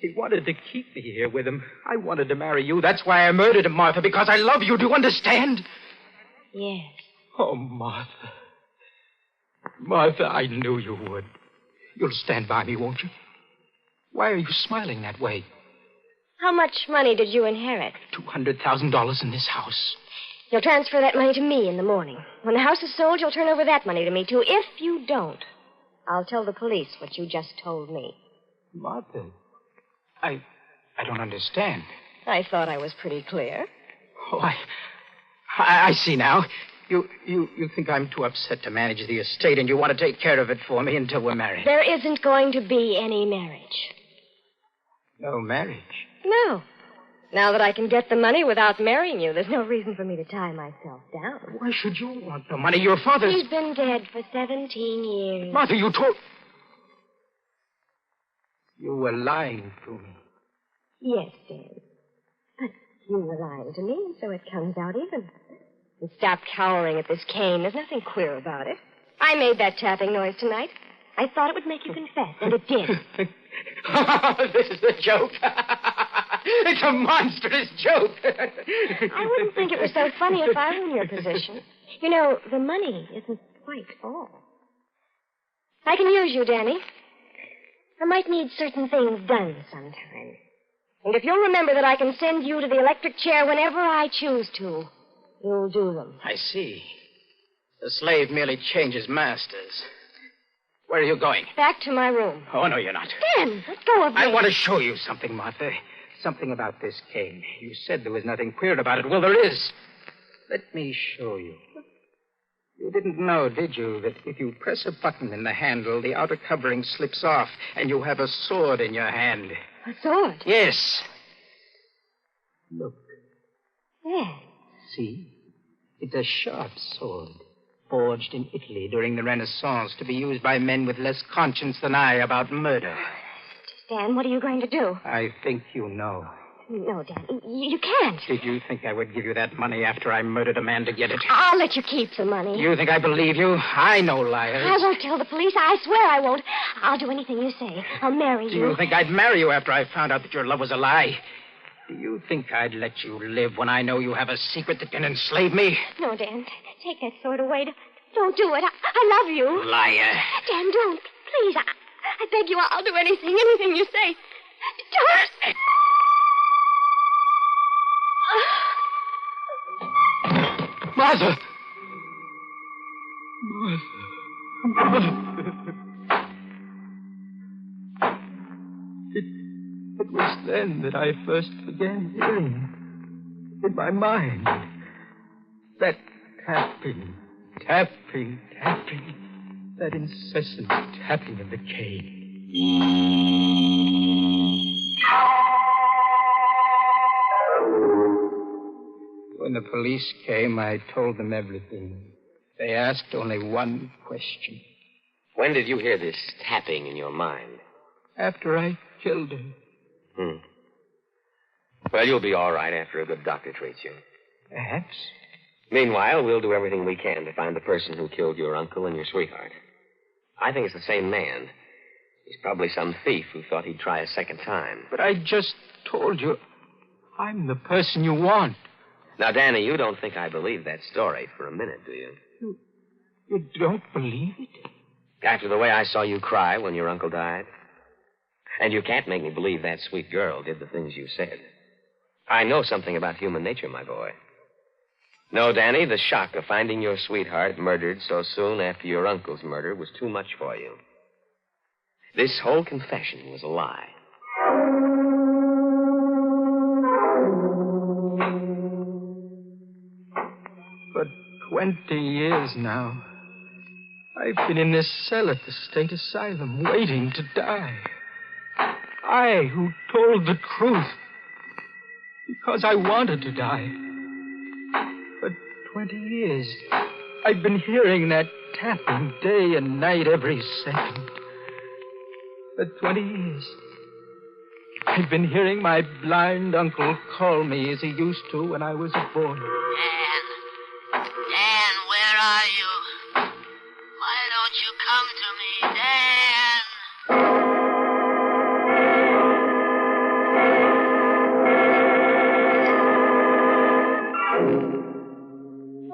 He wanted to keep me here with him. I wanted to marry you. That's why I murdered him, Martha, because I love you. Do you understand? Yes. Oh, Martha. Martha, I knew you would. You'll stand by me, won't you? Why are you smiling that way? How much money did you inherit? $200,000 in this house. You'll transfer that money to me in the morning. When the house is sold, you'll turn over that money to me, too. If you don't, I'll tell the police what you just told me. Martha, I don't understand. I thought I was pretty clear. Oh, I see now. You think I'm too upset to manage the estate, and you want to take care of it for me until we're married. There isn't going to be any marriage. No marriage? No. Now that I can get the money without marrying you, there's no reason for me to tie myself down. Why should you want the money? Your father's... He's been dead for 17 years. Martha, you told... You were lying to me. Yes, Dan. But you were lying to me, and so it comes out even. And stop cowering at this cane. There's nothing queer about it. I made that tapping noise tonight. I thought it would make you confess, and it did. This is a joke. It's a monstrous joke. I wouldn't think it was so funny if I were in your position. You know, the money isn't quite all. I can use you, Danny. I might need certain things done sometime. And if you'll remember that I can send you to the electric chair whenever I choose to, you'll do them. I see. The slave merely changes masters. Where are you going? Back to my room. Oh, no, you're not. Dan, let go of me. I want to show you something, Martha. Something about this cane. You said there was nothing queer about it. Well, there is. Let me show you. You didn't know, did you, that if you press a button in the handle, the outer covering slips off, and you have a sword in your hand? A sword? Yes. Look. Yes. See? It's a sharp sword, forged in Italy during the Renaissance to be used by men with less conscience than I about murder. Dan, what are you going to do? I think you know. No, Dan, you can't. Did you think I would give you that money after I murdered a man to get it? I'll let you keep the money. You think I believe you? I know liars. I won't tell the police. I swear I won't. I'll do anything you say. I'll marry you. Do you think I'd marry you after I found out that your love was a lie? Do you think I'd let you live when I know you have a secret that can enslave me? No, Dan. Take that sword away. Don't do it. I love you. Liar. Dan, don't. Please. I beg you. I'll do anything you say. Don't. Martha! It was then that I first began hearing, in my mind, that tapping, that incessant tapping of the cane. When the police came, I told them everything. They asked only one question. When did you hear this tapping in your mind? After I killed her. Well, you'll be all right after a good doctor treats you. Perhaps. Meanwhile, we'll do everything we can to find the person who killed your uncle and your sweetheart. I think it's the same man. He's probably some thief who thought he'd try a second time. But I just told you, I'm the person you want. Now, Danny, you don't think I believe that story for a minute, do you? You don't believe it? After the way I saw you cry when your uncle died? And you can't make me believe that sweet girl did the things you said. I know something about human nature, my boy. No, Danny, the shock of finding your sweetheart murdered so soon after your uncle's murder was too much for you. This whole confession was a lie. For 20 years now, I've been in this cell at the state asylum, waiting to die. I, who told the truth, because I wanted to die. For 20 years, I've been hearing that tapping day and night every second. For 20 years, I've been hearing my blind uncle call me as he used to when I was a boy. Dan, where are you? Why don't you come to me, Dan?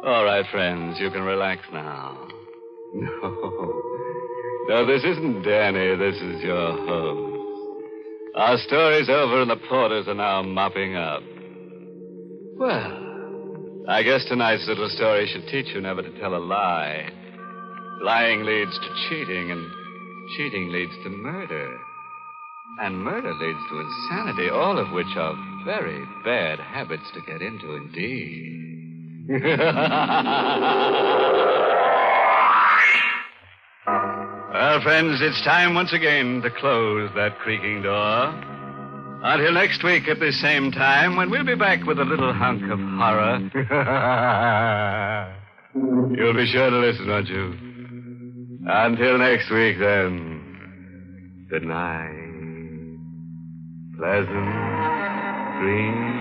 All right, friends, you can relax now. No, this isn't Danny. This is your host. Our story's over and the porters are now mopping up. Well, I guess tonight's little story should teach you never to tell a lie. Lying leads to cheating, and cheating leads to murder. And murder leads to insanity, all of which are very bad habits to get into indeed. Well, friends, it's time once again to close that creaking door. Until next week at this same time, when we'll be back with a little hunk of horror. You'll be sure to listen, won't you? Until next week, then. Good night. Pleasant dreams.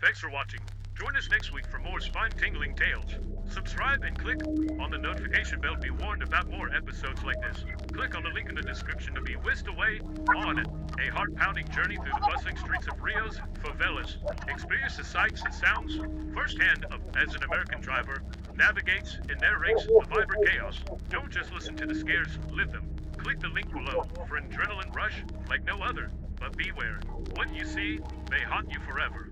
Thanks for watching. Join us next week for more spine-tingling tales. Subscribe and click on the notification bell to be warned about more episodes like this. Click on the link in the description to be whisked away on a heart-pounding journey through the bustling streets of Rio's favelas. Experience the sights and sounds firsthand as an American driver navigates and narrates the vibrant chaos. Don't just listen to the scares, live them. Click the link below for an adrenaline rush like no other. But beware, what you see may haunt you forever.